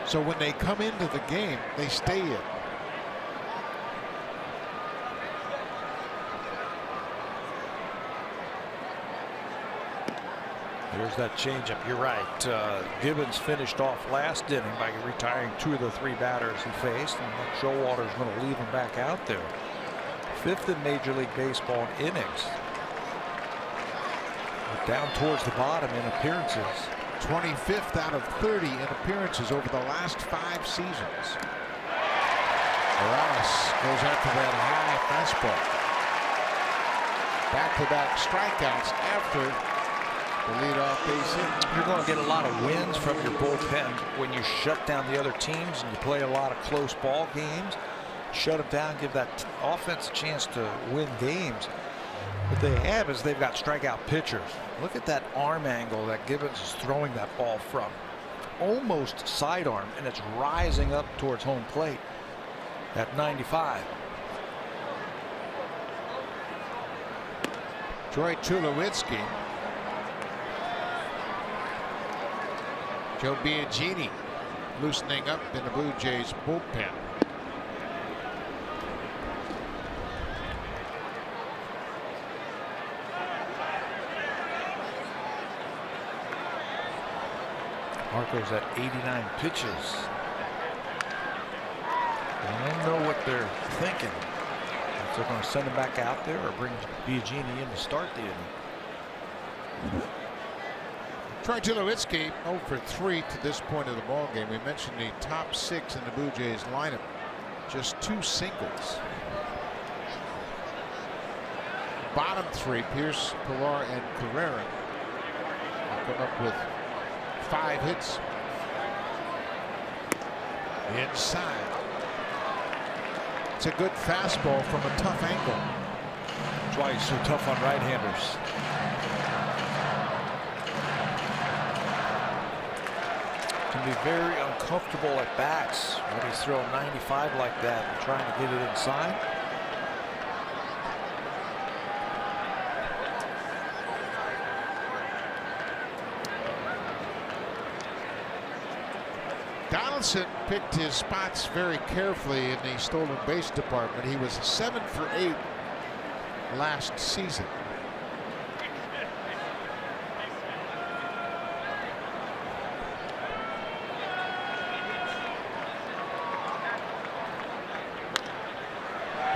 So when they come into the game, they stay in. There's that changeup. You're right. Gibbons finished off last inning by retiring 2 of the 3 batters he faced, and Showalter's going to leave him back out there. 5th in Major League Baseball in innings. But down towards the bottom in appearances. 25th out of 30 in appearances over the last 5 seasons. Morales goes after that high fastball. Back-to-back strikeouts after the leadoff base hit. You're going to get a lot of wins from your bullpen when you shut down the other teams and you play a lot of close ball games. Shut them down, give that offense a chance to win games. What they have is they've got strikeout pitchers. Look at that arm angle that Gibbons is throwing that ball from. Almost sidearm, and it's rising up towards home plate at 95. Troy Tulowitzki. Joe Biagini loosening up in the Blue Jays bullpen. Marco's at 89 pitches. I don't know what they're thinking. If they're going to send him back out there or bring Biagini in to start the inning. Troy Tulowitzki 0 for 3 to this point of the ball game. We mentioned the top 6 in the Blue Jays lineup. Just 2 singles. Bottom 3, Pierce, Pilar, and Carrera, come up with 5 hits. Inside. It's a good fastball from a tough angle. That's why he's so tough on right-handers. Can be very uncomfortable at bats when he's throwing 95 like that and trying to get it inside. Donaldson picked his spots very carefully in the stolen base department. He was 7 for 8 last season.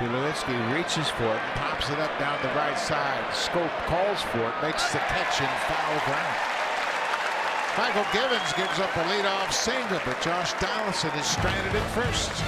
Tulowitzki reaches for it, pops it up down the right side. Scope calls for it, makes the catch in foul ground. Michael Givens gives up a leadoff single, but Josh Donaldson is stranded at first.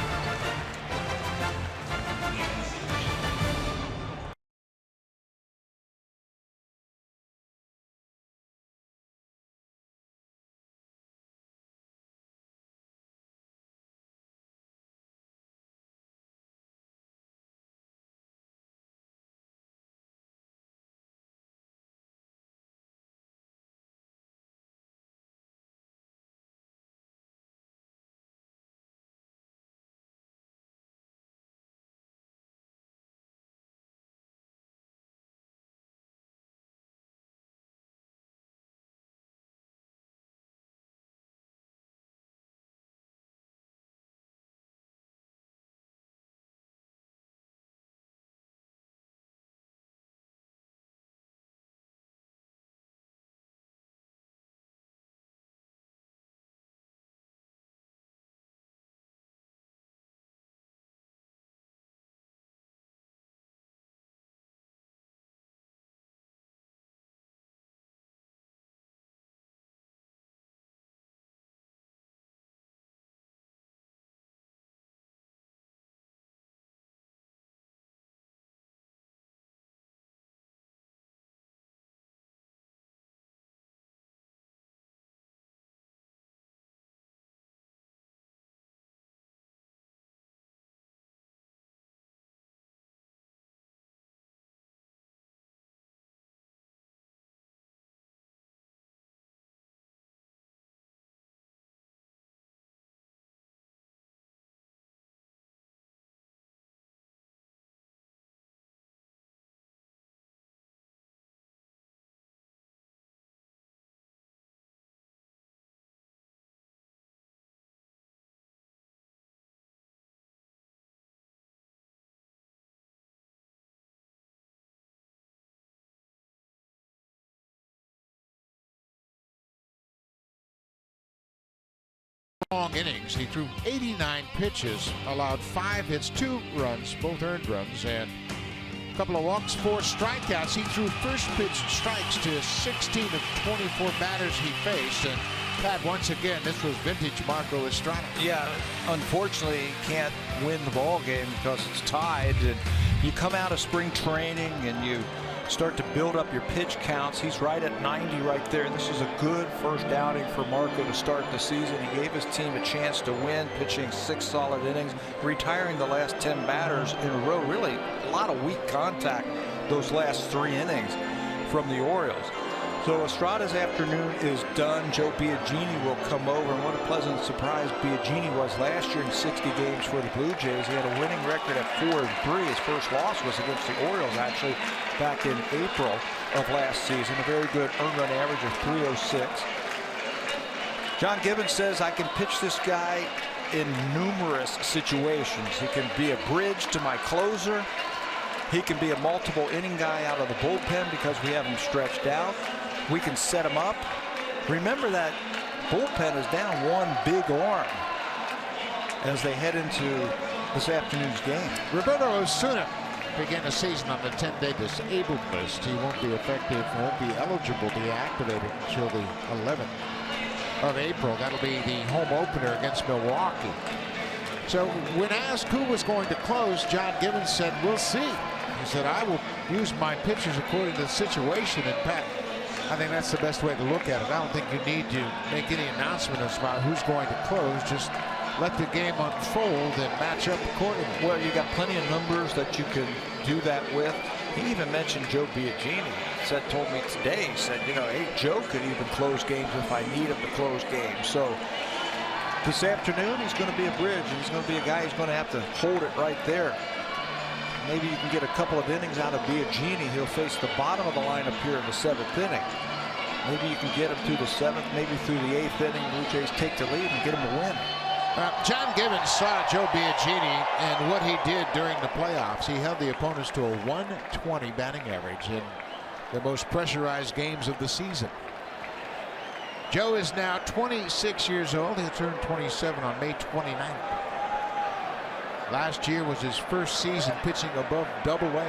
Long innings. He threw 89 pitches, allowed 5 hits, 2 runs, both earned runs, and a couple of walks, 4 strikeouts. He threw first pitch strikes to 16 of 24 batters he faced. And Pat, once again, this was vintage Marco Estrada. Yeah, unfortunately, he can't win the ball game because it's tied. And you come out of spring training and you start to build up your pitch counts. He's right at 90 right there. And this is a good first outing for Marco to start the season. He gave his team a chance to win, pitching 6 solid innings, retiring the last 10 batters in a row. Really a lot of weak contact those last 3 innings from the Orioles. So Estrada's afternoon is done. Joe Biagini will come over, and what a pleasant surprise Biagini was last year in 60 games for the Blue Jays. He had a winning record at 4-3. His first loss was against the Orioles, actually, back in April of last season. A very good earned run average of 306. John Gibbons says, I can pitch this guy in numerous situations. He can be a bridge to my closer. He can be a multiple inning guy out of the bullpen because we have him stretched out. We can set him up. Remember that bullpen is down one big arm as they head into this afternoon's game. Roberto Osuna began the season on the 10-day disabled list. He won't be effective, won't be eligible to be activated until the 11th of April. That'll be the home opener against Milwaukee. So when asked who was going to close, John Gibbons said, we'll see. He said, I will use my pitchers according to the situation. And Pat, I think that's the best way to look at it. I don't think you need to make any announcements about who's going to close. Just let the game unfold and match up accordingly. Well, you got plenty of numbers that you can do that with. He even mentioned Joe Biagini. Told me today, he said, you know, hey, Joe could even close games if I need him to close games. So This afternoon, he's going to be a bridge, and he's going to be a guy who's going to have to hold it right there. Maybe you can get a couple of innings out of Biagini. He'll face the bottom of the lineup here in the 7th inning. Maybe you can get him through the 7th, maybe through the 8th inning. Blue Jays take the lead and get him a win. John Gibbons saw Joe Biagini and what he did during the playoffs. He held the opponents to a 120 batting average in the most pressurized games of the season. Joe is now 26 years old. He'll turn 27 on May 29th. Last year was his first season pitching above Double-A.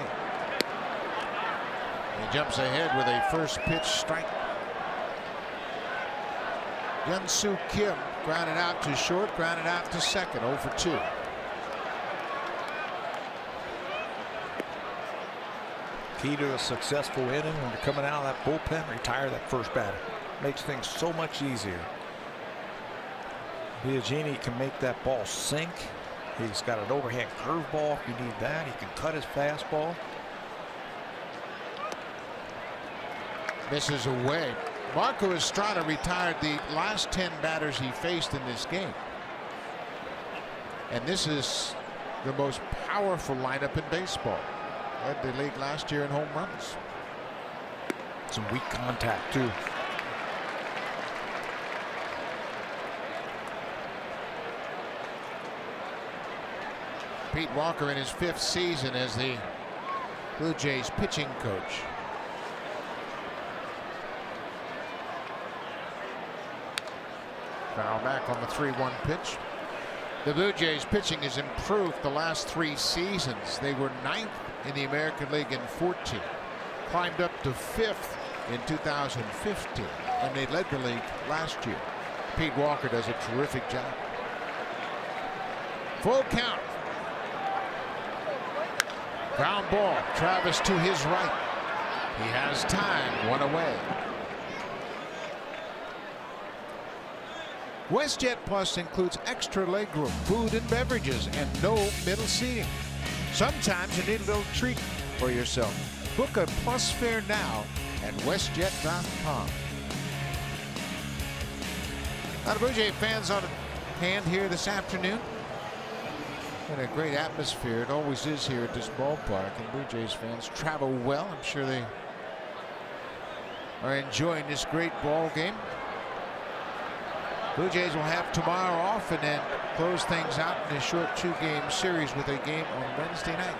He jumps ahead with a first pitch strike. Hyun-Soo Kim grounded out to short, grounded out to second, 0 for 2. Key to a successful inning when you're coming out of that bullpen, retire that first batter. Makes things so much easier. Biagini can make that ball sink. He's got an overhand curveball if you need that. He can cut his fastball. Misses away. Marco Estrada retired the last 10 batters he faced in this game. And this is the most powerful lineup in baseball. Led the league last year in home runs. Some weak contact too. Pete Walker in his 5th season as the Blue Jays pitching coach. Foul back on the 3-1 pitch. The Blue Jays pitching has improved the last 3 seasons. They were 9th in the American League in 14, climbed up to 5th in 2015, and they led the league last year. Pete Walker does a terrific job. Full count. Ground ball. Travis to his right. He has time. 1 away. WestJet Plus includes extra legroom, food and beverages, and no middle seating. Sometimes you need a little treat for yourself. Book a Plus fare now at WestJet.com. A lot of Blue Jay fans on hand here this afternoon. And a great atmosphere. It always is here at this ballpark. And Blue Jays fans travel well. I'm sure they are enjoying this great ball game. Blue Jays will have tomorrow off and then close things out in a short 2-game series with a game on Wednesday night.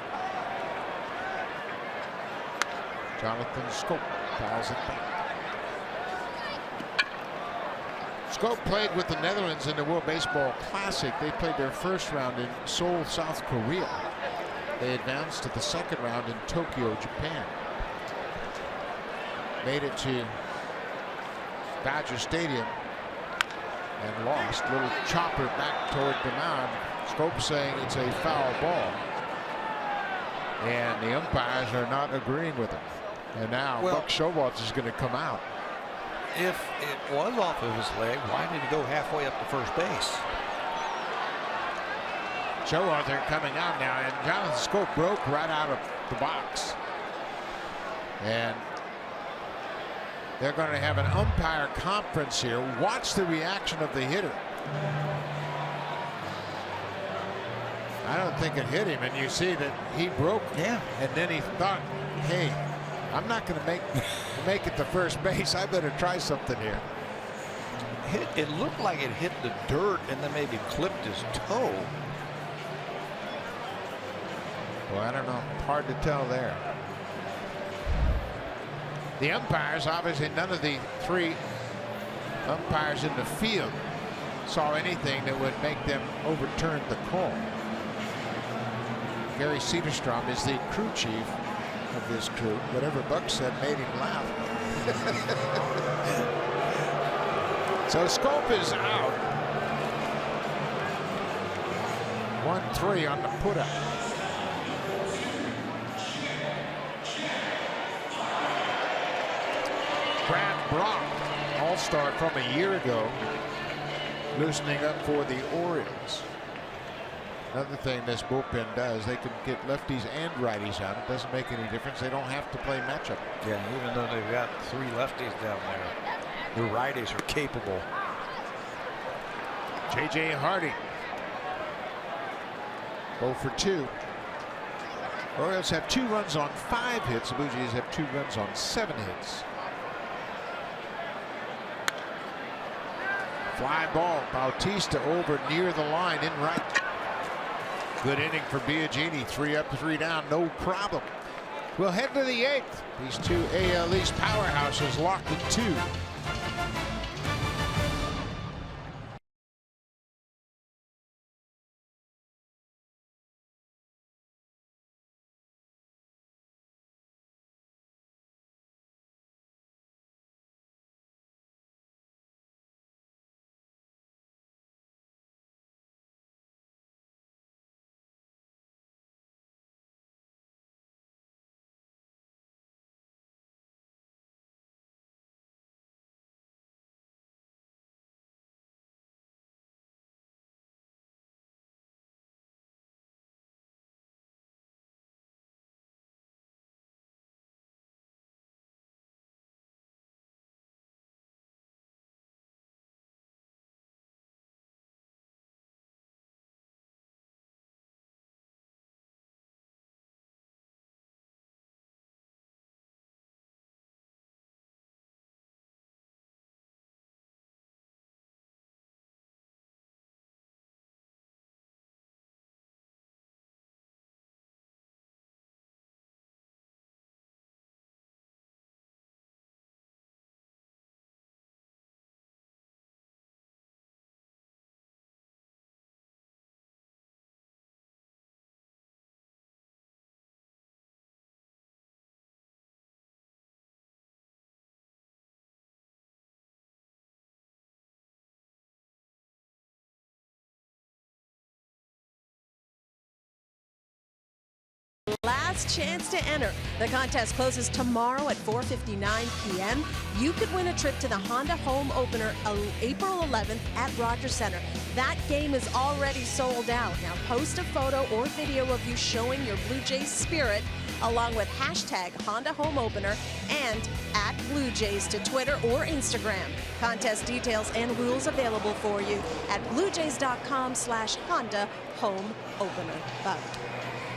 Jonathan Scope calls it back. Scope played with the Netherlands in the World Baseball Classic. They played their first round in Seoul, South Korea. They advanced to the second round in Tokyo, Japan. Made it to Dodger Stadium and lost. Little chopper back toward the mound. Scope saying it's a foul ball. And the umpires are not agreeing with him. And now Buck Showalter is going to come out. If it was off of his leg, why did he go halfway up to first base? Showalter coming out now, and Jonathan Scope broke right out of the box. And they're going to have an umpire conference here. Watch the reaction of the hitter. I don't think it hit him, and you see that he broke. Yeah. And then he thought, hey, I'm not going to make it to first base. I better try something here. It looked like it hit the dirt and then maybe clipped his toe. Well, I don't know. Hard to tell there. The umpires, obviously none of the 3 umpires in the field saw anything that would make them overturn the call. Gary Cederstrom is the crew chief of this crew. Whatever Buck said made him laugh. So Scope is out. 1-3 on the put-up. Brad Brock, all-star from a year ago, loosening up for the Orioles. Another thing this bullpen does, they can get lefties and righties out. It doesn't make any difference. They don't have to play matchup. Yeah, even though they've got 3 lefties down there, the righties are capable. J.J. Harding. 0 for 2. Orioles have 2 runs on 5 hits. The Blue Jays have 2 runs on 7 hits. Fly ball. Bautista over near the line in right. Good inning for Biagini. 3 up, 3 down. No problem. We'll head to the 8th. These two AL East powerhouses locked at 2. Last chance to enter. The contest closes tomorrow at 4:59 p.m. You could win a trip to the Honda Home Opener April 11th at Rogers Center. That game is already sold out. Now post a photo or video of you showing your Blue Jays spirit along with hashtag Honda Home Opener and @Blue-Jays to Twitter or Instagram. Contest details and rules available for you at bluejays.com/Honda Home Opener. Bye.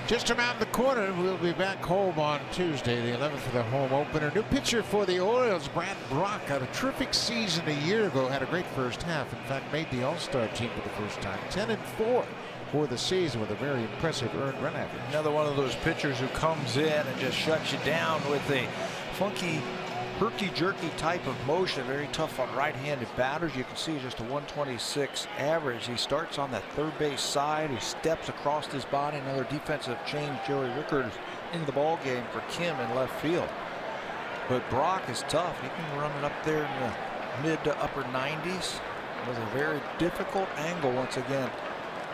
Just around the corner, we'll be back home on Tuesday, the 11th, for the home opener. New pitcher for the Orioles, Brad Brock, had a terrific season a year ago. Had a great first half. In fact, made the All-Star team for the first time. 10-4 for the season with a very impressive earned run average. Another one of those pitchers who comes in and just shuts you down with a funky, herky-jerky type of motion. Very tough on right-handed batters. You can see just a 126 average. He starts on that third base side. He steps across his body. Another defensive change. Joey Rickard into the ball game for Kim in left field. But Brock is tough. He can run it up there in the mid to upper 90s with a very difficult angle once again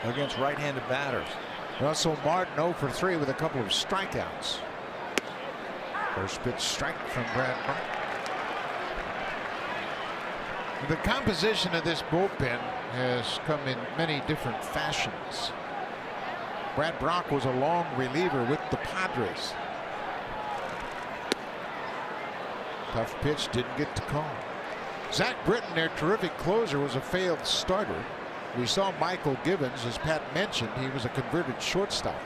against right-handed batters. Russell Martin 0 for 3 with a couple of strikeouts. First pitch strike from Brad Brock. The composition of this bullpen has come in many different fashions. Brad Brock was a long reliever with the Padres. Tough pitch, didn't get to call. Zach Britton, their terrific closer, was a failed starter. We saw Michael Gibbons, as Pat mentioned. He was a converted shortstop.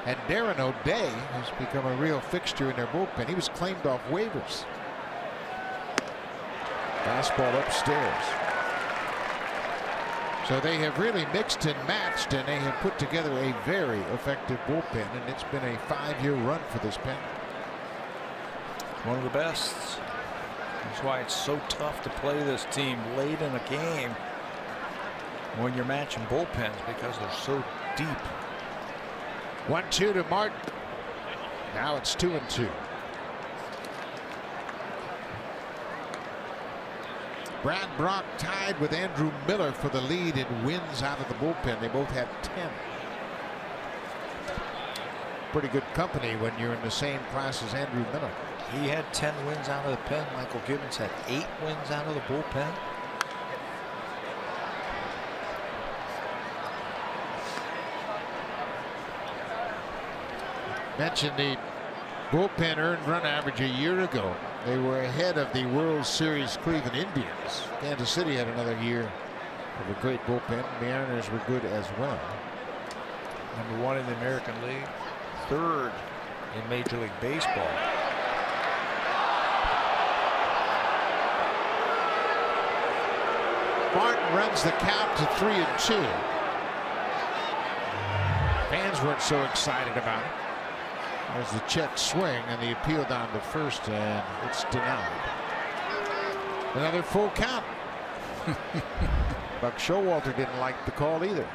And Darren O'Day has become a real fixture in their bullpen. He was claimed off waivers. Fastball upstairs. So they have really mixed and matched, and they have put together a very effective bullpen, and it's been a 5-year run for this pen. One of the best. That's why it's so tough to play this team late in a game when you're matching bullpens, because they're so deep. 1-2 to Martin. Now it's 2-2. Brad Brock tied with Andrew Miller for the lead in wins out of the bullpen. They both had 10. Pretty good company when you're in the same class as Andrew Miller. He had 10 wins out of the pen. Michael Gibbons had 8 wins out of the bullpen. Mentioned the bullpen earned run average a year ago. They were ahead of the World Series Cleveland Indians. Kansas City had another year The great bullpen. Mariners were good as well. Number 1 in the American League, 3rd in Major League Baseball. Martin runs the count to 3-2. Fans weren't so excited about it. There's the check swing and the appeal down to first, and it's denied. Another full count. Buck Showalter didn't like the call either.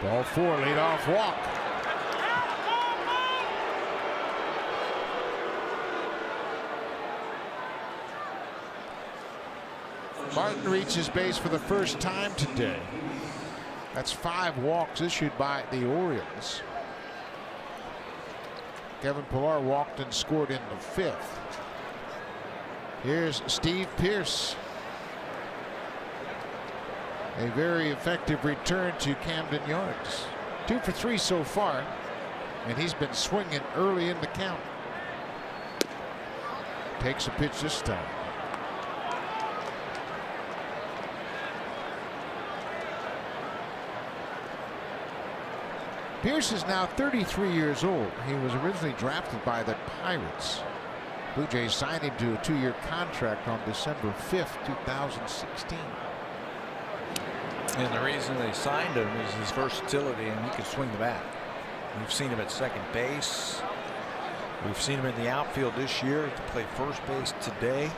Ball 4, leadoff walk. Martin reaches base for the first time today. That's 5 walks issued by the Orioles. Kevin Pillar walked and scored in the 5th. Here's Steve Pearce. A very effective return to Camden Yards. 2 for 3 so far, and he's been swinging early in the count. Takes a pitch this time. Pearce is now 33 years old. He was originally drafted by the Pirates. Blue Jays signed him to a 2-year contract on December 5th, 2016. And the reason they signed him is his versatility, and he can swing the bat. We've seen him at second base. We've seen him in the outfield this year. He can play first base today,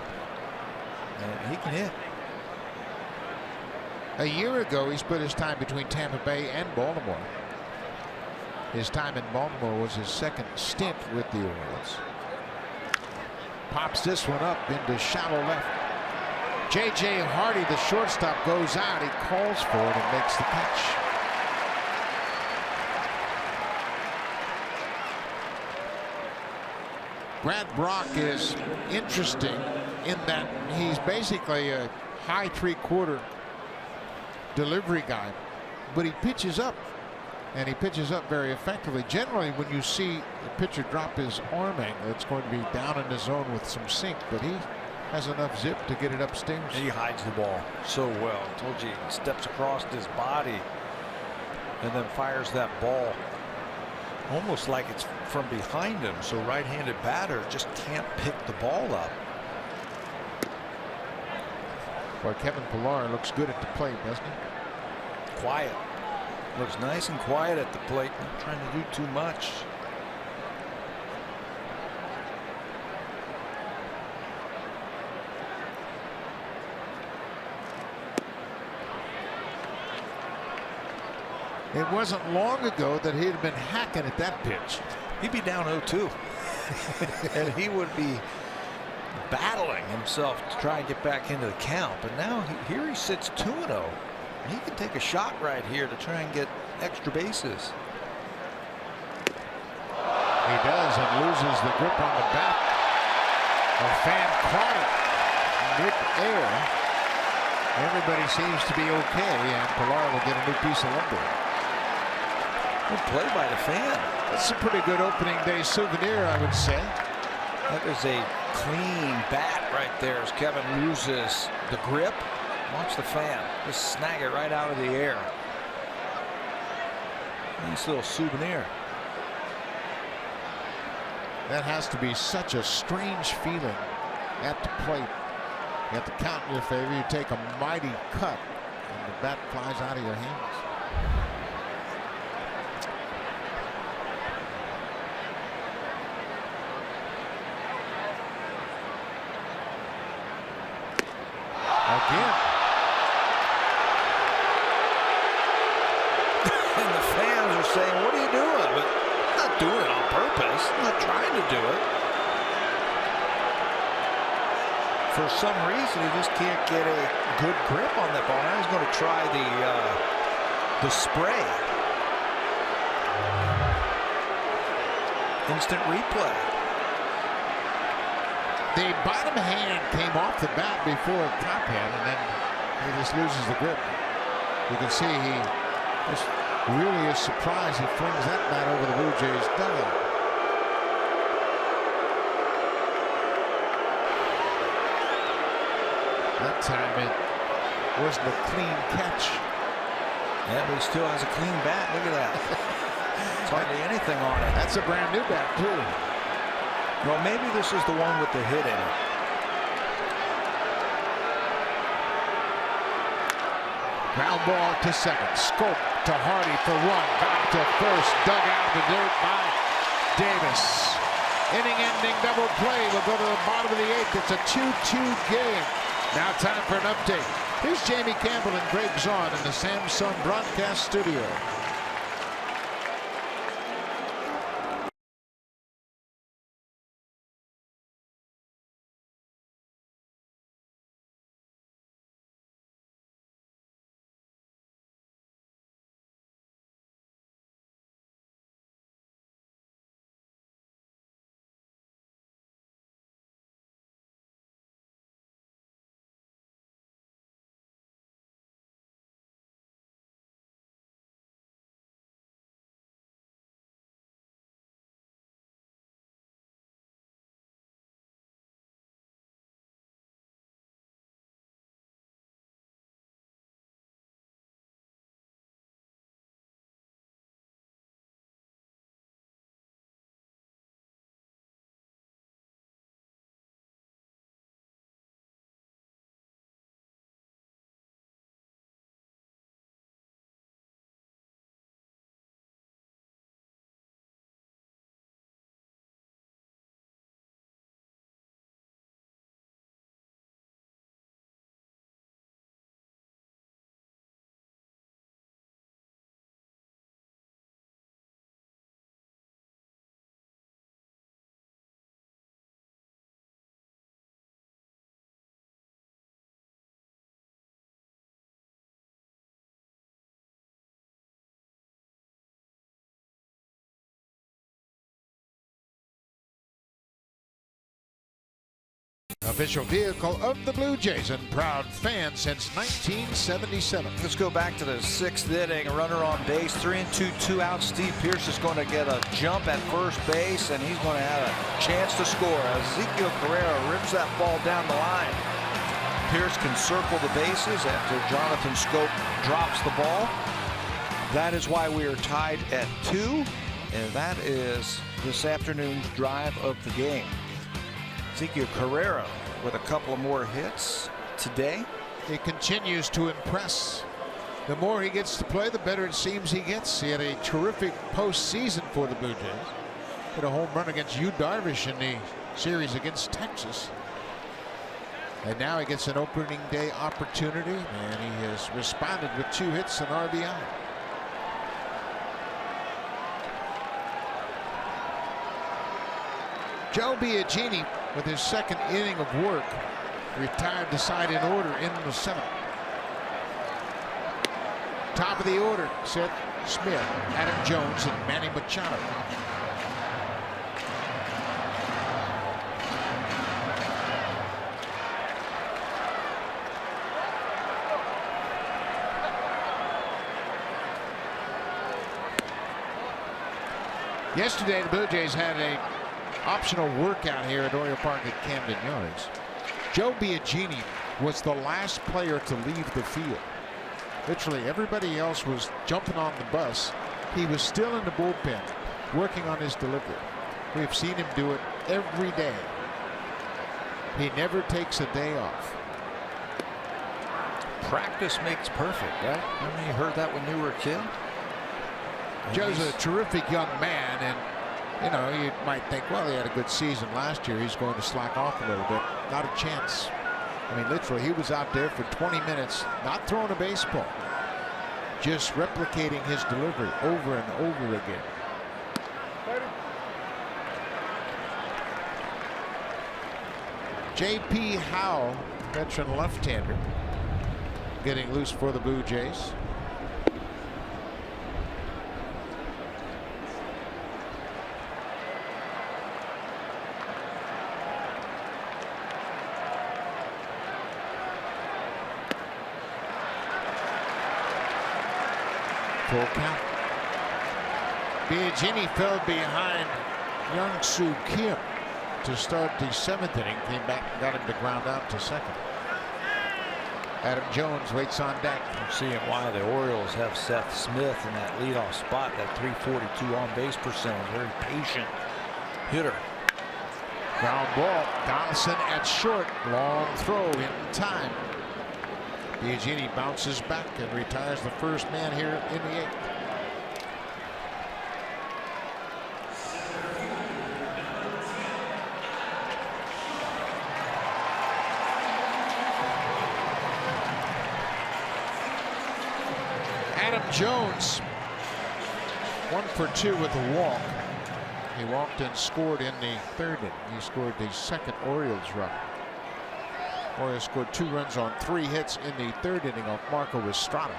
and he can hit. A year ago, he split his time between Tampa Bay and Baltimore. His time in Baltimore was his second stint with the Orioles. Pops this one up into shallow left. J.J. Hardy, the shortstop, goes out. He calls for it and makes the catch. Brad Brock is interesting in that he's basically a high 3/4 delivery guy, but he pitches up. And he pitches up very effectively. Generally, when you see the pitcher drop his arm angle, it's going to be down in the zone with some sink, but he has enough zip to get it upstairs. He hides the ball so well. I told you, he steps across his body and then fires that ball almost like it's from behind him. So right-handed batter just can't pick the ball up. Boy, Kevin Pillar looks good at the plate, doesn't he? Quiet. Looks nice and quiet at the plate, not trying to do too much. It wasn't long ago that he'd been hacking at that pitch. He'd be down 0-2. And he would be battling himself to try and get back into the count. But now here he sits 2-0. He can take a shot right here to try and get extra bases. He does, and loses the grip on the bat. A fan caught it mid-air. Everybody seems to be okay, and Pillar will get a new piece of lumber. Good play by the fan. That's a pretty good opening day souvenir, I would say. That is a clean bat right there as Kevin loses the grip. Watch the fan just snag it right out of the air. Nice little souvenir. That has to be such a strange feeling at the plate. You have to count in your favor. You take a mighty cut, and the bat flies out of your hands. Again. And the fans are saying, what are you doing? But I'm not doing it on purpose. I'm not trying to do it. For some reason, he just can't get a good grip on that ball. Now he's going to try the spray. Instant replay. The bottom hand came off the bat before top hand, and then he just loses the grip. You can see he just really is surprised he flings that bat over the Blue Jays dugout. That time it wasn't a clean catch. Yeah, but he still has a clean bat. Look at that. It's hardly anything on it. That's a brand new bat, too. Well, maybe this is the one with the hit in it. Ground ball to second. Scope to Hardy for one. Back to first. Dug out of the dirt by Davis. Inning-ending double play. We'll go to the bottom of the eighth. It's a 2-2 game. Now time for an update. Here's Jamie Campbell and Greg Zahn in the Samsung broadcast studio. Official vehicle of the Blue Jays and proud fan since 1977. Let's go back to the sixth inning. A runner on base, 3-2, 2 outs. Steve Pearce is going to get a jump at first base, and he's going to have a chance to score. Ezekiel Carrera rips that ball down the line. Pearce can circle the bases after Jonathan Scope drops the ball. That is why we are tied at 2, and that is this afternoon's drive of the game. Ezekiel Carrera with a couple of more hits today. He continues to impress. The more he gets to play, the better it seems he gets. He had a terrific postseason for the Blue Jays. Hit a home run against Yu Darvish in the series against Texas. And now he gets an opening day opportunity, and he has responded with 2 hits and RBI. Joe Biagini, with his second inning of work, retired the side in order in the 7th. Top of the order, Seth Smith, Adam Jones, and Manny Machado. Yesterday, the Blue Jays had a optional workout here at Oriole Park at Camden Yards. Joe Biagini was the last player to leave the field. Literally everybody else was jumping on the bus. He was still in the bullpen working on his delivery. We've seen him do it every day. He never takes a day off. Practice makes perfect, right? I mean, you heard that when you were a kid. Joe's a terrific young man, and you know, you might think, well, he had a good season last year, he's going to slack off a little bit. Not a chance. I mean, literally, he was out there for 20 minutes, not throwing a baseball, just replicating his delivery over and over again. J.P. Howell, veteran left-hander, getting loose for the Blue Jays. Full count. Biagini fell behind Young-Soo Kim to start the 7th inning. Came back and got him to ground out to second. Adam Jones waits on deck. I'm seeing why the Orioles have Seth Smith in that leadoff spot, that 342 on base percentage. Very patient hitter. Ground ball. Donaldson at short. Long throw in time. Biagini bounces back and retires the first man here in the 8th. Adam Jones 1 for 2 with a walk. He walked and scored in the 3rd inning. He scored the 2nd Orioles run. Orioles scored 2 runs on 3 hits in the 3rd inning off Marco Estrada.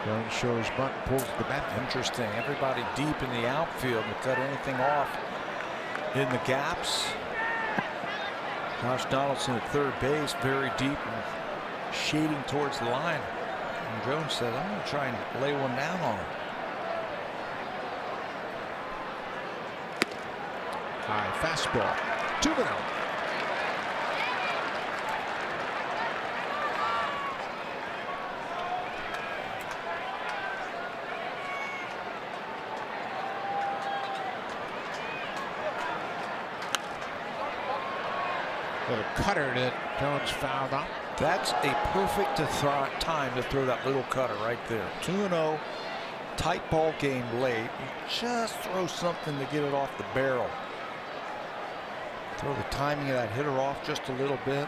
Jones shows bunt, pulls the bat. Interesting. Everybody deep in the outfield to cut anything off in the gaps. Josh Donaldson at third base, very deep and shading towards the line. And Jones said, I'm going to try and lay one down on him. High fastball. 2-0. Little cutter that Jones fouled up. That's a perfect time to throw that little cutter right there. 2-0, tight ball game late. You just throw something to get it off the barrel. Throw the timing of that hitter off just a little bit.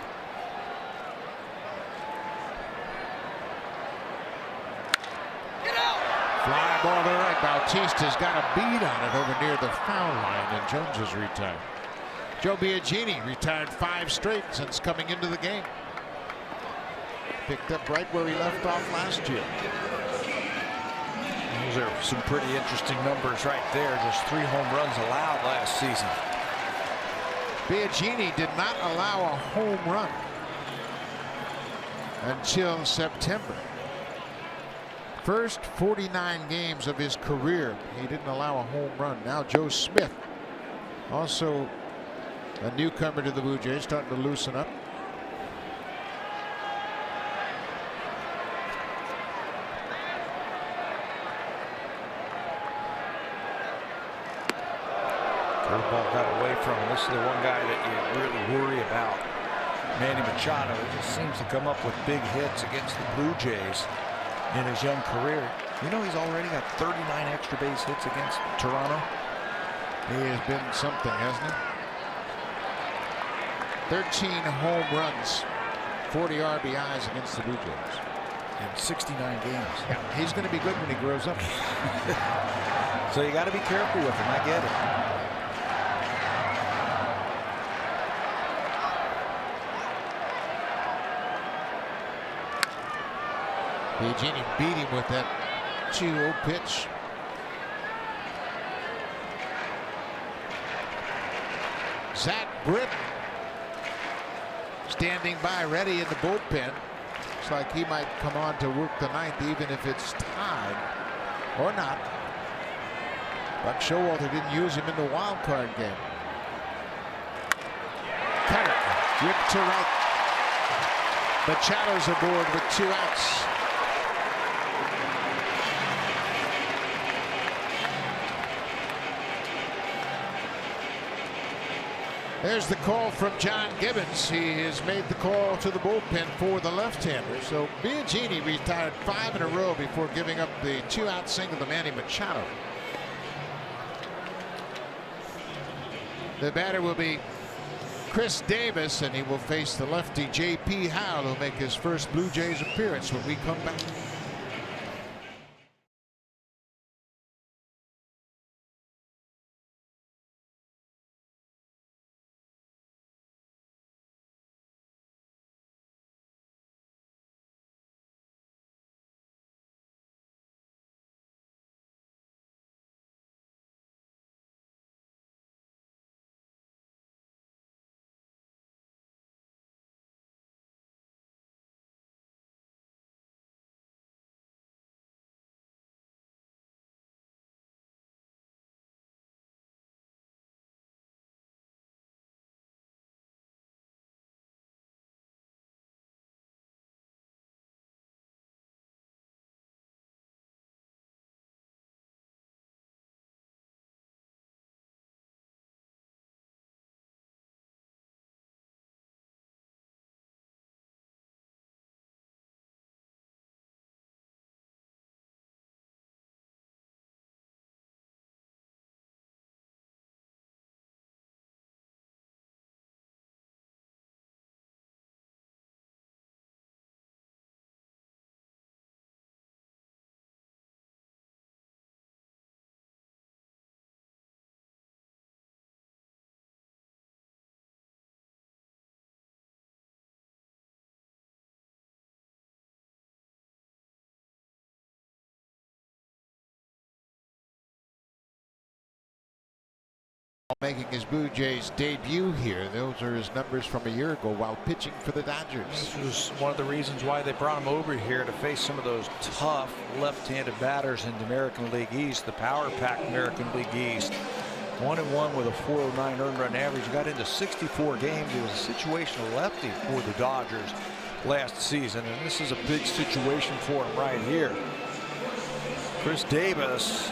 Get out! Fly ball to right. Bautista's got a bead on it over near the foul line, and Jones is retired. Joe Biagini retired 5 straight since coming into the game. Picked up right where he left off last year. Those are some pretty interesting numbers right there. Just 3 home runs allowed last season. Biagini did not allow a home run until September. First 49 games of his career, he didn't allow a home run. Now Joe Smith, also a newcomer to the Blue Jays, starting to loosen up. Curveball got away from him. This is the one guy that you really worry about. Manny Machado just seems to come up with big hits against the Blue Jays in his young career. You know, he's already got 39 extra base hits against Toronto. He has been something, hasn't he? 13 home runs, 40 RBIs against the Blue Jays. In 69 games. Yeah, he's going to be good when he grows up. So you got to be careful with him. I get it. Biagini beat him with that 2-0 pitch. Zach Britton standing by, ready in the bullpen. Looks like he might come on to work the 9th, even if it's tied or not. Buck Showalter didn't use him in the wild card game. Cutter, rip to right. Machado's aboard with 2 outs. There's the call from John Gibbons. He has made the call to the bullpen for the left-hander. So Biagini retired 5 in a row before giving up the 2-out single to Manny Machado. The batter will be Chris Davis, and he will face the lefty J.P. Howell, who'll make his first Blue Jays appearance when we come back. Making his Blue Jays debut here. Those are his numbers from a year ago while pitching for the Dodgers. This was one of the reasons why they brought him over here, to face some of those tough left-handed batters in the American League East, the power pack American League East. 1-1 with a 409 earned run average. He got into 64 games. He was a situational lefty for the Dodgers last season, and this is a big situation for him right here. Chris Davis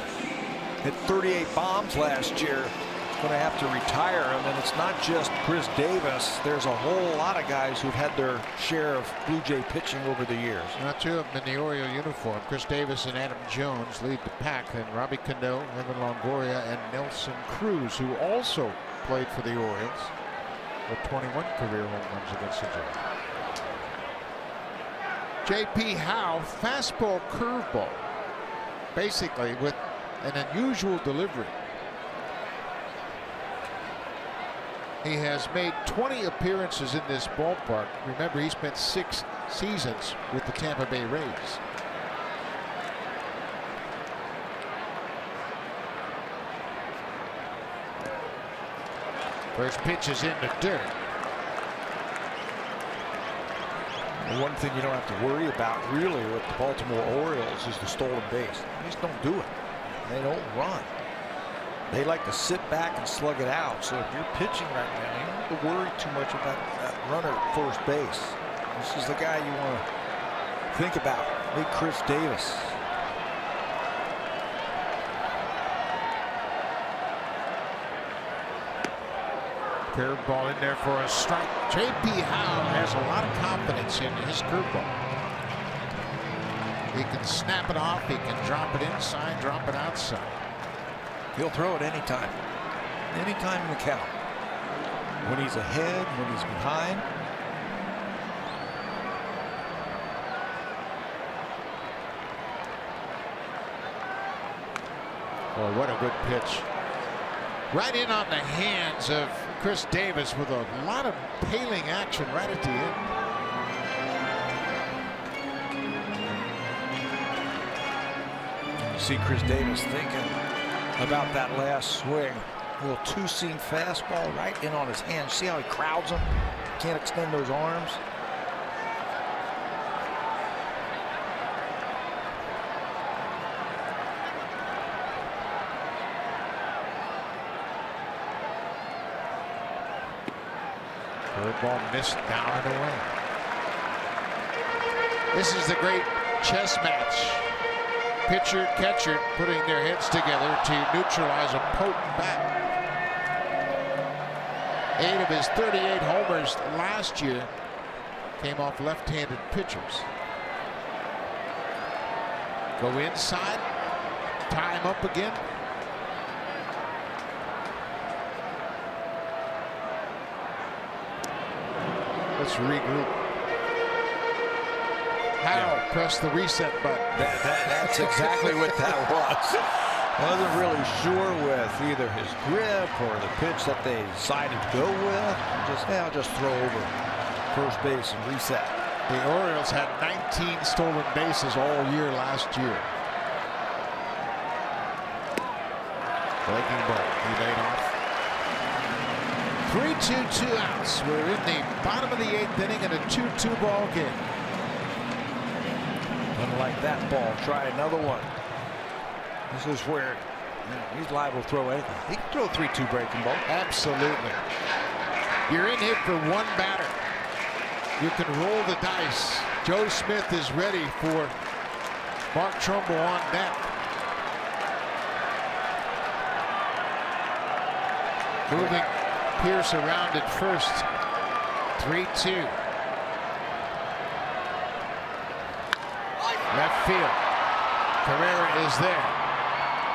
hit 38 bombs last year. Going to have to retire him, and it's not just Chris Davis. There's a whole lot of guys who've had their share of Blue Jay pitching over the years. Not two of them in the Oriole uniform. Chris Davis and Adam Jones lead the pack, then Robbie Cano, Evan Longoria, and Nelson Cruz, who also played for the Orioles, with 21 career home runs against the Jays. J.P. Howe, fastball curveball, basically with an unusual delivery. He has made 20 appearances in this ballpark. Remember, he spent 6 seasons with the Tampa Bay Rays. First pitch is in the dirt. The one thing you don't have to worry about really with the Baltimore Orioles is the stolen base. They just don't do it. They don't run. They like to sit back and slug it out. So if you're pitching right now, you don't have to worry too much about that runner at first base. This is the guy you want to think about. Big Chris Davis. Curveball in there for a strike. J.P. Howe has a lot of confidence in his curveball. He can snap it off. He can drop it inside, drop it outside. He'll throw it anytime. Anytime in the count. When he's ahead, when he's behind. Boy, what a good pitch. Right in on the hands of Chris Davis with a lot of paling action right at the end. You see Chris Davis thinking about that last swing. A little two-seam fastball right in on his hand. See how he crowds him? Can't extend those arms. Curveball missed down and away. This is the great chess match. Pitcher, catcher putting their heads together to neutralize a potent bat. 8 of his 38 homers last year came off left-handed pitchers. Go inside, tie him up again. Let's regroup. Howe pressed the reset button. That's exactly what that was. Wasn't really sure with either his grip or the pitch that they decided to go with. I'll just throw over first base and reset. The Orioles had 19 stolen bases all year last year. Breaking ball. He laid off. 3-2, 2 outs. We're in the bottom of the 8th inning in a 2-2 ball game. Unlike that ball, try another one. This is where he's liable to throw anything. He can throw a 3-2 breaking ball. Absolutely. You're in here for one batter. You can roll the dice. Joe Smith is ready for Mark Trumbull on deck. Moving Pierce around at first. 3-2. Left field. Carrera is there.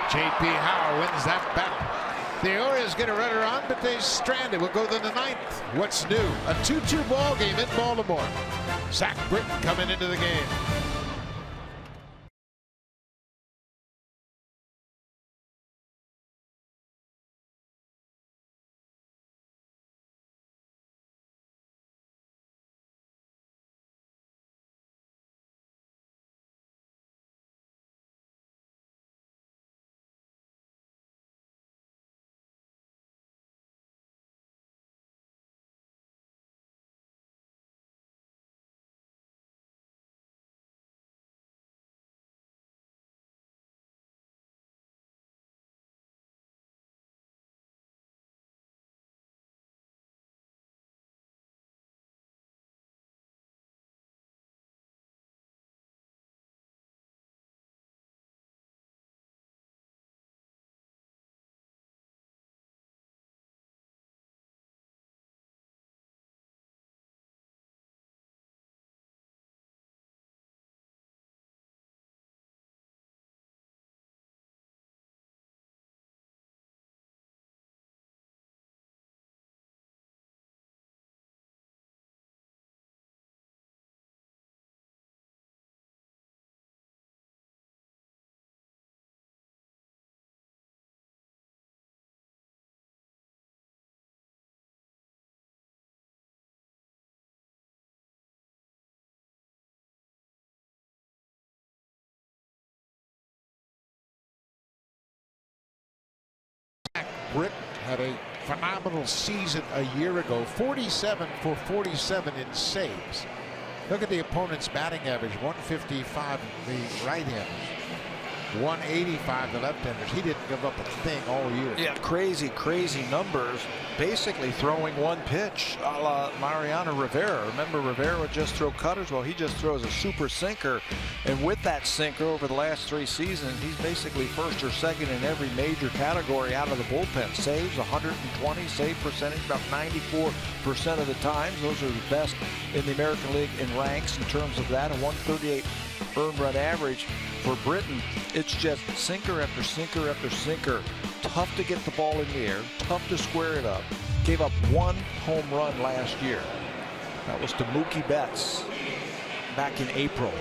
J.P. Howe wins that battle. The Orioles get a runner on, but they stranded. We'll go to the 9th. What's new? A 2-2 ball game in Baltimore. Zach Britton coming into the game. Britton had a phenomenal season a year ago. 47 for 47 in saves. Look at the opponent's batting average. 155 the right-handers. 185 the left-handers. He didn't give up a thing all year. Yeah, crazy numbers. Basically throwing one pitch a la Mariano Rivera. Remember, Rivera would just throw cutters. Well, he just throws a super sinker. And with that sinker over the last 3 seasons, he's basically first or second in every major category out of the bullpen. Saves 120, save percentage about 94% of the times. Those are the best in the American League in ranks in terms of that. A 138 earned run average. For Britton, it's just sinker after sinker after sinker. Tough to get the ball in the air, tough to square it up. Gave up 1 home run last year. That was to Mookie Betts back in April.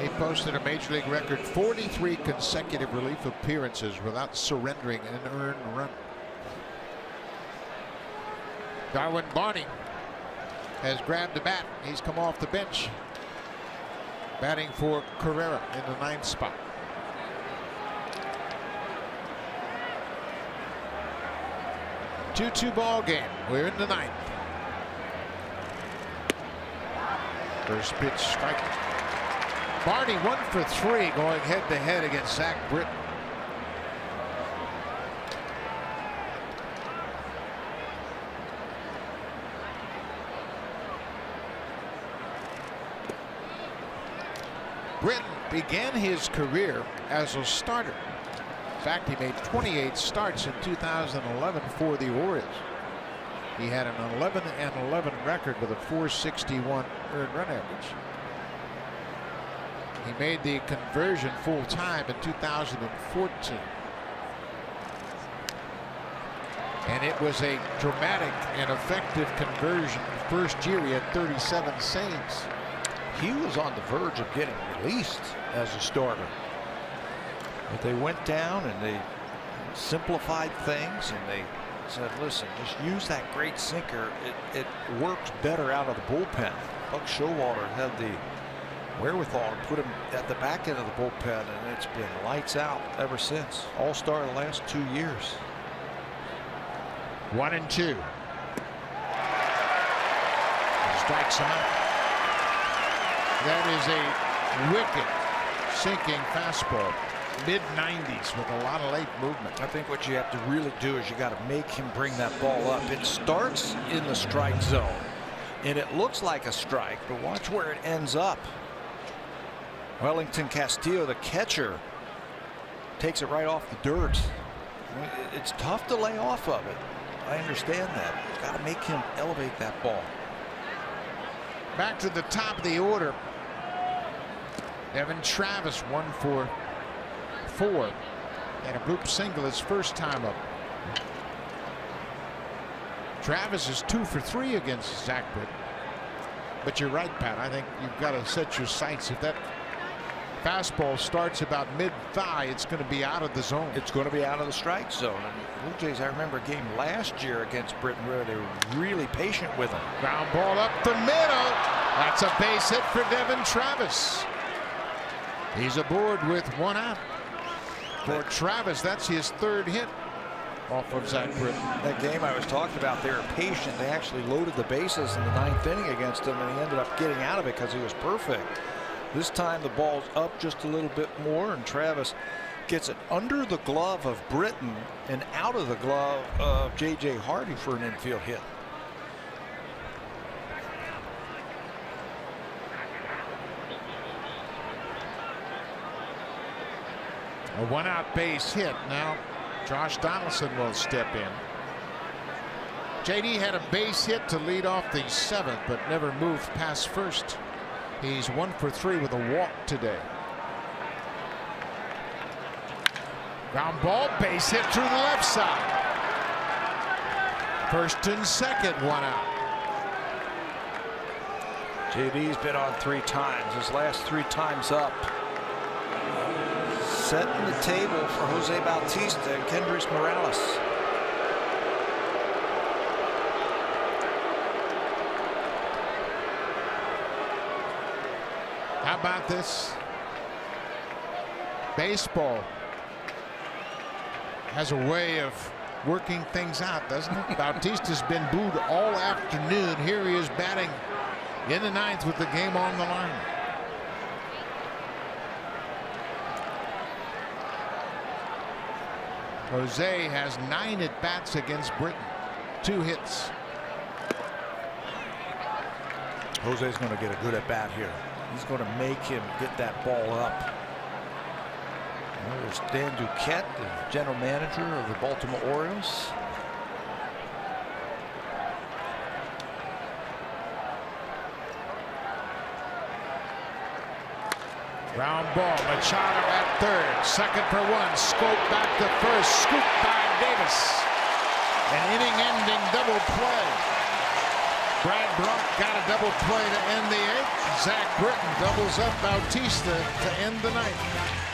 He posted a major league record 43 consecutive relief appearances without surrendering an earned run. Darwin Barney has grabbed the bat. He's come off the bench. Batting for Carrera in the 9th spot. Two-2 ball game. We're in the 9th. First pitch strike. Barney 1 for 3 going head-to-head against Zach Britton. Britton began his career as a starter. In fact, he made 28 starts in 2011 for the Orioles. He had an 11-11 record with a 461 earned run average. He made the conversion full time in 2014. And it was a dramatic and effective conversion. First year he had 37 saves. He was on the verge of getting released as a starter. But they went down and they simplified things and they said, listen, just use that great sinker. It works better out of the bullpen. Buck Showalter had the wherewithal to put him at the back end of the bullpen, and it's been lights out ever since. All-star the last 2 years. 1-2. Strikes him out. That is a wicked sinking fastball. Mid-90s with a lot of late movement. I think what you have to really do is you got to make him bring that ball up. It starts in the strike zone and it looks like a strike, but watch where it ends up. Wellington Castillo, the catcher, takes it right off the dirt. It's tough to lay off of it. I understand that. You've got to make him elevate that ball. Back to the top of the order. Devin Travis 1 for 4 and a bloop single his first time up. Travis is 2 for 3 against Zach Britton. But you're right, Pat. I think you've got to set your sights. If that fastball starts about mid-thigh, it's going to be out of the zone. It's going to be out of the strike zone. And Blue Jays, I remember a game last year against Britton where they were really patient with him. Ground ball up the middle. That's a base hit for Devin Travis. He's aboard with 1 out. For Travis, that's his 3rd hit off of Zach Britton. That game I was talking about, they were patient. They actually loaded the bases in the 9th inning against him, and he ended up getting out of it because he was perfect. This time the ball's up just a little bit more, and Travis gets it under the glove of Britton and out of the glove of J.J. Hardy for an infield hit. A 1-out base hit. Now Josh Donaldson will step in. JD had a base hit to lead off the 7th, but never moved past first. He's 1 for 3 with a walk today. Ground ball, base hit through the left side. First and second, 1 out. JD's been on 3 times. His last 3 times up. Setting the table for Jose Bautista and Kendrys Morales. How about this? Baseball has a way of working things out, doesn't it? Bautista's been booed all afternoon. Here he is batting in the ninth with the game on the line. Jose has 9 at-bats against Britton. 2 hits. Jose's going to get a good at-bat here. He's going to make him get that ball up. There's Dan Duquette, the general manager of the Baltimore Orioles. Ground ball. Machado at third. Second for 1. Scope back to first. Scoop by Davis. An inning-ending double play. Brad Brunk got a double play to end the 8th. Zach Britton doubles up Bautista to end the 9th.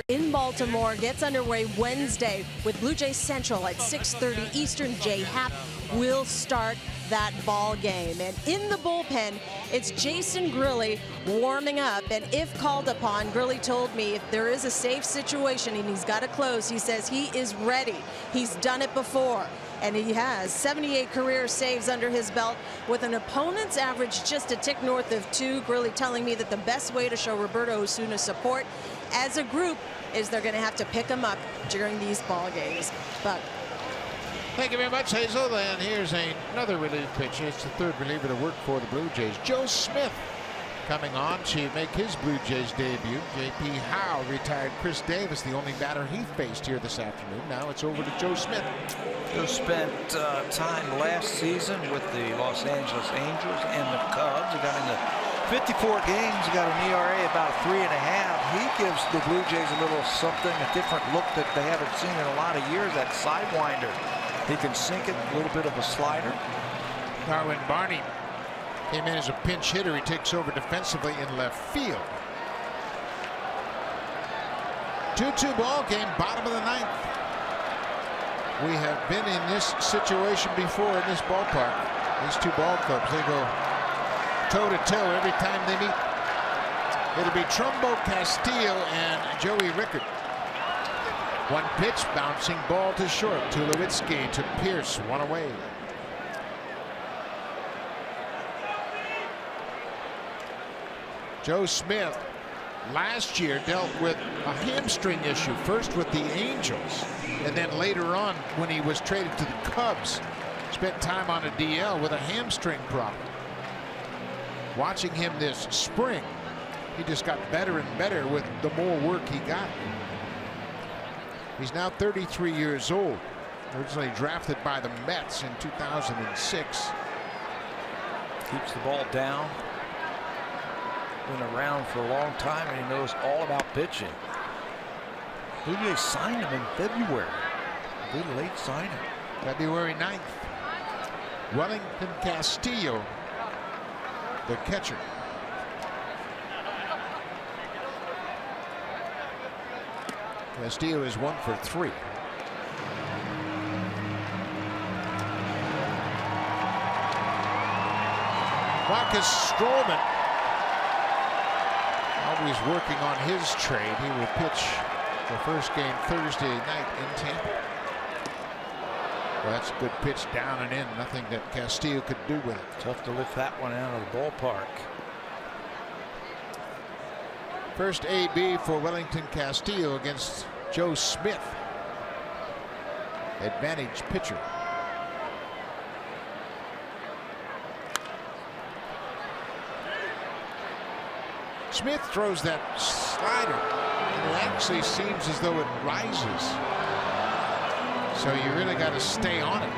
In Baltimore gets underway Wednesday with Blue Jays Central at 6:30 Eastern. Jay Happ will start that ball game. And in the bullpen, it's Jason Grilli warming up. And if called upon, Grilli told me if there is a safe situation and he's got to close, he says he is ready. He's done it before. And he has 78 career saves under his belt with an opponent's average just a tick north of 2. Grilli telling me that the best way to show Roberto Osuna support as a group is they're going to have to pick him up during these ball games. But thank you very much, Hazel. And here's another relief pitch. It's the third reliever to work for the Blue Jays. Joe Smith coming on to make his Blue Jays debut. J.P. Howe retired Chris Davis, the only batter he faced here this afternoon. Now it's over to Joe Smith. Joe spent time last season with the Los Angeles Angels and the Cubs. He got into 54 games. He got an ERA about 3.5. He gives the Blue Jays a little something, a different look that they haven't seen in a lot of years. That sidewinder. He can sink it, a little bit of a slider. Darwin Barney came in as a pinch hitter. He takes over defensively in left field. 2-2 ball game, bottom of the 9th. We have been in this situation before in this ballpark. These two ball clubs, they go toe-to-toe every time they meet. It'll be Trumbo Castillo and Joey Rickard. One pitch, bouncing ball to short. Tulowitzki to Pierce, one away. Joe Smith last year dealt with a hamstring issue, first with the Angels, and then later on when he was traded to the Cubs, spent time on a DL with a hamstring problem. Watching him this spring, he just got better and better with the more work he got. He's now 33 years old, originally drafted by the Mets in 2006. Keeps the ball down. Been around for a long time, and he knows all about pitching. Blue Jays signed him in February. Good late signing. February 9th. Wellington Castillo, the catcher. Castillo is 1 for 3. Marcus Stroman, always working on his trade. He will pitch the first game Thursday night in Tampa. Well, that's a good pitch down and in. Nothing that Castillo could do with it. Tough to lift that one out of the ballpark. First AB for Wellington Castillo against Joe Smith. Advantage pitcher. Smith throws that slider, and it actually seems as though it rises. So you really got to stay on it.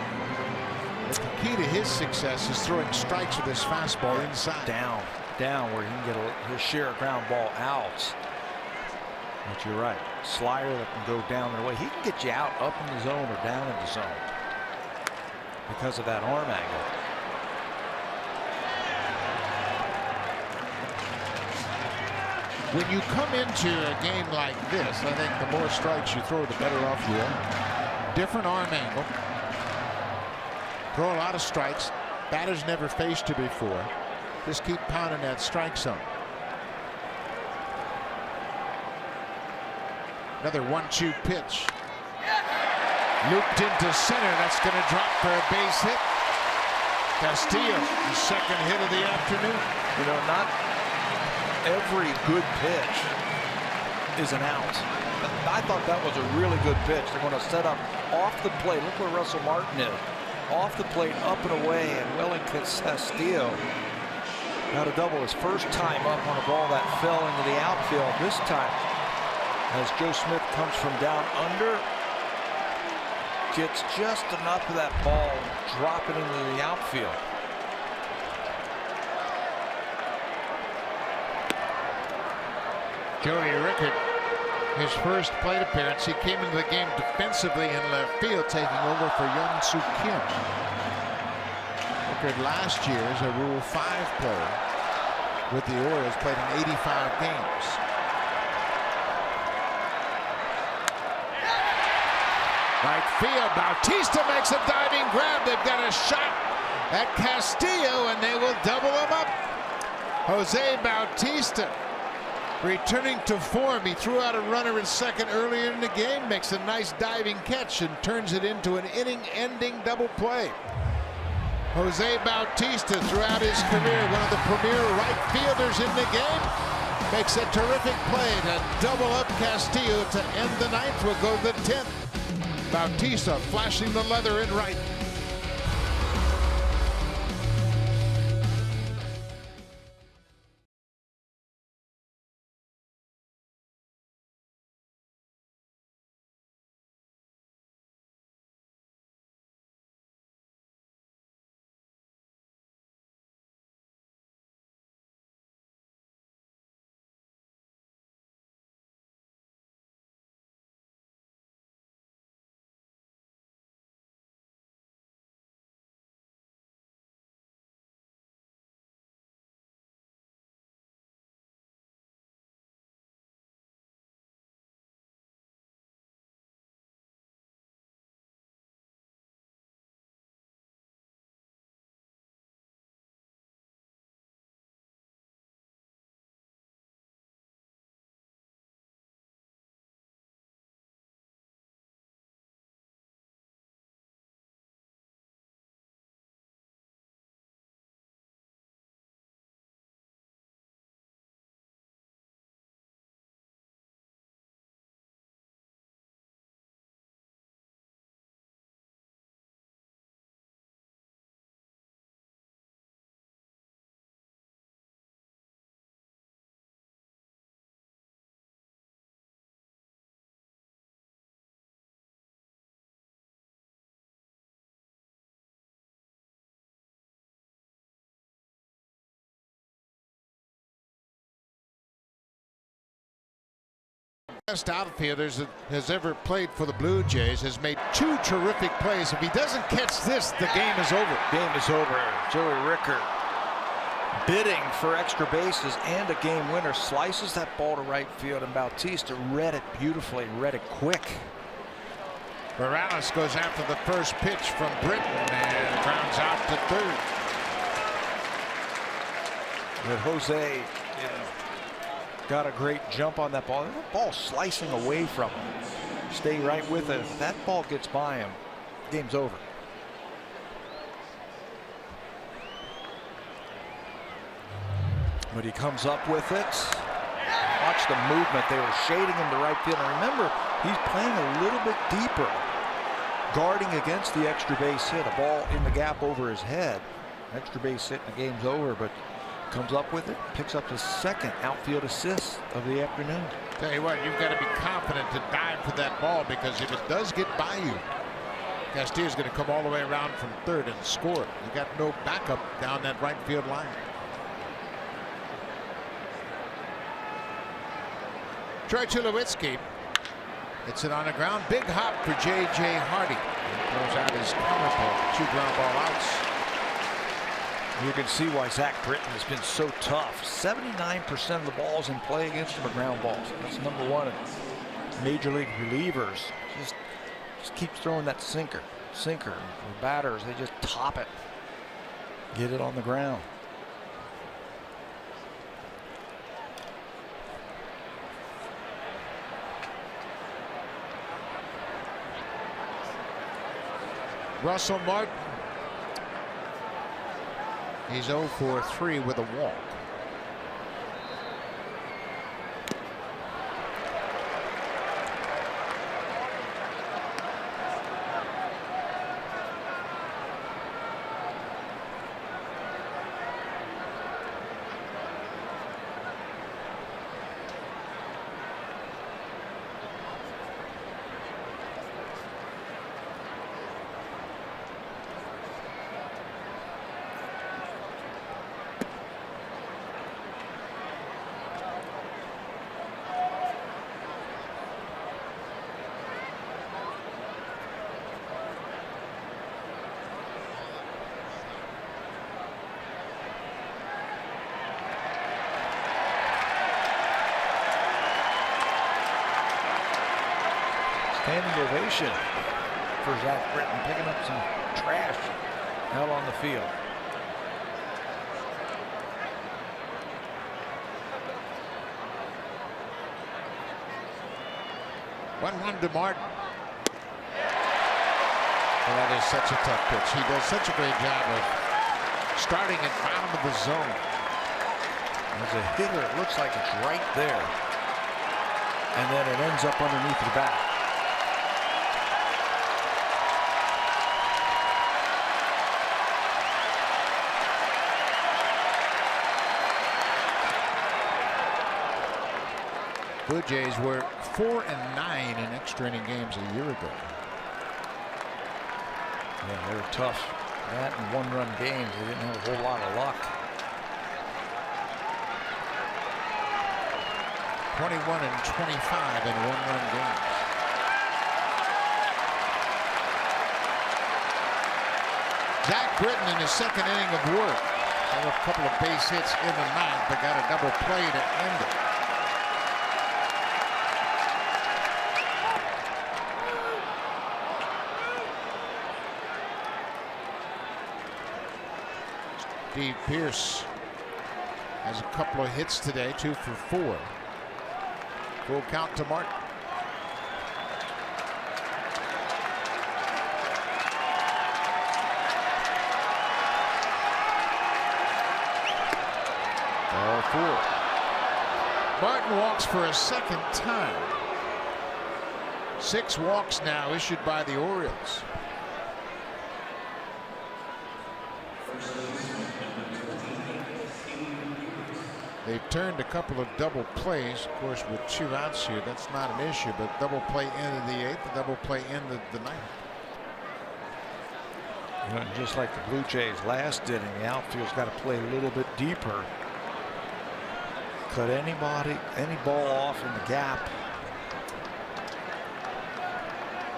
But the key to his success is throwing strikes with his fastball inside. Down where he can get his share of ground ball outs. But you're right. Slider that can go down and away. He can get you out up in the zone or down in the zone because of that arm angle. When you come into a game like this, I think the more strikes you throw, the better off you are. Different arm angle. Throw a lot of strikes. Batters never faced you before. Just keep pounding that strike zone. Another 1-2 pitch. Looped into center. That's going to drop for a base hit. Castillo, the second hit of the afternoon. You know, not every good pitch is an out. I thought that was a really good pitch. They're going to set up off the plate. Look where Russell Martin is. Off the plate, up and away, and Wellington Castillo got a double his first time up on a ball that fell into the outfield. This time, as Joe Smith comes from down under, gets just enough of that ball, drop it into the outfield. Joey Rickard, his first plate appearance, he came into the game defensively in left field, taking over for Young-Soo Kim. Rickard last year as a Rule 5 player with the Orioles, played in 85 games. Right field, Bautista makes a diving grab. They've got a shot at Castillo, and they will double him up. Jose Bautista, returning to form. He threw out a runner at second earlier in the game, makes a nice diving catch and turns it into an inning-ending double play. Jose Bautista, throughout his career, one of the premier right fielders in the game, makes a terrific play to double up Castillo to end the ninth. Will go the 10th. Bautista flashing the leather in right. Best outfielder that has ever played for the Blue Jays, has made 2 terrific plays. If he doesn't catch this, the game is over. Game is over. Joey Rickard bidding for extra bases and a game winner, slices that ball to right field, and Bautista read it beautifully, read it quick. Morales goes after the first pitch from Britton and grounds out to third. But Jose got a great jump on that ball. That ball slicing away from him. Stay right with it. If that ball gets by him, game's over. But he comes up with it. Watch the movement. They were shading him to right field. And remember, he's playing a little bit deeper, guarding against the extra base hit. A ball in the gap over his head. Extra base hit and the game's over, but comes up with it, picks up his second outfield assist of the afternoon. Tell you what, you've got to be confident to dive for that ball, because if it does get by you, Castillo's going to come all the way around from third and score. You got no backup down that right field line. Troy Tulowitzki hits it on the ground. Big hop for J.J. Hardy. Throws out his counterpart. 2 ground ball outs. You can see why Zach Britton has been so tough. 79% of the balls in play against him are ground balls. That's number 1 in major league relievers. Just keeps throwing that sinker. The batters, they just top it. Get it on the ground. Russell Martin. He's 0 for 3 with a walk. Standing ovation for Zach Britton, picking up some trash out on the field. One to Martin. Well, that is such a tough pitch. He does such a great job of starting at bottom of the zone. As a hitter, it looks like it's right there, and then it ends up underneath the bat. Blue Jays were 4-9 in extra inning games a year ago. Yeah, they were tough. That and 1-run games, they didn't have a whole lot of luck. 21 and 25 in 1-run games. Zach Britton in his second inning of work. Had a couple of base hits in the ninth, but got a double play to end it. Steve Pearce has a couple of hits today, 2 for 4. Full count to Martin. Ball 4. Martin walks for a second time. 6 walks now issued by the Orioles. They've turned a couple of double plays. Of course, with 2 outs here, that's not an issue, but double play into the 8th, double play into the 9th. You know, just like the Blue Jays last inning, the outfield's got to play a little bit deeper. Cut any ball off in the gap.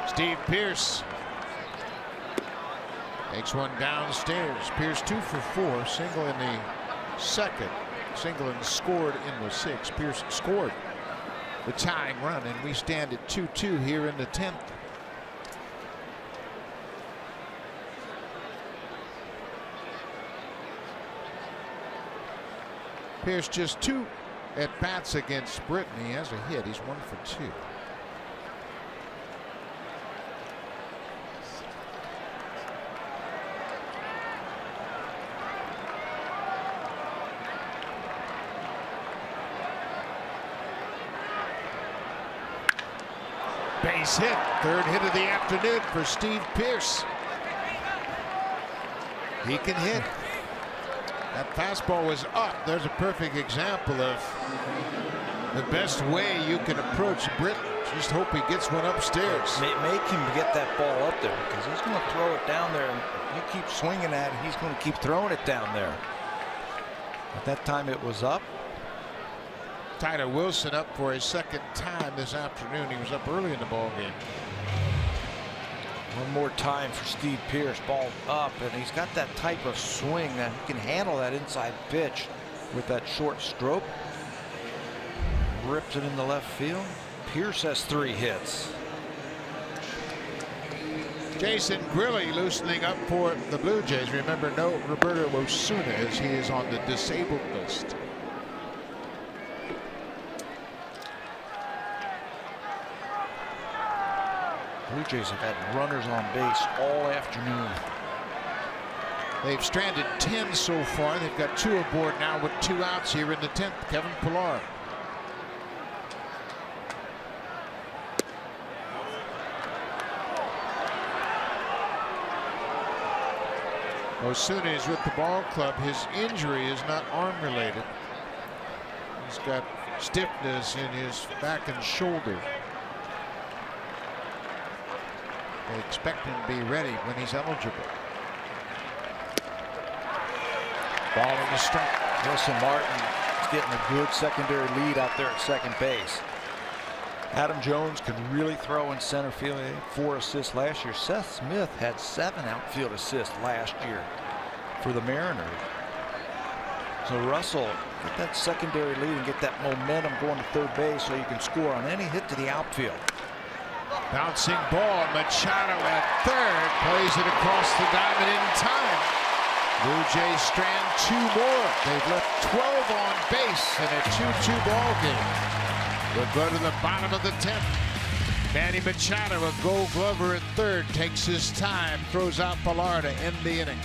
Steve Pearce takes one downstairs. Pearce 2 for 4, single in the second. Singleton scored in the 6th. Pearson scored the tying run, and we stand at 2-2 here in the 10th. Pierce just 2 at bats against Britton. He has a hit. He's 1 for 2. Base hit. 3rd hit of the afternoon for Steve Pearce. He can hit. That fastball was up. There's a perfect example of the best way you can approach Britton. Just hope he gets one upstairs. Make him get that ball up there, because he's going to throw it down there. And you keep swinging at it, he's going to keep throwing it down there. At that time, it was up. Tyler Wilson up for his 2nd time this afternoon. He was up early in the ball game. One more time for Steve Pearce. Ball up, and he's got that type of swing that he can handle that inside pitch with that short stroke. Rips it in the left field. Pearce has 3 hits. Jason Grilli loosening up for the Blue Jays. Remember, no Roberto Osuna, as he is on the disabled list. Blue Jays have had runners on base all afternoon. They've stranded 10 so far. They've got 2 aboard now with 2 outs here in the 10th. Kevin Pillar. Osuna is with the ball club. His injury is not arm related. He's got stiffness in his back and shoulder. They expect him to be ready when he's eligible. Ball in the strike. Wilson Martin is getting a good secondary lead out there at second base. Adam Jones can really throw in center field. He had 4 assists last year. Seth Smith had 7 outfield assists last year for the Mariners. So Russell, get that secondary lead and get that momentum going to third base so you can score on any hit to the outfield. Bouncing ball. Machado at third. Plays it across the diamond in time. Blue Jays strand 2 more. They've left 12 on base in a 2-2 ball game. We'll go to the bottom of the 10th. Manny Machado, a Gold Glover at third, takes his time, throws out Pillar to end the inning.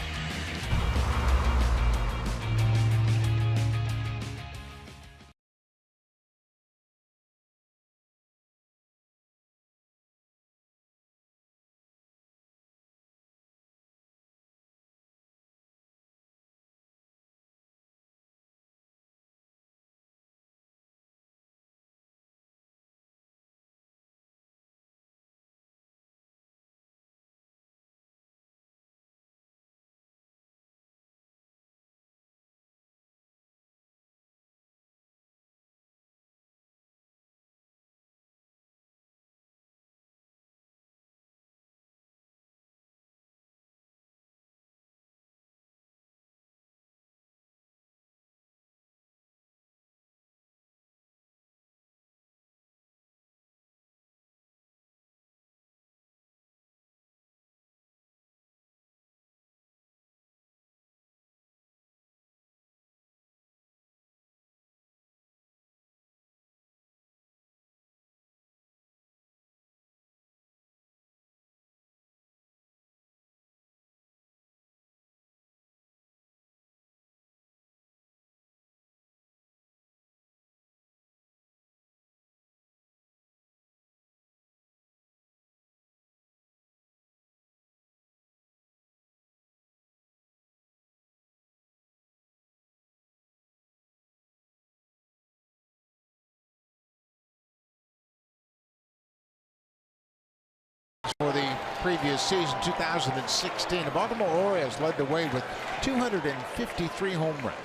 For the previous season, 2016, the Baltimore Orioles led the way with 253 home runs.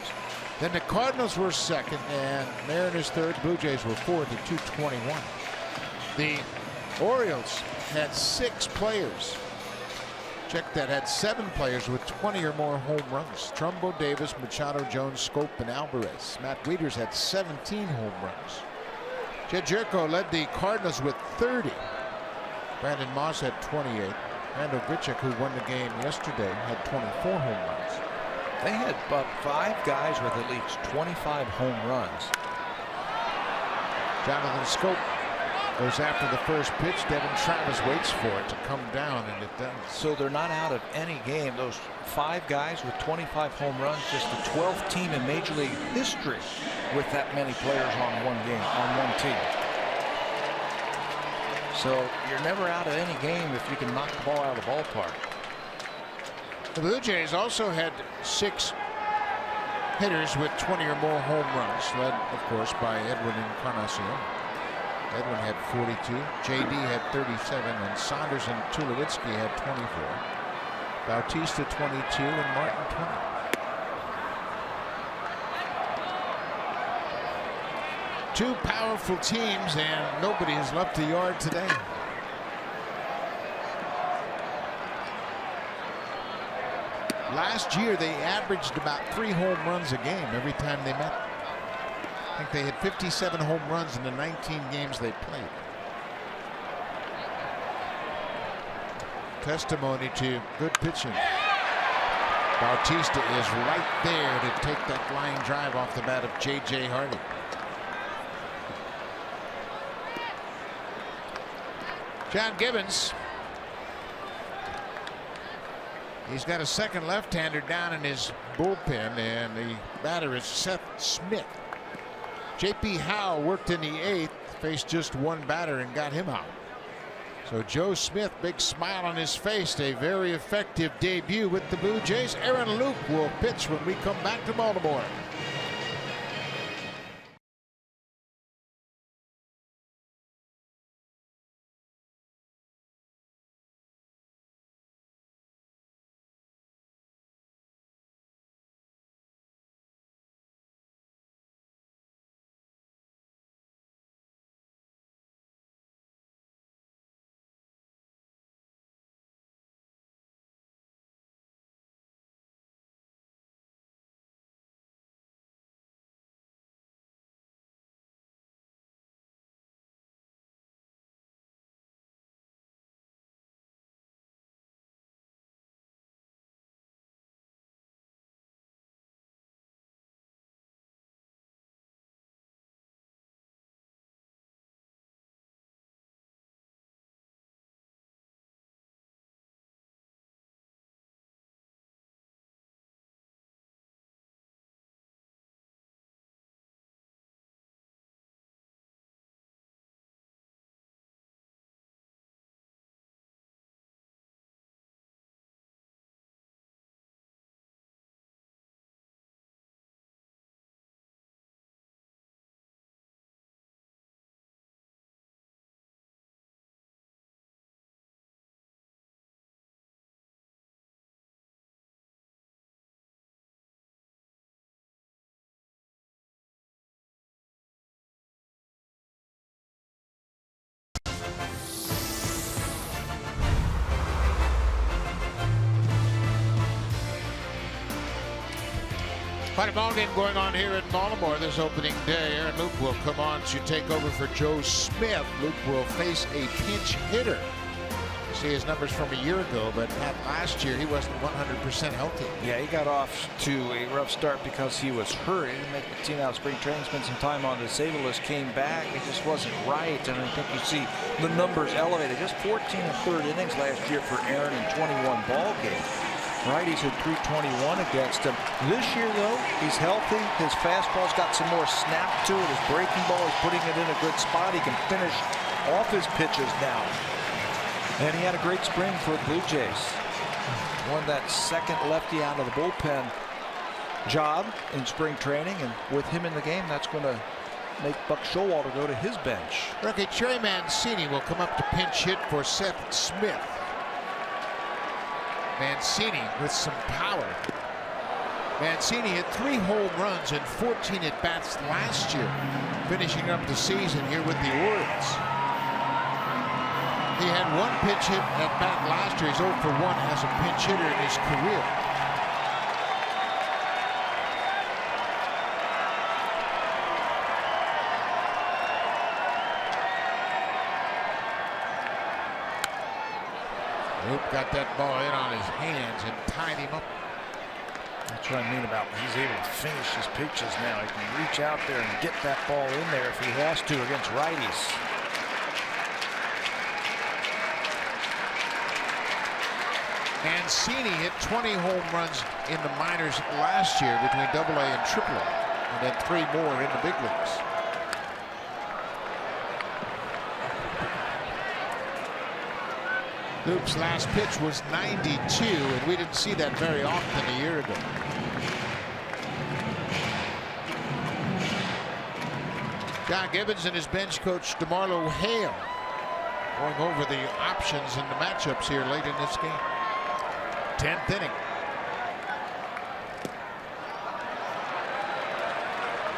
Then the Cardinals were second and Mariners third. Blue Jays were fourth at 221. The Orioles had 6 players Check that, had 7 players with 20 or more home runs. Trumbo, Davis, Machado, Jones, Scope, and Alvarez. Matt Wieters had 17 home runs. Jed Jerko led the Cardinals with 30. Brandon Moss had 28. Randall Grichuk, who won the game yesterday, had 24 home runs. They had about 5 guys with at least 25 home runs. Jonathan Scope goes after the first pitch. Devin Travis waits for it to come down, and it does. So they're not out of any game. Those 5 guys with 25 home runs, just the 12th team in Major League history with that many players on one team. So you're never out of any game if you can knock the ball out of the ballpark. The Blue Jays also had 6 hitters with 20 or more home runs, led, of course, by Edwin Encarnacion. Edwin had 42, JD had 37, and Saunders and Tulowitzki had 24. Bautista 22 and Martin 20. Two powerful teams, and nobody has left the yard today. Last year they averaged about 3 home runs a game every time they met. I think they had 57 home runs in the 19 games they played. Testimony to good pitching. Bautista is right there to take that line drive off the bat of J.J. Hardy. John Gibbons. He's got a second left-hander down in his bullpen, and the batter is Seth Smith. J.P. Howe worked in the 8th, faced just one batter and got him out. So Joe Smith, big smile on his face, a very effective debut with the Blue Jays. Aaron Luke will pitch when we come back to Baltimore. Quite a ball game going on here in Baltimore this opening day. Aaron Luke will come on to take over for Joe Smith. Luke will face a pinch hitter. You see his numbers from a year ago, but last year he wasn't 100% healthy. Yeah, he got off to a rough start because he was hurt. He didn't make the team out of spring training, spent some time on the disabled list, came back. It just wasn't right, and I think you see the numbers elevated. Just 14 1/3 innings last year for Aaron in 21 ball games. Righties had 321 against him. This year, though, he's healthy. His fastball's got some more snap to it. His breaking ball is putting it in a good spot. He can finish off his pitches now. And he had a great spring for the Blue Jays. Won that second lefty out of the bullpen job in spring training. And with him in the game, that's going to make Buck Showalter go to his bench. Rookie Trey Mancini will come up to pinch hit for Seth Smith. Mancini with some power. Mancini had 3 home runs and 14 at-bats last year, finishing up the season here with the Orioles. He had one pinch hit at bat last year. He's 0 for 1 as a pinch hitter in his career. Luke got that ball in on his hands and tied him up. That's what I mean about he's able to finish his pitches now. He can reach out there and get that ball in there if he has to against righties. Mancini hit 20 home runs in the minors last year between AA and AAA, and then 3 more in the big leagues. Luke's last pitch was 92, and we didn't see that very often a year ago. Don Gibbons and his bench coach DeMarlo Hale going over the options and the matchups here late in this game. 10th inning.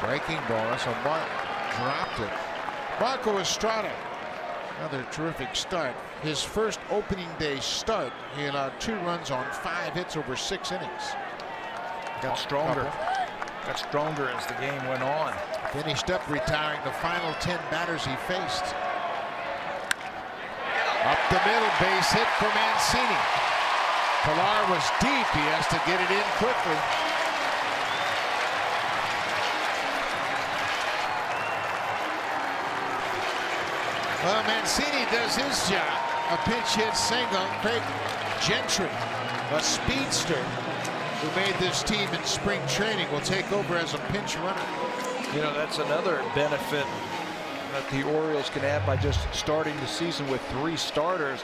Breaking ball. That's a Martin. Dropped it. Marco Estrada. Another terrific start. His first opening day start. He allowed 2 runs on 5 hits over 6 innings. Got stronger. Got stronger as the game went on. Finished up retiring the final 10 batters he faced. Up the middle, base hit for Mancini. Pilar was deep. He has to get it in quickly. Well, Mancini does his job. A pinch hit single. Craig Gentry, a speedster who made this team in spring training, will take over as a pinch runner. You know, that's another benefit that the Orioles can have by just starting the season with 3 starters.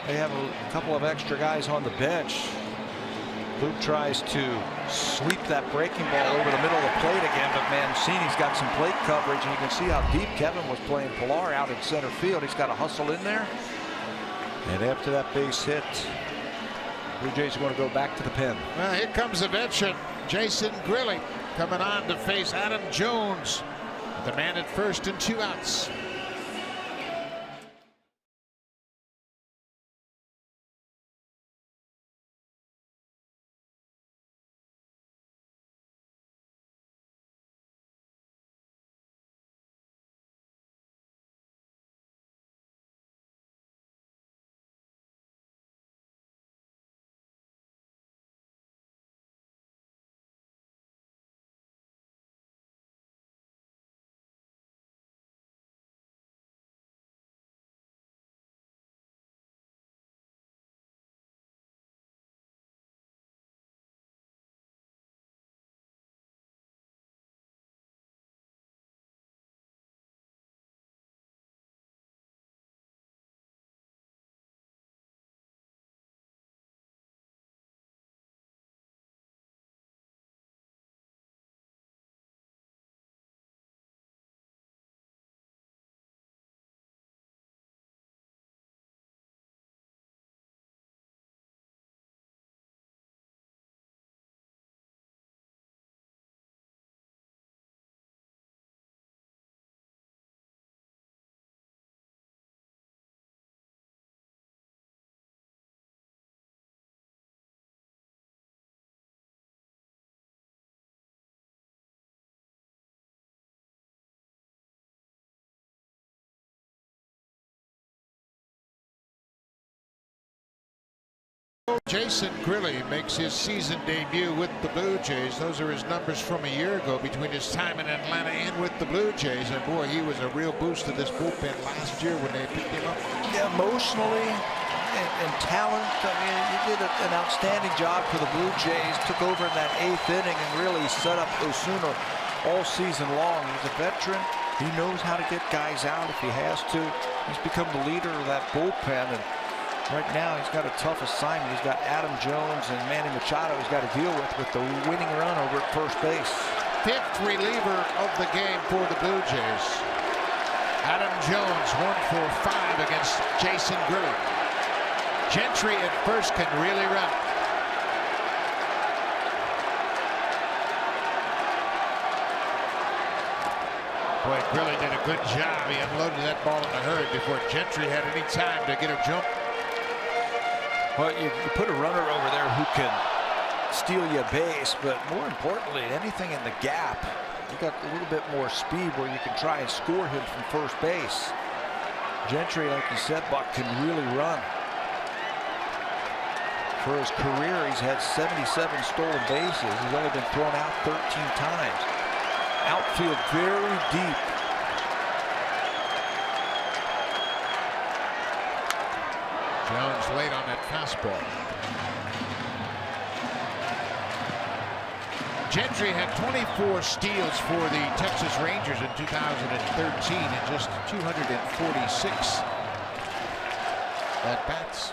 They have a couple of extra guys on the bench. Luke tries to sweep that breaking ball over the middle of the plate again, but Mancini's got some plate coverage, and you can see how deep Kevin was playing Pilar out in center field. He's got to hustle in there. And after that base hit, Blue Jays are going to go back to the pen. Well, here comes the veteran, Jason Grilli, coming on to face Adam Jones. The man at first and 2 outs. Jason Grilli makes his season debut with the Blue Jays. Those are his numbers from a year ago between his time in Atlanta and with the Blue Jays. And boy, he was a real boost to this bullpen last year when they picked him up. Yeah, emotionally and talent. I mean, he did an outstanding job for the Blue Jays. Took over in that 8th inning and really set up Osuna all season long. He's a veteran. He knows how to get guys out if he has to. He's become the leader of that bullpen. And right now, he's got a tough assignment. He's got Adam Jones and Manny Machado he's got to deal with the winning run over at first base. 5th reliever of the game for the Blue Jays. Adam Jones 1 for 5 against Jason Grilli. Gentry at first can really run. Boy, Grilly did a good job. He unloaded that ball in a hurry before Gentry had any time to get a jump. Well, you put a runner over there who can steal you a base, but more importantly, anything in the gap, you got a little bit more speed where you can try and score him from first base. Gentry, like you said, Buck, can really run. For his career, he's had 77 stolen bases. He's only been thrown out 13 times. Outfield very deep. Jones late on that fastball. Gentry had 24 steals for the Texas Rangers in 2013 and just 246 at-bats.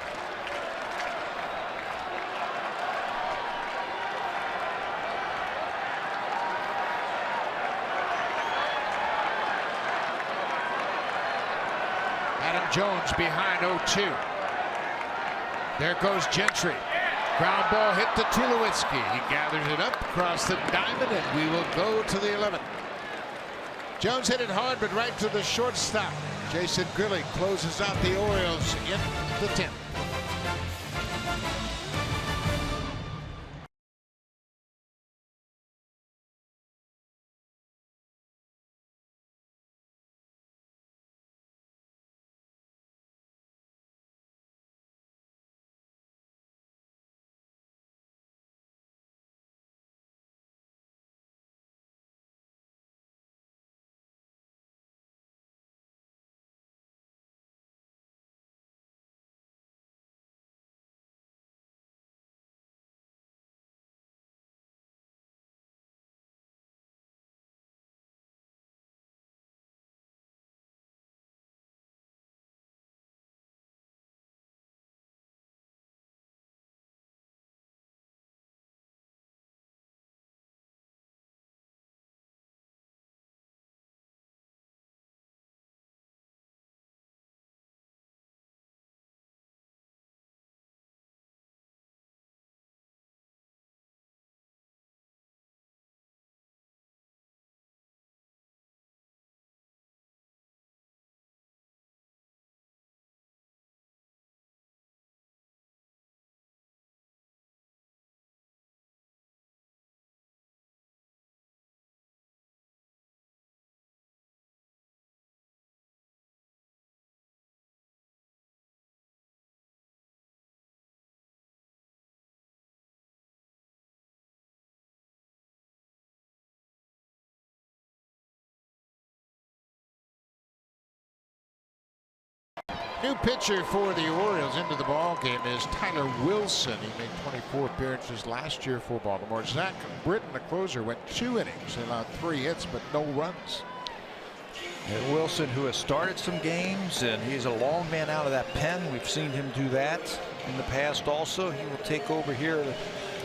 Adam Jones behind 0-2. There goes Gentry. Ground ball hit to Tulowitzki. He gathers it up across the diamond, and we will go to the 11th. Jones hit it hard, but right to the shortstop. Jason Grilly closes out the Orioles in the 10th. New pitcher for the Orioles into the ball game is Tyler Wilson. He made 24 appearances last year for Baltimore. Zach Britton, the closer, went 2 innings, allowed 3 hits, but no runs. And Wilson, who has started some games, and he's a long man out of that pen. We've seen him do that in the past also. He will take over here.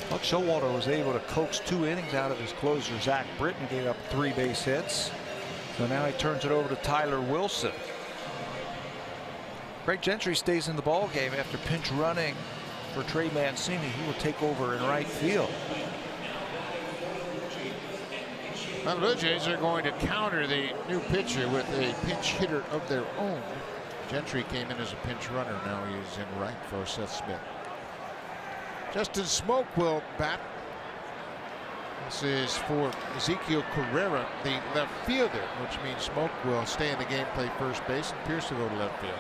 Buck Showalter was able to coax 2 innings out of his closer. Zach Britton gave up 3 base hits. So now he turns it over to Tyler Wilson. Greg Gentry stays in the ball game after pinch running for Trey Mancini. He will take over in right field. The Blue Jays are going to counter the new pitcher with a pinch hitter of their own. Gentry came in as a pinch runner. Now he's in right for Seth Smith. Justin Smoke will bat. This is for Ezekiel Carrera, the left fielder, which means Smoke will stay in the game, play first base, and Pierce will go to left field.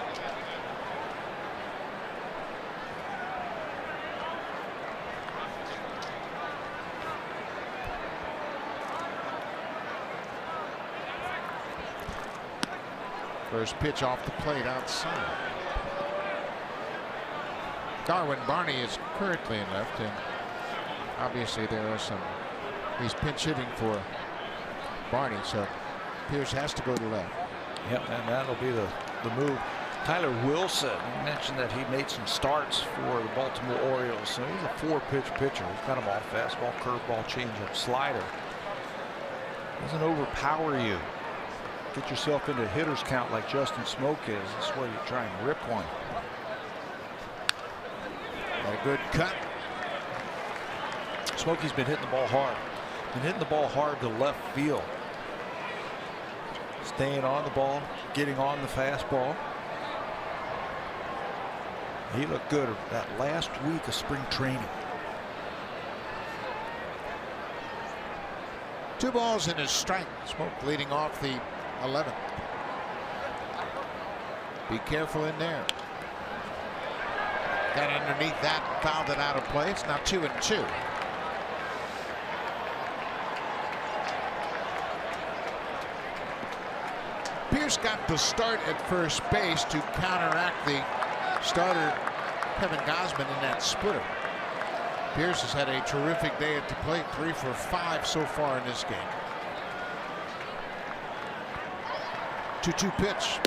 First pitch off the plate outside. Darwin Barney is currently in left, and obviously there are some. He's pinch hitting for Barney, so Pierce has to go to left. Yep, and that'll be the move. Tyler Wilson, you mentioned that he made some starts for the Baltimore Orioles, so he's a 4-pitch pitcher. He's got them all: fastball, curveball, changeup, slider. Doesn't overpower you. Get yourself into a hitter's count like Justin Smoke is. That's where you try and rip one. Got a good cut. Smokey's been hitting the ball hard. Been hitting the ball hard to left field. staying on the ball, getting on the fastball. He looked good that last week of spring training. 2 balls and a strike. Smoke leading off the 11th. Be careful in there. Got underneath that, fouled it out of play. It's now 2-2. Pierce got the start at first base to counteract the starter Kevin Gausman in that splitter. Pierce has had a terrific day at the plate, 3 for 5 so far in this game. 2-2 pitch.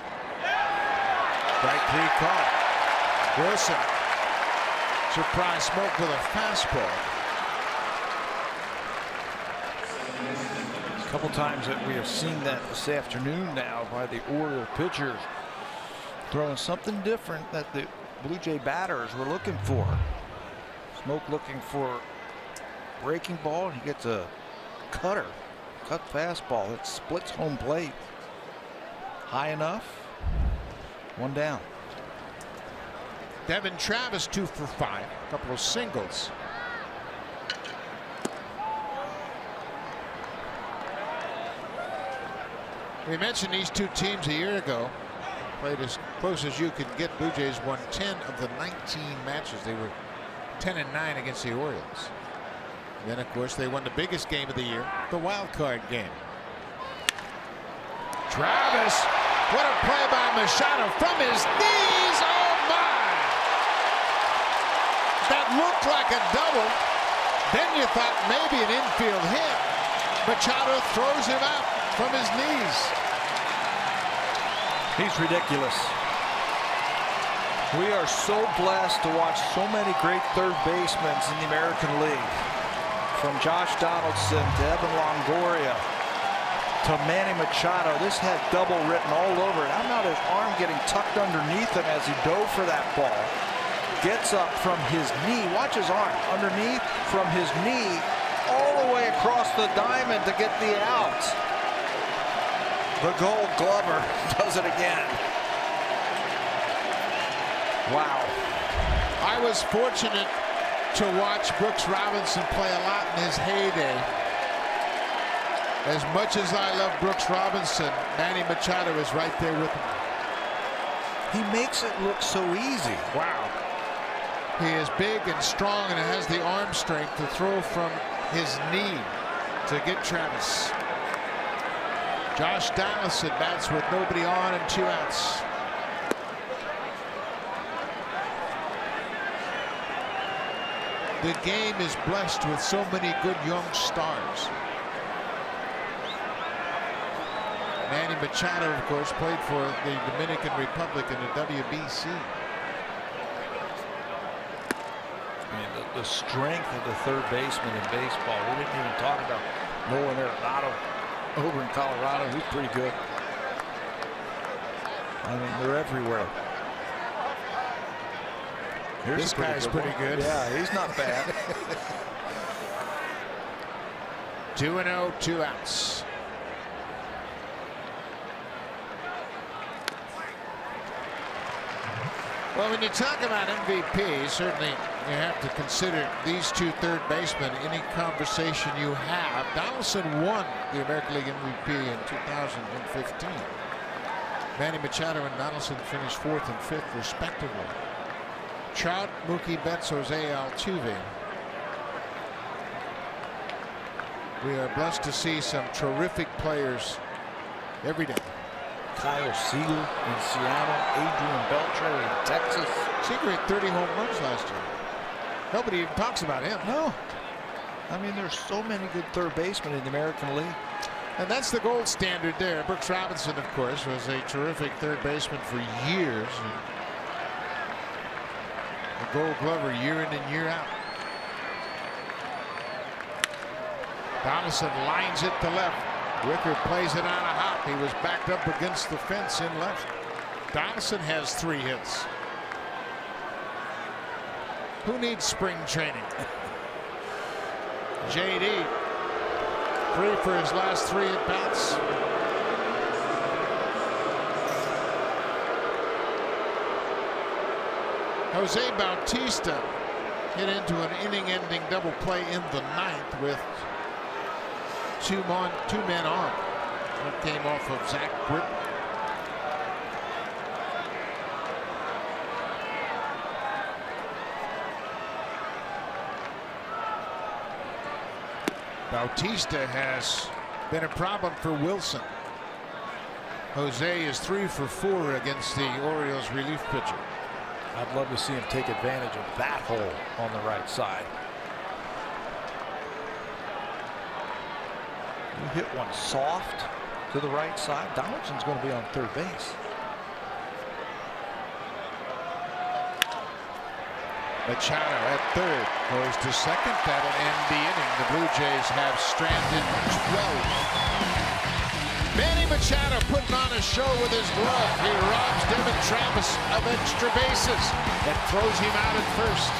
Strike 3 caught. Wilson. Surprise Smoke with a fastball. A couple times that we have seen that this afternoon now by the Oriole pitchers, throwing something different that the Blue Jay batters were looking for. Smoke looking for breaking ball, and he gets a cut fastball that splits home plate. High enough. 1 down. Devin Travis 2 for 5. A couple of singles. We mentioned these two teams a year ago. Played as close as you could get. Blue Jays won 10 of the 19 matches. They were 10-9 against the Orioles. And then, of course, they won the biggest game of the year, the wild card game. Travis, what a play by Machado from his knees. Oh, my. That looked like a double. Then you thought maybe an infield hit. Machado throws him out from his knees. He's ridiculous. We are so blessed to watch so many great third basemen in the American League. From Josh Donaldson to Evan Longoria to Manny Machado. This had double written all over it. How about his arm getting tucked underneath him as he dove for that ball? Gets up from his knee. Watch his arm underneath from his knee all the way across the diamond to get the out. The Gold Glover does it again. Wow. I was fortunate to watch Brooks Robinson play a lot in his heyday. As much as I love Brooks Robinson, Manny Machado is right there with him. He makes it look so easy. Wow. He is big and strong and has the arm strength to throw from his knee to get Travis. Josh Donaldson bats with nobody on and 2 outs. The game is blessed with so many good young stars. Manny Machado, of course, played for the Dominican Republic in the WBC. I mean, the strength of the third baseman in baseball. We didn't even talk about Nolan Arenado over in Colorado. He's pretty good. I mean, they're everywhere. Here's this guy's pretty good. Yeah, he's not bad. 2-0, 2 outs. Well, when you talk about MVP, certainly you have to consider these 2 third basemen any conversation you have. Donaldson won the American League MVP in 2015. Manny Machado and Donaldson finished 4th and 5th respectively. Trout, Mookie Betts, Jose Altuve. We are blessed to see some terrific players every day. Kyle Seager in Seattle, Adrian Beltre in Texas. Seager had 30 home runs last year. Nobody even talks about him. No. I mean, there's so many good third basemen in the American League. And that's the gold standard there. Brooks Robinson, of course, was a terrific third baseman for years. The Gold Glover year in and year out. Donaldson lines it to left. Wicker plays it on a hop. He was backed up against the fence in left. Donaldson has 3 hits. Who needs spring training? JD, 3 for his last 3 at bats. Jose Bautista hit into an inning-ending double play in the ninth with two men on. That came off of Zach Britton. Bautista has been a problem for Wilson. Jose is 3 for 4 against the Orioles relief pitcher. I'd love to see him take advantage of that hole on the right side. You hit one soft to the right side. Donaldson's going to be on third base. Machado at third goes to second. That'll end the inning. The Blue Jays have stranded 12. Manny Machado putting on a show with his glove. He robs Devin Travis of extra bases and throws him out at first.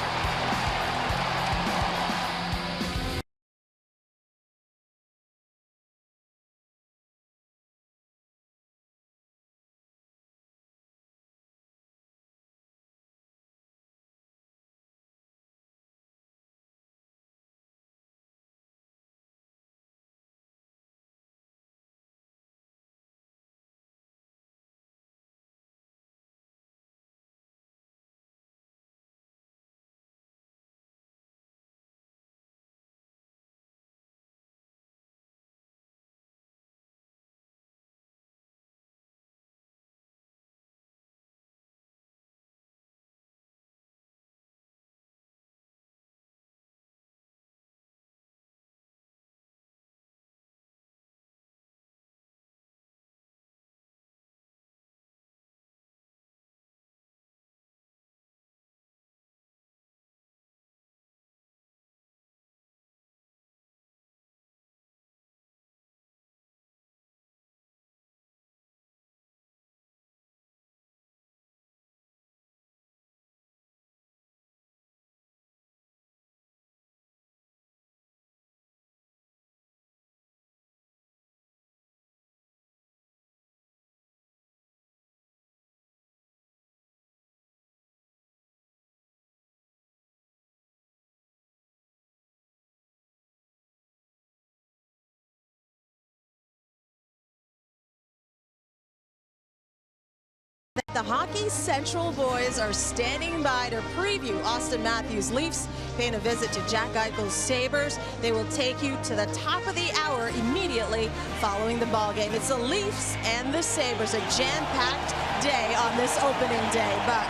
The Hockey Central boys are standing by to preview Austin Matthews' Leafs, paying a visit to Jack Eichel's Sabres. They will take you to the top of the hour immediately following the ball game. It's the Leafs and the Sabres, a jam-packed day on this opening day. But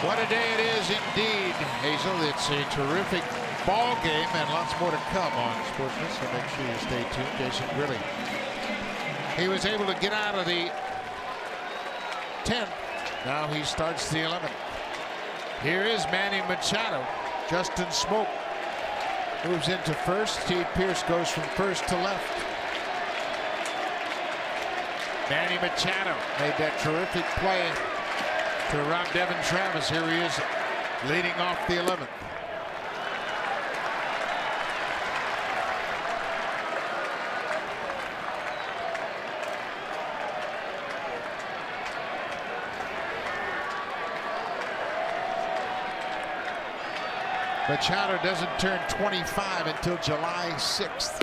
what a day it is indeed, Hazel. It's a terrific ball game and lots more to come on Sportsnet, so make sure you stay tuned. Jason Grilli, he was able to get out of the 10th. Now he starts the 11th. Here is Manny Machado. Justin Smoke moves into first. Steve Pearce goes from first to left. Manny Machado made that terrific play to rob Devin Travis. Here he is leading off the 11th. Machado doesn't turn 25 until July 6th.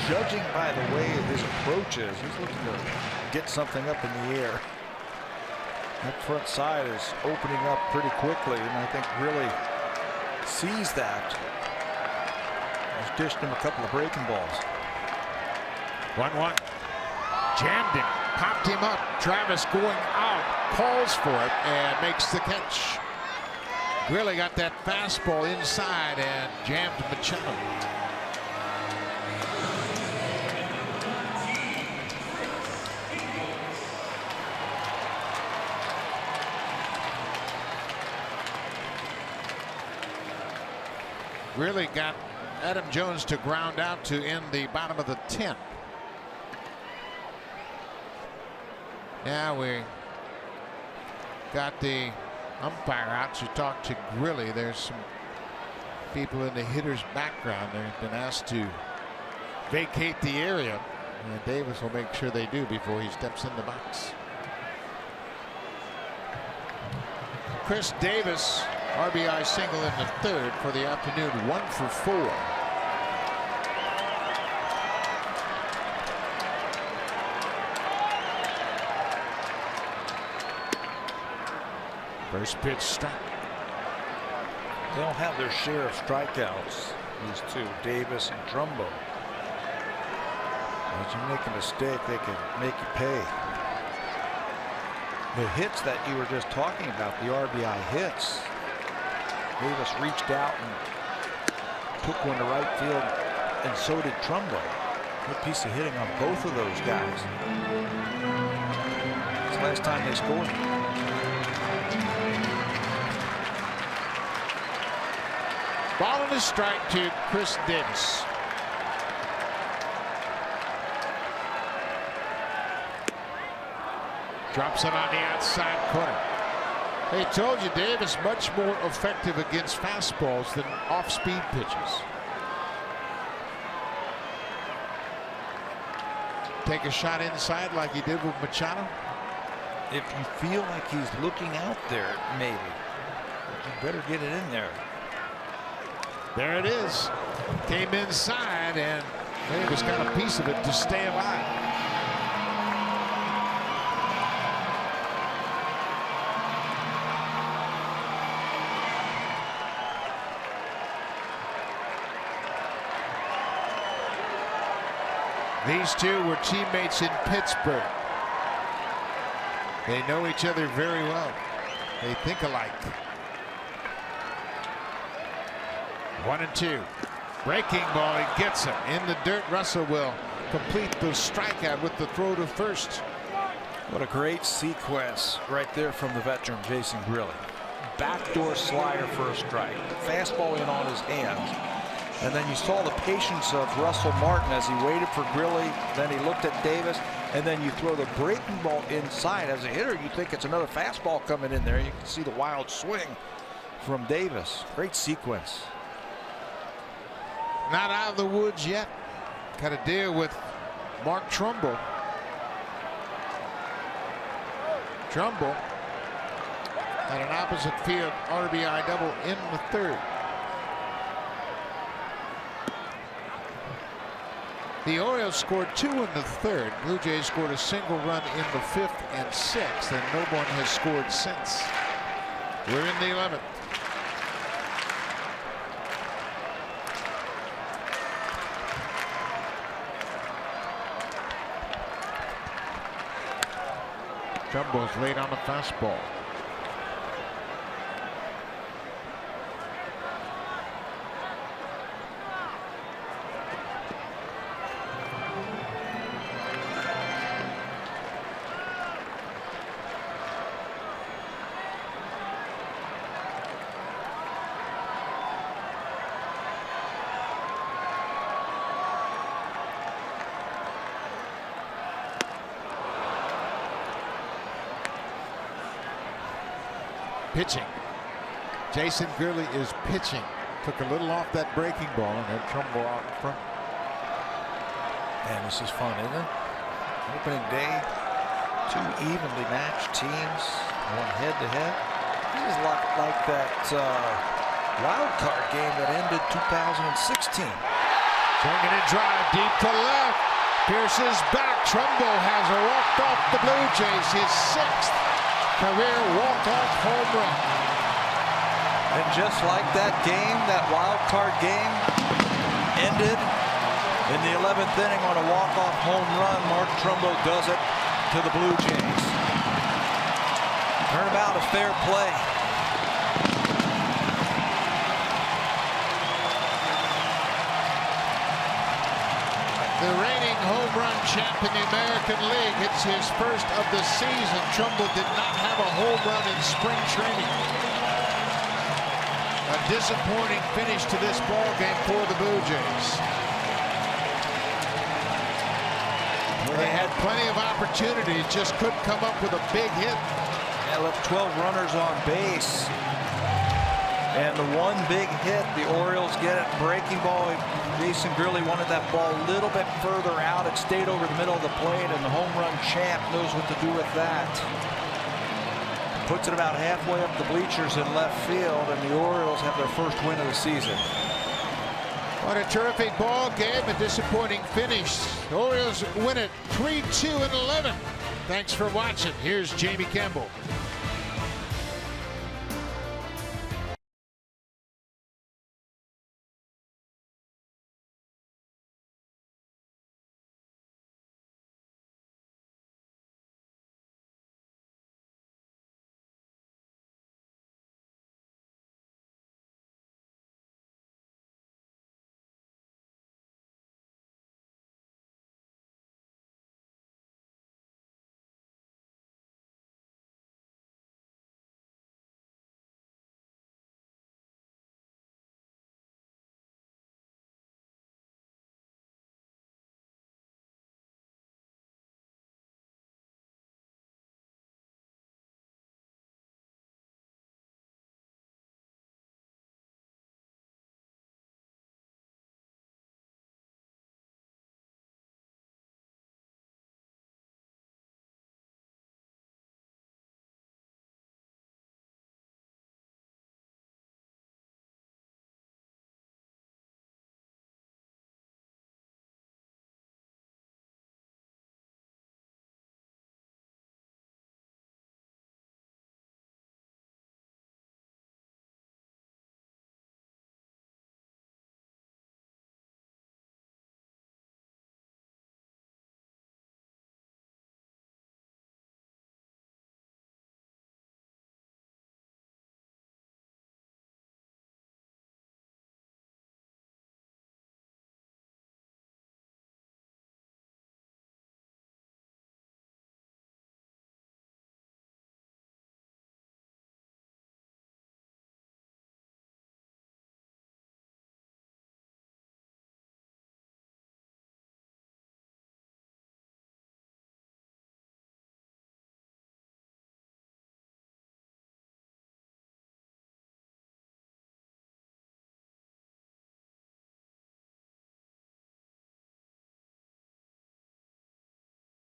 Judging by the way his approach is, he's looking to get something up in the air. That front side is opening up pretty quickly, and I think really sees that. He's dished him a couple of breaking balls. 1-1. Jammed him. Popped him up. Travis going out, calls for it, and makes the catch. Really got that fastball inside and jammed Machado. Really got Adam Jones to ground out to in the bottom of the 10th. Now we got the umpire out to talk to Grilli. There's some people in the hitter's background. They've been asked to vacate the area. And Davis will make sure they do before he steps in the box. Chris Davis, RBI single in the third for the afternoon, 1 for 4. First pitch strike. They don't have their share of strikeouts, these two, Davis and Trumbo. As you make a mistake, they can make you pay. The hits that you were just talking about, the RBI hits, Davis reached out and took one to right field, and so did Trumbo. Good piece of hitting on both of those guys. It's the last time they scored. Ball and a strike to Chris Davis. Drops it on the outside corner. They told you Davis much more effective against fastballs than off-speed pitches. Take a shot inside like he did with Machado. If you feel like he's looking out there, maybe you better get it in there. There it is. Came inside and Davis got a piece of it to stay alive. These two were teammates in Pittsburgh. They know each other very well. They think alike. 1-2. Breaking ball, he gets him in the dirt. Russell will complete the strikeout with the throw to first. What a great sequence right there from the veteran Jason Grilli. Backdoor slider for a strike. Fastball in on his hands. And then you saw the patience of Russell Martin as he waited for Grilli. Then he looked at Davis. And then you throw the breaking ball inside. As a hitter, you think it's another fastball coming in there. You can see the wild swing from Davis. Great sequence. Not out of the woods yet. Got to deal with Mark Trumbo. Trumbo had an opposite field RBI double in the third. The Orioles scored 2 in the third. Blue Jays scored a single run in the 5th and 6th, and no one has scored since. We're in the 11th. Trumbo's late on the fastball. Pitching. Jason Grilli is pitching. Took a little off that breaking ball and had Trumbo out in front. And this is fun, isn't it? Opening day, 2 evenly matched teams, one head-to-head. This is like that wild card game that ended 2016. Swinging a drive deep to left. Pierce's back. Trumbo has walked off the Blue Jays, his 6th career walk-off home run. And just like that game, that wild card game ended in the 11th inning on a walk-off home run. Mark Trumbo does it to the Blue Jays. Turnabout of fair play. The reigning home run champ in the American League. It's his first of the season. Trumbo did not have a home run in spring training. A disappointing finish to this ball game for the Blue Jays. They had plenty of opportunities, just couldn't come up with a big hit. They left 12 runners on base. And the one big hit, the Orioles get it. Breaking ball. Jason Grilli wanted that ball a little bit further out. It stayed over the middle of the plate, and the home run champ knows what to do with that. Puts it about halfway up the bleachers in left field, and the Orioles have their first win of the season. What a terrific ball game. A disappointing finish. The Orioles win it 3-2 in 11. Thanks for watching. Here's Jamie Campbell.